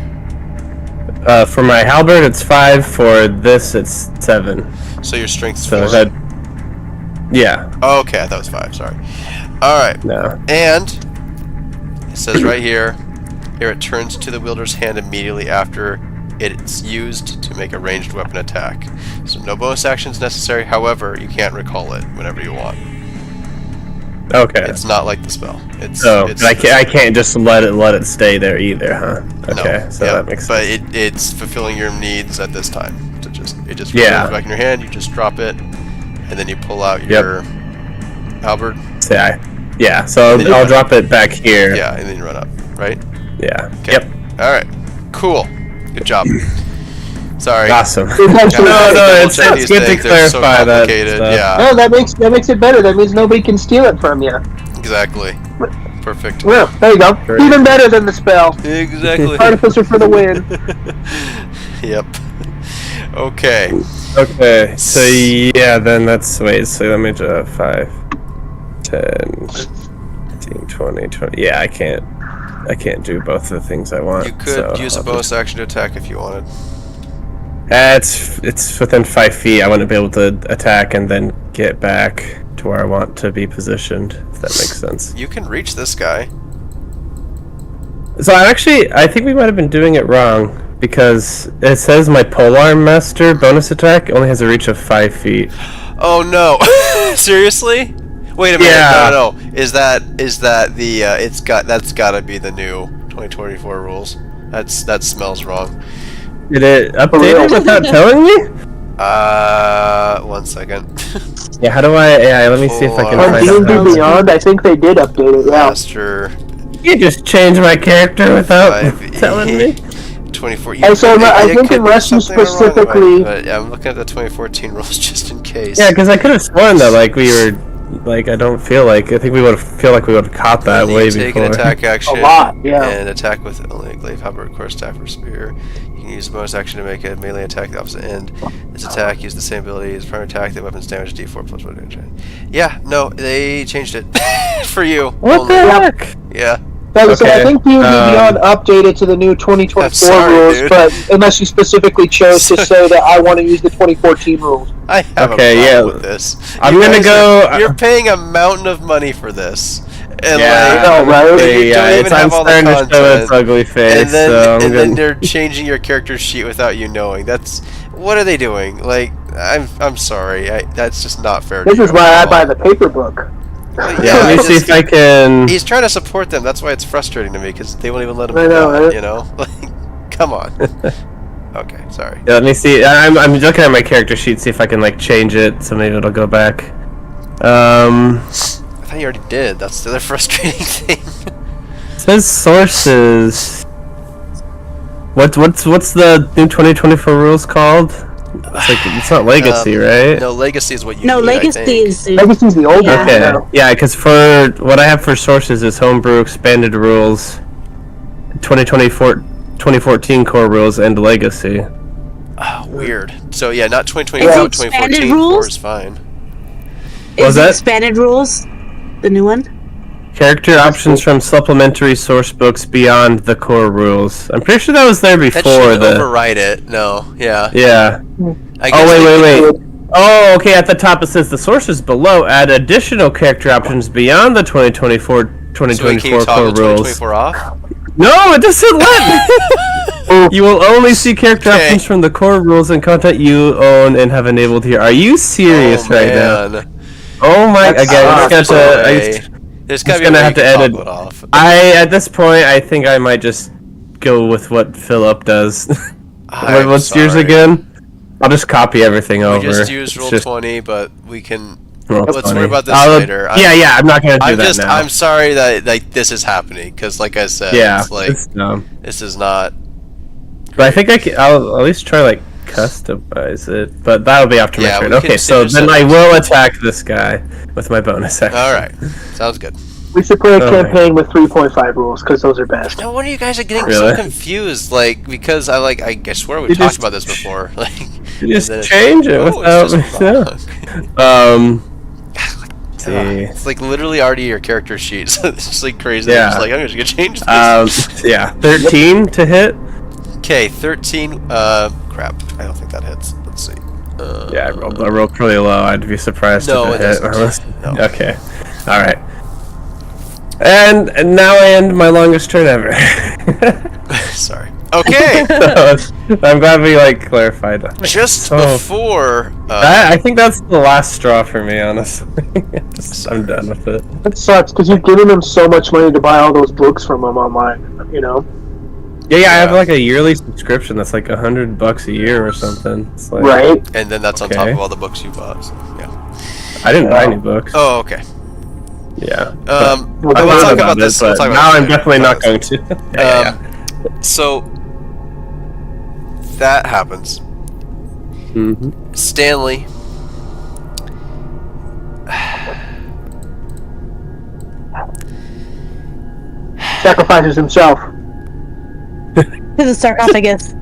B: For my halberd, it's 5. For this, it's 7.
A: So your strength's
B: So
A: 4.
B: that, yeah,
A: Oh, okay, I thought it was 5. Sorry. All right.
B: no.
A: And it says right here, it returns to the wielder's hand immediately after it's used to make a ranged weapon attack. So no bonus actions necessary. However, you can't recall it whenever you want.
B: Okay.
A: It's not like the spell. It's
B: So
A: it's
B: but I can't just let it stay there either, huh? Okay,
A: no,
B: so
A: yeah,
B: that makes sense.
A: But it's fulfilling your needs at this time. So it just
B: Yeah.
A: returns back in your hand. You just drop it, and then you pull out
B: Yep.
A: your halberd.
B: Yeah, so
A: Then you
B: I'll
A: run
B: drop it back here.
A: Yeah, and then you run up. Right.
B: Yeah.
A: Okay.
B: Yep.
A: All right. Cool. Good job. Sorry.
B: Awesome.
D: It's actually-
B: it's
A: Double check
B: good
A: these
B: to
A: things, they're so
B: clarify that
A: complicated.
B: stuff.
A: Yeah,
D: No, that makes it better. That means nobody can steal it from you.
A: exactly. Perfect.
D: Well, there you go.
B: Great.
D: Even better than the spell.
A: Exactly.
D: Artificer for the win.
A: Yep. Okay.
B: Okay, so yeah, then that's, wait, so let me do 5, 10, 15, 20, 20. Yeah, I can't do both the things I want.
A: You could use a
B: I'll
A: bonus action to attack if you wanted.
B: It's within 5 feet. I want to be able to attack and then get back to where I want to be positioned, if that makes sense.
A: You can reach this guy.
B: So I think we might have been doing it wrong, because it says my polearm master bonus attack only has a reach of 5 feet.
A: Oh no! Seriously? Wait a minute.
B: Yeah.
A: No. Is that the? That's gotta be the new 2024 rules. That smells wrong.
B: Did it update it without telling me?
A: 1 second.
B: Yeah, how do I? Yeah, let me see if I can
A: Oh,
D: On
B: find
D: D&D
B: out.
D: Beyond, I think they did update it. Yeah.
A: Master
B: You can't just change my character without
A: 5e.
B: telling me.
A: 24.
D: And so I think
A: could be
D: unless you
A: something wrong with it,
D: specifically-
A: but yeah, I'm looking at the 2014 rules just in case.
B: Yeah, because I could have sworn that we were I think we would have caught that
A: You
B: way
A: take
B: before.
A: an attack action
D: A lot, yeah.
A: and attack with only a glaive, halberd, course, staff, or spear. You can use a bonus action to make a melee attack the opposite end. This attack uses the same ability as primary attack. The weapon's damage d4 plus 1 damage. Yeah, no, they changed it for you.
B: What
A: only.
B: the heck?
A: Yeah.
D: So I
B: Okay,
D: think D&D Beyond updated to the new 2024
A: I'm sorry,
D: rules,
A: dude.
D: but unless you specifically chose to say that I want to use the 2014 rules.
A: I have
B: Okay,
A: a
B: yeah.
A: problem with this.
B: I'm
A: You
B: gonna
A: guys
B: go-
A: You're paying a mountain of money for this, And
B: Yeah,
D: No, right?
A: you don't even
B: I'm
A: have all the
B: starting to show its
A: content.
B: ugly face.
A: And then
B: so
A: they're changing your character sheet without you knowing. That's what are they doing? Like, I'm sorry. That's just not fair.
D: This
A: to
D: is
A: you
D: why
A: at
D: I
A: all.
D: buy the paper book.
A: Well,
B: yeah, let me see if I can.
A: He's trying to support them. That's why it's frustrating to me because they won't even let him
D: I
A: do
D: know,
A: that.
D: right?
A: You know, like, come on. Okay, sorry.
B: Yeah, let me see. I'm looking at my character sheet, see if I can like change it, so maybe it'll go back.
A: I thought you already did. That's the other frustrating thing.
B: It says sources. What's the new 2024 rules called? It's not Legacy, right?
A: No, Legacy is what you
C: No,
A: need, I
C: Legacy
A: think.
C: is.
D: Legacy's the old
C: Yeah.
D: one.
B: Okay.
D: now.
B: Yeah, because for what I have for sources is homebrew, expanded rules, 2014 core rules, and Legacy.
A: Oh, weird. So yeah, not 2024,
C: Is it
A: 2014.
C: expanded
A: 4
C: rules?
A: is fine.
B: Was
C: Is
B: that?
C: it expanded rules? The new one?
B: Character options from supplementary source books beyond the core rules. I'm pretty sure that was there
A: That
B: before
A: shouldn't
B: the.
A: override it. No, yeah.
B: Yeah.
A: I
B: Oh
A: guess
B: wait. Oh, okay. At the top it says the sources below add additional character options beyond the 2024
A: So we
B: 2024
A: can
B: core
A: toggle
B: rules.
A: 2024 off.
B: No, it doesn't let me. You will only see character
A: Okay.
B: options from the core rules and content you own and have enabled here. Are you serious
A: Oh,
B: right now?
A: man.
B: Oh my!
D: That's
B: Again,
A: I'm
B: just
A: sorry.
B: gonna.
A: There's gotta be
B: gonna
A: a way
B: have
A: you
B: to
A: can
B: edit.
A: toggle it off.
B: At this point, I think I might just go with what Philip does.
A: I'm
B: What's yours
A: sorry.
B: again? I'll just copy everything
A: We
B: over.
A: just use
B: It's
A: Roll
B: just
A: 20, but we can.
B: Roll
A: Let's
B: 20.
A: worry about this
B: I'll-
A: later.
B: Yeah, I'm not gonna do
A: I'm
B: that
A: just.
B: now.
A: I'm sorry that like this is happening because, like I said,
B: yeah,
A: it's like
B: it's dumb.
A: this is not.
B: But I think I'll at least try like customize it, but that'll be after my
A: Yeah,
B: turn.
A: we can
B: Okay, so
A: finish
B: then
A: that
B: I
A: next
B: will
A: time.
B: attack this guy with my bonus action.
A: All right, sounds good.
D: We should play a
B: Okay.
D: campaign with 3.5 rules because those are best.
A: No wonder you guys are getting
B: Really?
A: so confused. Like because I swear we
B: You
A: talked
B: just-
A: about this before. Like
B: You just
A: and then it's
B: change it
A: like, oh,
B: without.
A: it's just wrong.
B: See.
A: It's like literally already your character sheet, so it's just like crazy.
B: Yeah.
A: Just like I'm just gonna change this.
B: Yeah, 13 to hit.
A: Okay, 13. Crap. I don't think that hits. Let's see.
B: Yeah, I rolled pretty low. I'd be surprised
A: No,
B: if
A: it
B: it hit.
A: doesn't. No.
B: Okay, all right. And now I end my longest turn ever.
A: Sorry. Okay.
B: I'm glad we like clarified that.
A: Just
B: So-
A: before.
B: I think that's the last straw for me, honestly. I'm done with it.
D: It sucks because you've given them so much money to buy all those books from them online. You know,
B: Yeah, I have
A: Yeah.
B: like a yearly subscription that's like $100 a year or something. It's like,
D: right?
A: and then that's on top
B: Okay.
A: of all the books you bought. So, yeah.
B: I didn't buy any books.
A: Oh, okay.
B: Yeah.
D: Well,
B: I
A: we'll
B: thought
A: talk
B: about
A: about this.
B: it,
A: We'll
B: but
A: talk about
B: now
A: this
B: I'm
A: later.
B: definitely not going to. Yeah.
A: So that happens.
B: Mhm.
A: Stanley.
D: Sacrifices himself.
C: To the sarcophagus.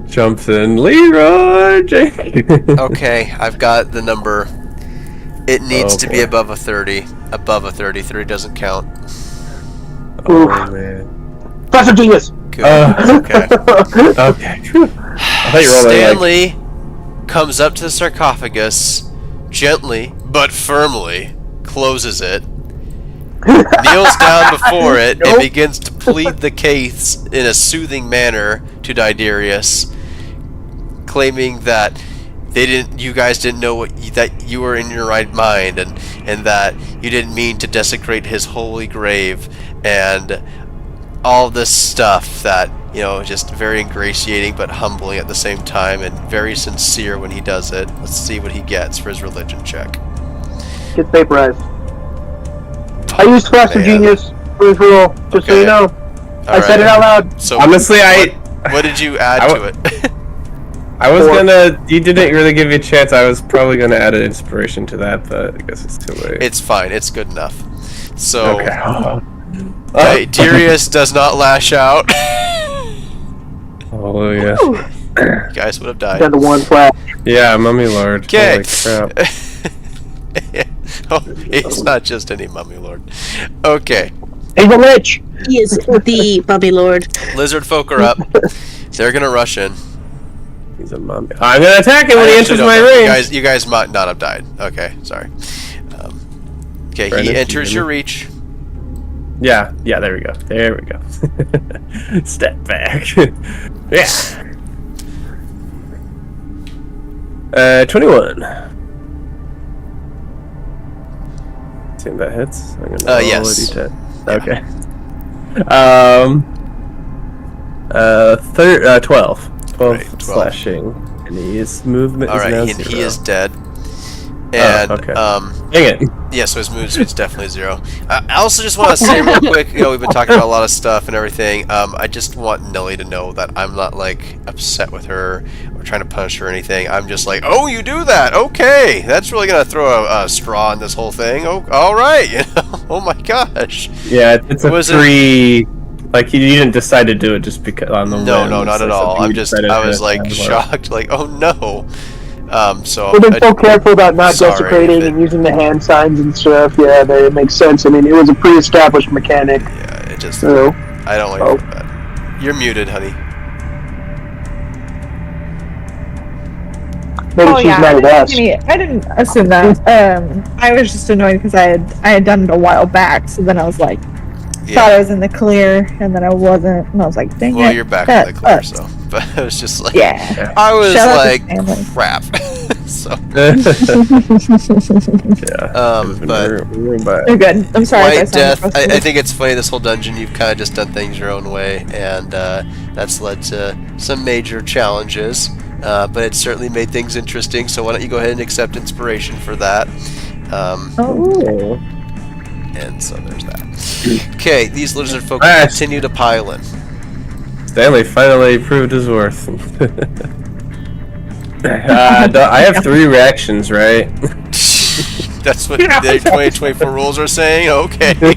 B: Jumps in, Leroy Jenkins.
A: Okay, I've got the number. It needs
B: Oh,
A: to be
B: boy.
A: above a 30. Above a 30. 30 doesn't count.
B: Oh,
D: Oof.
B: man.
D: Professor Genius.
A: Good. Okay.
B: Okay. Phew. I thought you were rolling like.
A: Stanley comes up to the sarcophagus, gently but firmly closes it, kneels down before it, and
D: Nope.
A: begins to plead the case in a soothing manner to Diderius, claiming that you guys didn't know that you were in your right mind, and that you didn't mean to desecrate his holy grave, and all this stuff that, just very ingratiating but humbling at the same time, and very sincere when he does it. Let's see what he gets for his religion check.
D: Gets vaporized. I used Professor
A: Man.
D: Genius for his rule, just so
A: Okay.
D: you know. I said it out loud.
A: So
B: Honestly,
A: what did you add
B: I
A: to it?
B: I was
D: Or-
B: gonna. You didn't really give me a chance. I was probably gonna add an inspiration to that, but I guess it's too late.
A: It's fine. It's good enough. So
B: okay.
A: Darius does not lash out.
B: Hallelujah.
A: You guys would have died.
D: Down to one flash.
B: Yeah, Mummy Lord.
A: Okay.
B: Holy crap.
A: Oh, it's not just any mummy lord. Okay.
D: He's a lich.
C: He is the Bubby Lord.
A: Lizard folk are up. They're gonna rush in.
B: He's a mummy. I'm gonna attack him when
A: I
B: he
A: actually
B: enters
A: don't
B: my
A: know.
B: range.
A: You guys might not have died. Okay, sorry. Okay,
B: Brandon,
A: he enters
B: you
A: your
B: hear me?
A: reach.
B: Yeah, there we go. There we go. Step back. Yeah. 21. Think that hits? I'm gonna roll
A: Yes.
B: a D10.
A: Yeah.
B: Okay. 12. 12
A: Right, 12.
B: slashing. And his movement
A: All
B: is
A: right,
B: now
A: he
B: 0.
A: is dead. And
B: okay.
A: um,
B: Dang it.
A: yeah, so his move speed's definitely 0. I also just want to say real quick, we've been talking about a lot of stuff and everything. I just want Nelly to know that I'm not like upset with her or trying to punish her or anything. I'm just like, oh, you do that? Okay, that's really gonna throw a straw in this whole thing. Oh, all right. Oh my gosh.
B: Yeah, it's a
A: Was it-
B: free. Like you didn't decide to do it just because on the
A: No,
B: whim.
A: no,
B: It's
A: not at
B: like
A: all.
B: something you decided
A: I
B: to
A: was like
B: have.
A: shocked, like, oh no. So
D: We've been so careful about not
A: sorry
D: desecrating
A: if it-
D: and using the hand signs and stuff. Yeah, it makes sense. I mean, it was a pre-established mechanic.
A: Yeah, it just,
D: So,
A: I don't like
D: Oh.
A: that. You're muted, honey.
D: maybe
E: Oh
D: she's
E: yeah,
D: mad at us.
E: I didn't assume that. I was just annoyed because I had done it a while back. So then I was like, thought I was in the clear, and then I wasn't, and I was like, dang it.
A: Well, you're back
E: that
A: in the clear,
E: sucks.
A: so. But I was just like,
E: Yeah.
A: I was
E: Shout out to
A: like,
E: family.
A: crap. So,
B: Yeah.
A: but
E: You're good. I'm sorry. if I
A: White
E: sounded
A: Death,
E: frustrated.
A: I think it's funny, this whole dungeon, you've kind of just done things your own way, and that's led to some major challenges, but it's certainly made things interesting, so why don't you go ahead and accept inspiration for that.
B: Oh.
A: And so there's that. Okay, these lizard folk
B: Nice.
A: continue to pile in.
B: Stanley finally proved his worth. I have 3 reactions, right?
A: That's what the 2024 rules are saying? Okay. No,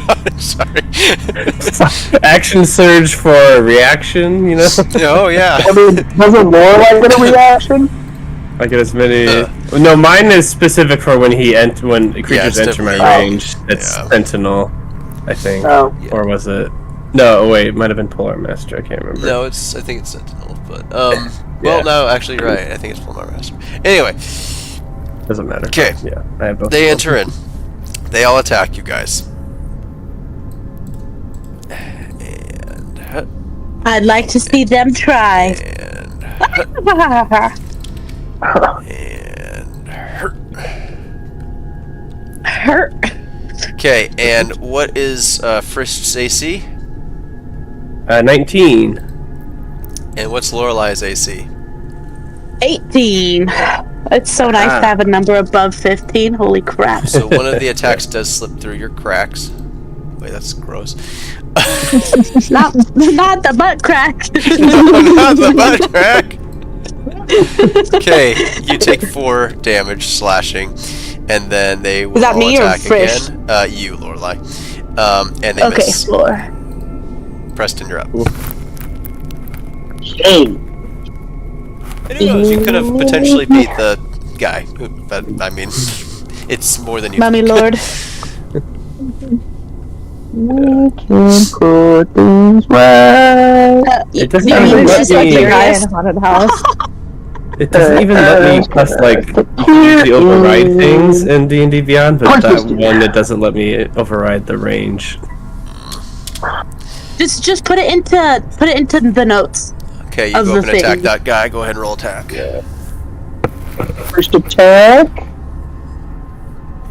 A: I'm sorry.
B: Action surge for reaction, you know?
A: Oh, yeah.
D: I mean, doesn't Lorelai get a reaction?
B: I get as many. No, mine is specific for when when creatures
A: it's
B: enter my
A: definitely-
B: range. It's
A: yeah.
B: Sentinel, I think.
D: Oh.
A: Yeah.
B: Or was it? No, wait, it might have been Polar Master. I can't remember.
A: No, I think it's Sentinel, but,
B: Yeah.
A: well, no, actually, you're right. I think it's Palmar Master. Anyway,
B: Doesn't matter.
A: okay.
B: Yeah, I have both.
A: They
B: of them.
A: enter in. They all attack you guys. And,
C: I'd like to see them try.
A: and, and,
C: Hurt.
A: okay, and what is Frisk's AC?
B: 19.
A: And what's Lorelai's AC?
C: 18. It's so nice
B: Ah.
C: to have a number above 15. Holy crap.
A: So one of the attacks does slip through your cracks. Wait, that's gross.
C: not the butt crack.
A: Not the butt crack. Okay, you take 4 damage slashing, and then they will
C: that
A: all
C: me or
A: attack
C: Frisk?
A: again. You, Lorelai. And they
C: Okay,
A: miss.
C: floor.
A: Preston, you're up.
D: Shame.
A: Who knows? You could have potentially beat the guy, but I mean, it's more than you.
C: Mummy
A: think.
C: Lord.
D: We can put things right.
B: It doesn't
C: you
B: even
C: mean
B: let
C: just
B: me-
C: like
E: the guy
C: Furious?
E: in the haunted house.
B: It doesn't even let me press like the override things in D&D Beyond, but that one it doesn't let me override the range.
C: Just put it into the notes.
A: Okay, you
C: Of
A: go
C: the
A: up and attack
C: thing.
A: that guy. Go ahead and roll attack.
D: First attack.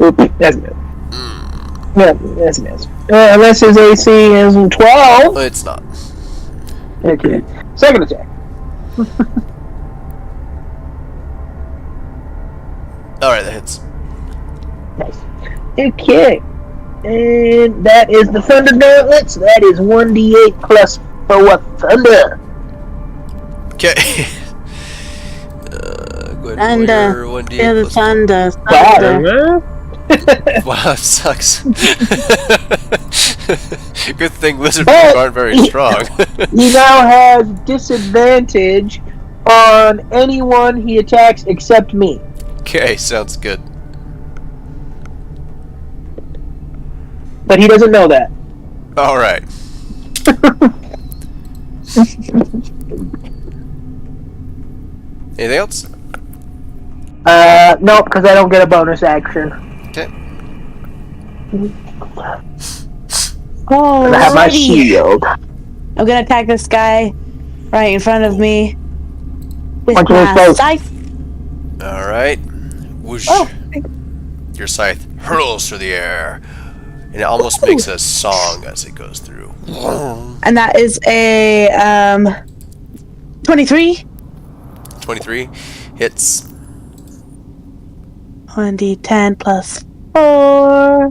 D: Oop, that's a miss. Yeah, that's a miss. Unless his AC is 12.
A: It's not.
D: Okay. Second attack.
A: All right, that hits.
D: Nice. Okay. And that is the Thunder Gauntlets. That is 1d8 plus 4 Thunder.
A: Okay. Go ahead and
C: Thunder.
A: roll your 1d8
C: Yeah, the
A: plus-
C: thunder.
D: Wow.
C: Thunder.
A: Wow, that sucks. Good thing lizard
D: But-
A: folk aren't very strong.
D: He now has disadvantage on anyone he attacks except me.
A: Okay, sounds good.
D: But he doesn't know that.
A: All right. Anything else?
D: Nope, because I don't get a bonus action.
A: Okay.
C: Oh,
D: I have my shield.
C: I'm gonna attack this guy right in front of me with
D: Punch him in
C: my
D: his face.
C: scythe.
A: All right. Whoosh.
E: Oh,
A: Your scythe hurls through the air, and it almost makes a song as it goes through.
C: And that is a 23.
A: 23 hits.
C: 1d10 plus 4.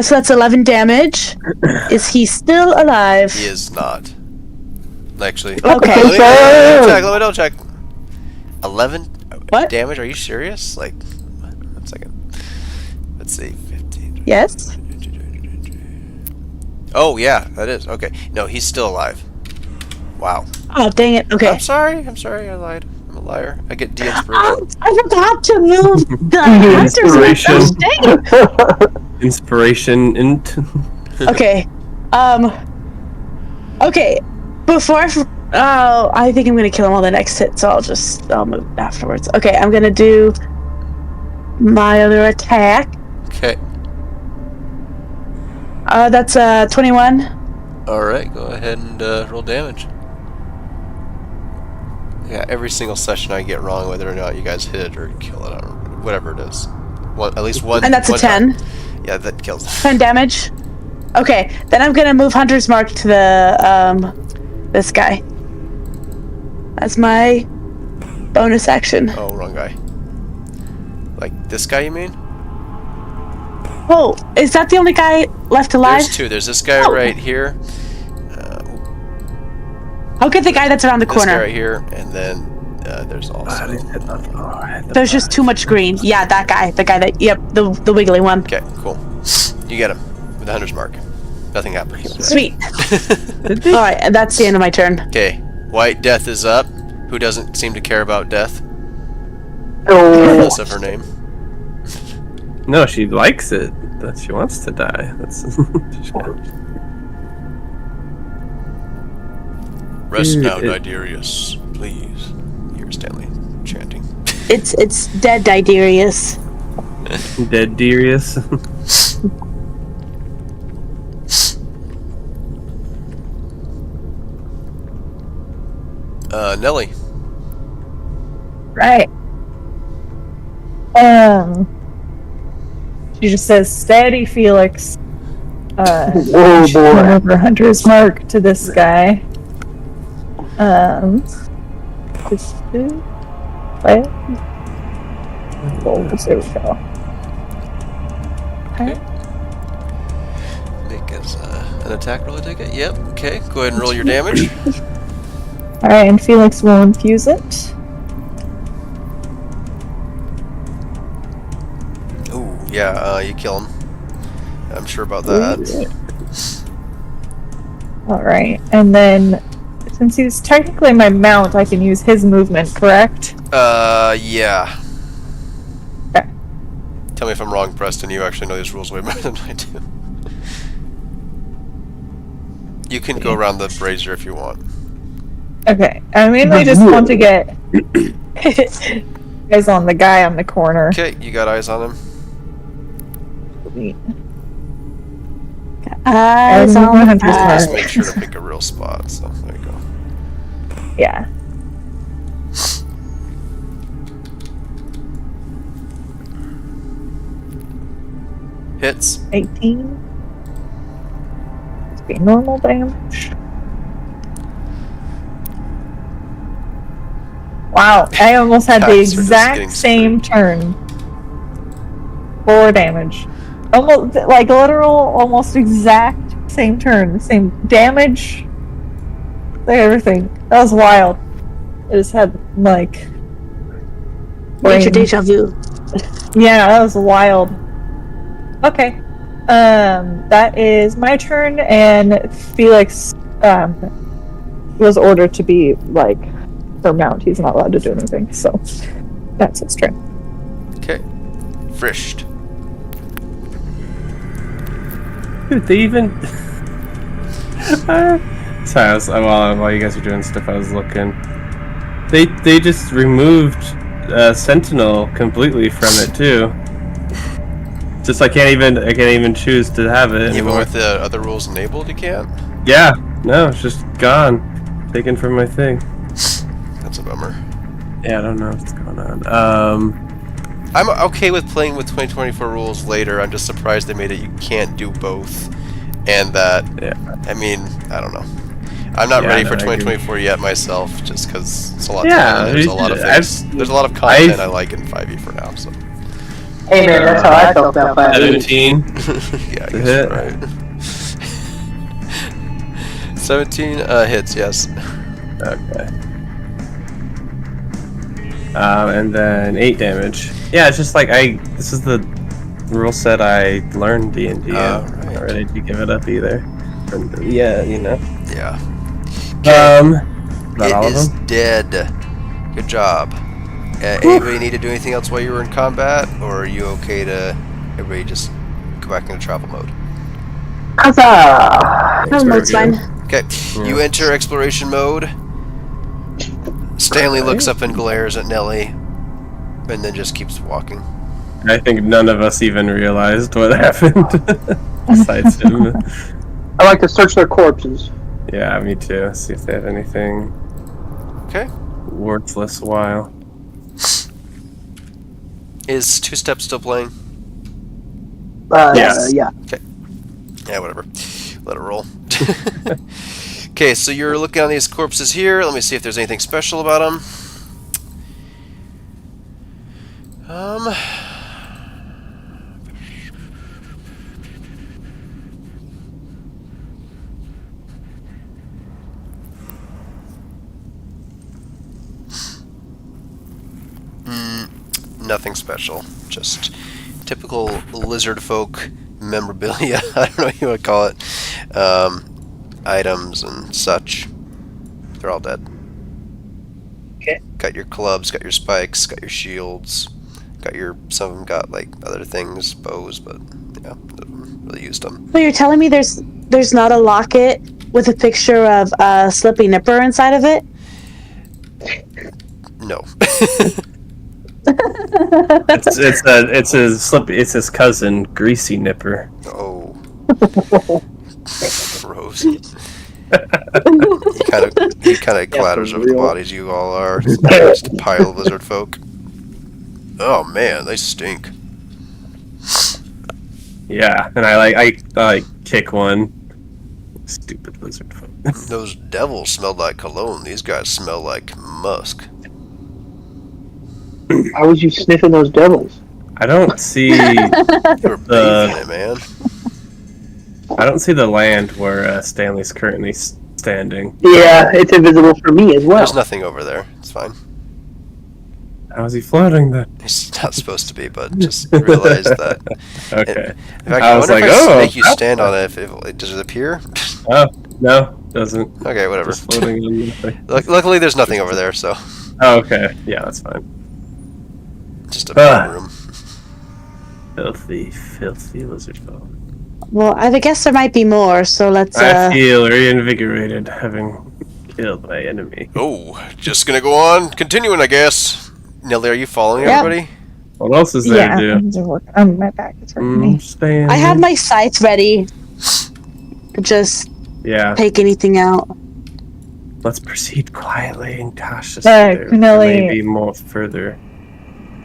C: So that's 11 damage. Is he still alive?
A: He is not. Actually,
C: Okay.
A: let me double check. 11
C: What?
A: damage? Are you serious? Like, 1 second. Let's see. 15.
C: Yes.
A: Oh yeah, that is okay. No, he's still alive. Wow.
C: Oh, dang it. Okay.
A: I'm sorry. I lied. I'm a liar. I get de-inspiration.
C: I forgot to move the hunters.
B: Inspiration.
C: Dang it.
B: Inspiration into.
C: Okay. Okay. Before. Oh, I think I'm gonna kill him on the next hit, so I'll move afterwards. Okay, I'm gonna do my other attack.
A: Okay.
C: That's 21.
A: All right. Go ahead and roll damage. Yeah, every single session I get wrong whether or not you guys hit it or kill it, or whatever it is. At least one.
C: And that's a
A: one
C: 10.
A: time. Yeah, that kills.
C: 10 damage. Okay, then I'm gonna move Hunter's Mark to the this guy. That's my bonus action.
A: Oh, wrong guy. Like this guy, you mean?
C: Oh, is that the only guy left alive?
A: There's two. There's this guy
C: Oh.
A: right here.
C: I'll get the guy that's around the
A: This guy
C: corner.
A: right here, and then there's also.
C: There's just too much green. Yeah, that guy. The guy that. Yep, the wiggly one.
A: Okay, cool. You get him with the hunter's mark. Nothing happens.
C: Sweet. All right, and that's the end of my turn.
A: Okay, White Death is up. Who doesn't seem to care about death,
D: Oh,
A: regardless of her name?
B: No, she likes it. That she wants to die. That's.
A: Rest now, Nidarius, please. Here's Stanley chanting.
C: It's dead, Diderius.
B: Dead Darius.
A: Nelly.
E: right. She just says, "Steady, Felix."
D: oh
E: She went
D: boy.
E: over Hunter's Mark to this guy. Just what? Oh, there we go. Okay.
A: Make us an attack roll, I take it? Yep, okay. Go ahead and roll your damage.
E: Alright, and Felix will infuse it.
A: Ooh, yeah, you kill him. I'm sure about that.
E: Alright, and then since he's technically my mount, I can use his movement, correct?
A: Yeah.
E: Okay.
A: Tell me if I'm wrong, Preston. You actually know these rules way better than I do. You can go around the brazier if you want.
E: Okay, I mainly just want to get eyes on the guy on the corner.
A: Okay, you got eyes on him.
C: Eyes
E: And
C: on the
E: Hunter's
C: prize.
A: Just make sure to pick a real spot, so there you go.
E: Yeah.
A: Hits.
E: 18. Just be normal damage. Wow, I almost had the
A: Attacks are just getting
E: exact same turn. 4 damage. Almost, like, literal, almost exact same turn. Same damage. Like, everything. That was wild. I just had, like...
C: Major
E: brain-
C: deja vu.
E: Yeah, that was wild. Okay. That is my turn, and Felix, was ordered to be, like, her mount. He's not allowed to do anything, so that's his turn.
A: Okay. Frished.
B: Dude, they even. Sorry, while you guys were doing stuff, I was looking. They just removed Sentinel completely from it too. Just I can't even choose to have it
A: Even
B: anymore.
A: with the other rules enabled, you can't?
B: Yeah, no, it's just gone. Taken from my thing.
A: That's a bummer.
B: Yeah, I don't know what's going on.
A: I'm okay with playing with 2024 rules later. I'm just surprised they made it you can't do both. And that,
B: Yeah.
A: I mean, I don't know. I'm not
B: Yeah,
A: ready
B: no,
A: for
B: I agree.
A: 2024 yet myself, just because it's a lot.
B: Yeah,
A: there's a lot of things. There's a lot of content I like in 5e for now. So
D: Hey man, that's how I felt about 5e.
B: 17.
A: yeah, I
B: To
A: guess
B: hit.
A: you're right. 17 hits, yes.
B: Okay. And then 8 damage. Yeah, it's just like this is the rule set I learned D&D. I'm
A: Right.
B: not ready to give it up either. Yeah, you know.
A: Yeah.
B: Not all
A: It
B: of
A: is
B: them.
A: dead. Good job. Anybody need to do anything else while you were in combat, or are you okay to everybody just go back into travel mode?
D: Huzzah!
C: No, it's fine.
A: Okay, you enter exploration mode. Stanley looks up and glares at Nelly, and then just keeps walking.
B: I think none of us even realized what happened, besides him.
D: I like to search their corpses.
B: Yeah, me too. See if they have anything
A: Okay.
B: worthless while.
A: Is Two Step still playing?
B: Yes.
D: Yeah.
A: Yeah, whatever. Let it roll. Okay, so you're looking on these corpses here. Let me see if there's anything special about them. Nothing special. Just typical lizard folk memorabilia. I don't know what you would call it. Items and such. They're all dead.
D: Okay.
A: Got your clubs, got your spikes, got your shields, got your. Some of them got like other things, bows, but yeah, haven't really used them.
C: So you're telling me there's not a locket with a picture of a Slippy Nipper inside of it?
A: No.
B: It's his cousin, Greasy Nipper.
A: Oh. Gross. He kind of clatters over the bodies you all are. Just a pile of lizard folk. Oh man, they stink.
B: Yeah, and I kick one. Stupid lizard folk.
A: Those devils smelled like cologne. These guys smell like musk.
D: How was you sniffing those devils?
B: I don't see
A: You were bathing it, man.
B: I don't see the land where Stanley's currently standing.
D: Yeah, it's invisible for me as well.
A: There's nothing over there. It's fine.
B: How is he floating then?
A: He's not supposed to be, but just realize that.
B: Okay.
A: In fact,
B: I
A: I
B: was
A: wonder
B: like,
A: if I
B: oh,
A: make you stand on it. If does it appear?
B: Oh, no, doesn't.
A: Okay, whatever.
B: Just floating on nothing.
A: Luckily, there's nothing over there, so
B: Oh, okay. Yeah, that's fine.
A: just a big room.
B: Filthy lizard folk.
C: Well, I guess there might be more, so let's
B: I feel reinvigorated having killed my enemy.
A: Oh, just gonna go on, continuing, I guess. Nelly, are you following
C: Yeah.
A: everybody?
B: What else is there to do?
E: My back is hurting me.
B: Stand.
C: I have my sights ready. Just
B: Yeah.
C: take anything out.
B: Let's proceed quietly and cautiously. There
E: Nelly-
B: may be more further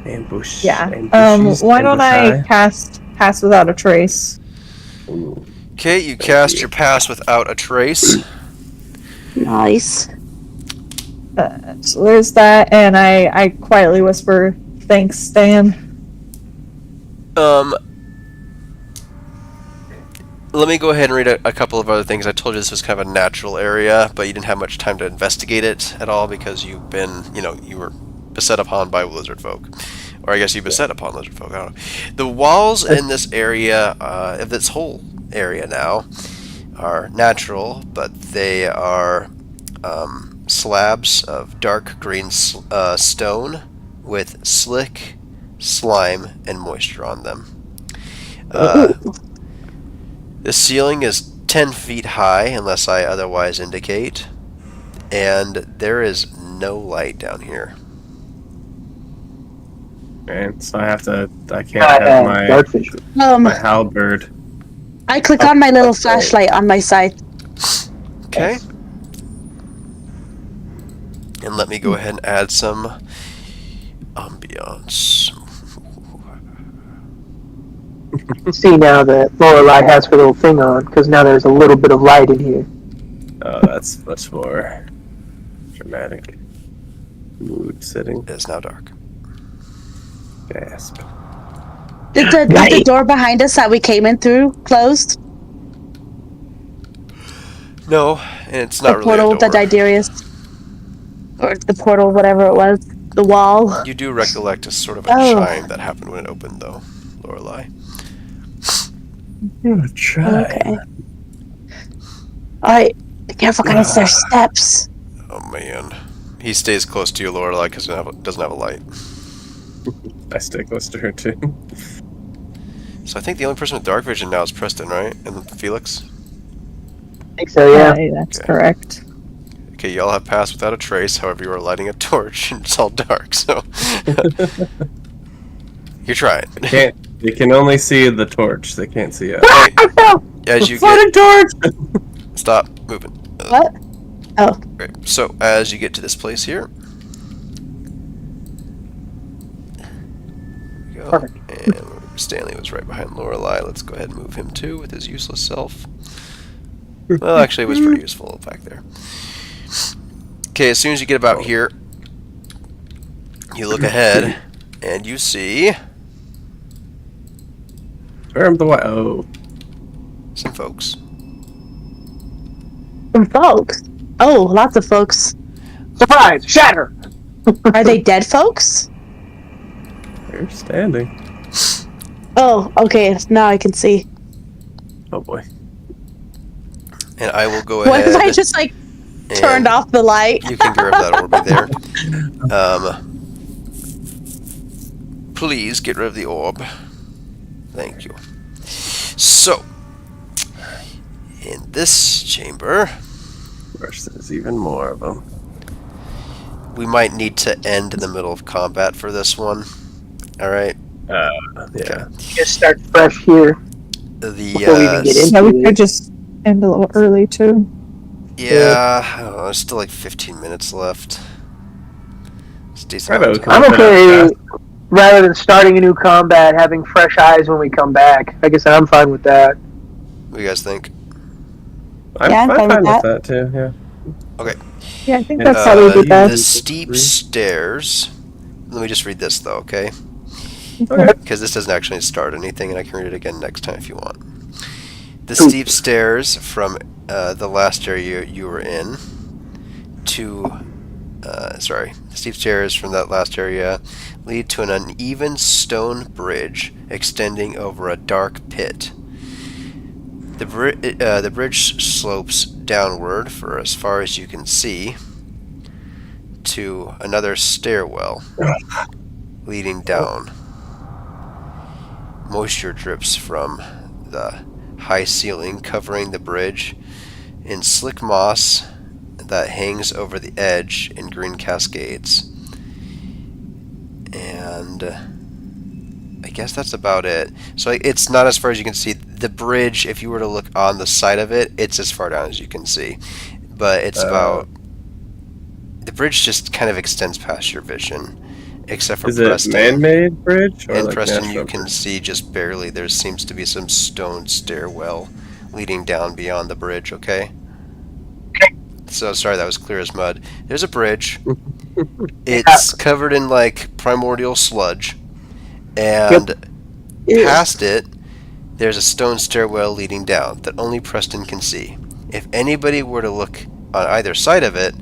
B: ambush.
E: Yeah.
B: ambushes,
E: Why don't I
B: ambush
E: cast Pass Without a Trace?
B: Ooh.
A: Okay, you cast your pass without a trace.
C: Nice.
E: So there's that, and I quietly whisper, "Thanks, Stan."
A: Let me go ahead and read a couple of other things. I told you this was kind of a natural area, but you didn't have much time to investigate it at all because you've been, you were beset upon by lizard folk. Or I guess you beset upon lizard folk, I don't know. The walls in this area, of this whole area now, are natural, but they are slabs of dark green stone with slick slime and moisture on them. The ceiling is 10 feet high, unless I otherwise indicate, and there is no light down here.
B: And so I can't have my
D: Darkfish.
B: my halberd.
C: I click on my little
B: that's right.
C: flashlight on my side.
A: Okay.
B: Yes.
A: And let me go ahead and add some ambiance.
D: See now that Lorelei has her little thing on, because now there's a little bit of light in here.
B: Oh, that's much more dramatic. Mood setting.
A: It is now dark.
B: Gasp.
C: Did the door behind us that we came in through closed?
A: No, and it's not
C: The
A: really
C: portal
A: a door.
C: that Didarius, or the portal, whatever it was, the wall.
A: You do recollect a sort of a
C: Oh.
A: chime that happened when it opened, though, Lorelei.
B: I'm gonna try.
C: Okay. Alright, be careful, guys. There's steps.
A: Oh man, he stays close to you, Lorelei, because it doesn't have a light.
B: I stay close to her too.
A: So I think the only person with dark vision now is Preston, right? And Felix.
D: I think so, yeah.
E: That's
A: Okay.
E: correct.
A: Okay, y'all have passed without a trace. However, you are lighting a torch, and it's all dark. So you're trying.
B: They can only see the torch. They can't see us.
A: As you
B: Floating
A: get,
B: torch.
A: stop moving.
C: What? Oh,
A: Okay, so as you get to this place here, there we go.
D: Perfect.
A: And Stanley was right behind Lorelei. Let's go ahead and move him too with his useless self. Well, actually, it was pretty useful back there. Okay, as soon as you get about here, you look ahead and you see
B: Turn the way. Oh,
A: some folks.
C: some folks. Oh, lots of folks.
D: Surprise! Shatter!
C: Are they dead folks?
B: they're standing.
C: Oh, okay. Now I can see.
B: Oh boy.
A: And I will go
C: What
A: ahead.
C: if I just like
A: and
C: turned off the light?
A: You can grab that orb there. Please get rid of the orb. Thank you. So, in this chamber,
B: Of course, there's even more of them.
A: we might need to end in the middle of combat for this one. Alright?
B: Yeah.
D: Just start fresh here.
A: The,
D: Before we even get in.
E: Yeah, we could just end a little early too.
A: yeah, I don't know, there's still like 15 minutes left. It's decent.
B: I bet we
A: amount of
B: can
A: time.
D: I'm okay, rather than starting a new combat, having fresh eyes when we come back. Like I said, I'm fine with that.
A: What do you guys think?
B: I'm
C: Yeah, I'm fine
B: fine
C: with
B: with that too. Yeah.
E: Yeah, I think
B: And,
E: that's probably the
B: you-
E: best.
A: The steep stairs. Let me just read this though, okay?
B: Okay.
A: Because this doesn't actually start anything, and I can read it again next time if you want. The steep stairs from the last area you were in to, the steep stairs from that last area lead to an uneven stone bridge extending over a dark pit. The bridge slopes downward for as far as you can see to another stairwell leading down. Moisture drips from the high ceiling covering the bridge in slick moss that hangs over the edge in green cascades. And I guess that's about it. So it's not as far as you can see. The bridge, if you were to look on the side of it, it's as far down as you can see. But it's about... The bridge just kind of extends past your vision. Except for
B: Is it
A: Preston.
B: man-made bridge or
A: And
B: like
A: Preston,
B: natural
A: you can
B: bridge?
A: see just barely. There seems to be some stone stairwell leading down beyond the bridge, okay? So, sorry, that was clear as mud. There's a bridge. It's covered in, like, primordial sludge. And past it, there's a stone stairwell leading down that only Preston can see. If anybody were to look on either side of it,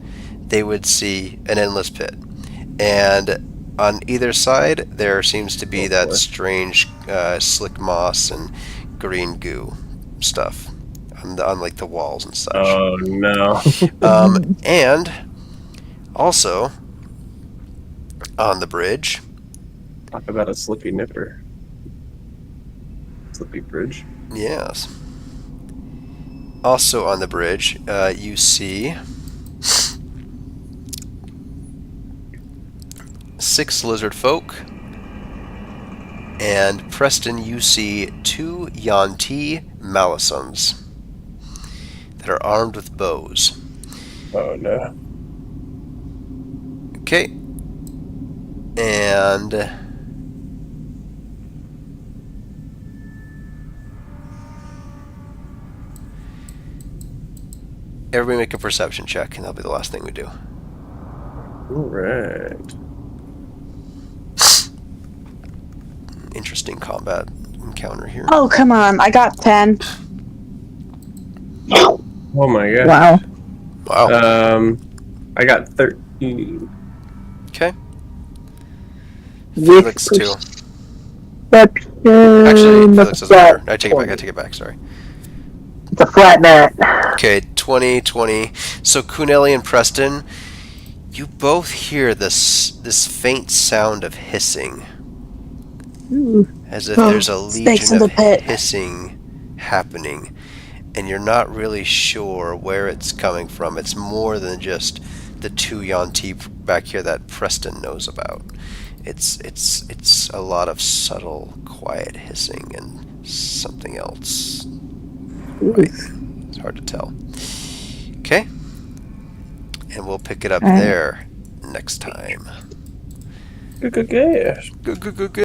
A: they would see an endless pit. And on either side, there seems to be that strange slick moss and green goo stuff on like the walls and such.
B: Oh no.
A: And also on the bridge,
B: Talk about a slippy nipper. Slippy bridge.
A: yes. Also on the bridge, you see 6 lizard folk And Preston, you see 2 Yanti Malisons that are armed with bows.
B: Oh no.
A: Okay. And everybody make a perception check, and that'll be the last thing we do.
B: Alright.
A: Interesting combat encounter here.
C: Oh, come on. I got 10.
B: Oh my god.
E: Wow.
A: Wow.
B: I got 13.
A: Okay.
D: With
A: Felix too.
D: perception.
A: Actually, Felix doesn't matter.
D: flat
A: I take it back. I
D: 20.
A: take it back. Sorry.
D: It's a flat net.
A: Okay, 20. So Kuneli and Preston, you both hear this faint sound of hissing, as if there's a
C: snakes
A: legion
C: in
A: of
C: the pit.
A: hissing happening, and you're not really sure where it's coming from. It's more than just the 2 Yanti back here that Preston knows about. It's a lot of subtle, quiet hissing and something else. Right. It's hard to tell. Okay. And we'll pick it up there next time.
B: Good.
A: Good.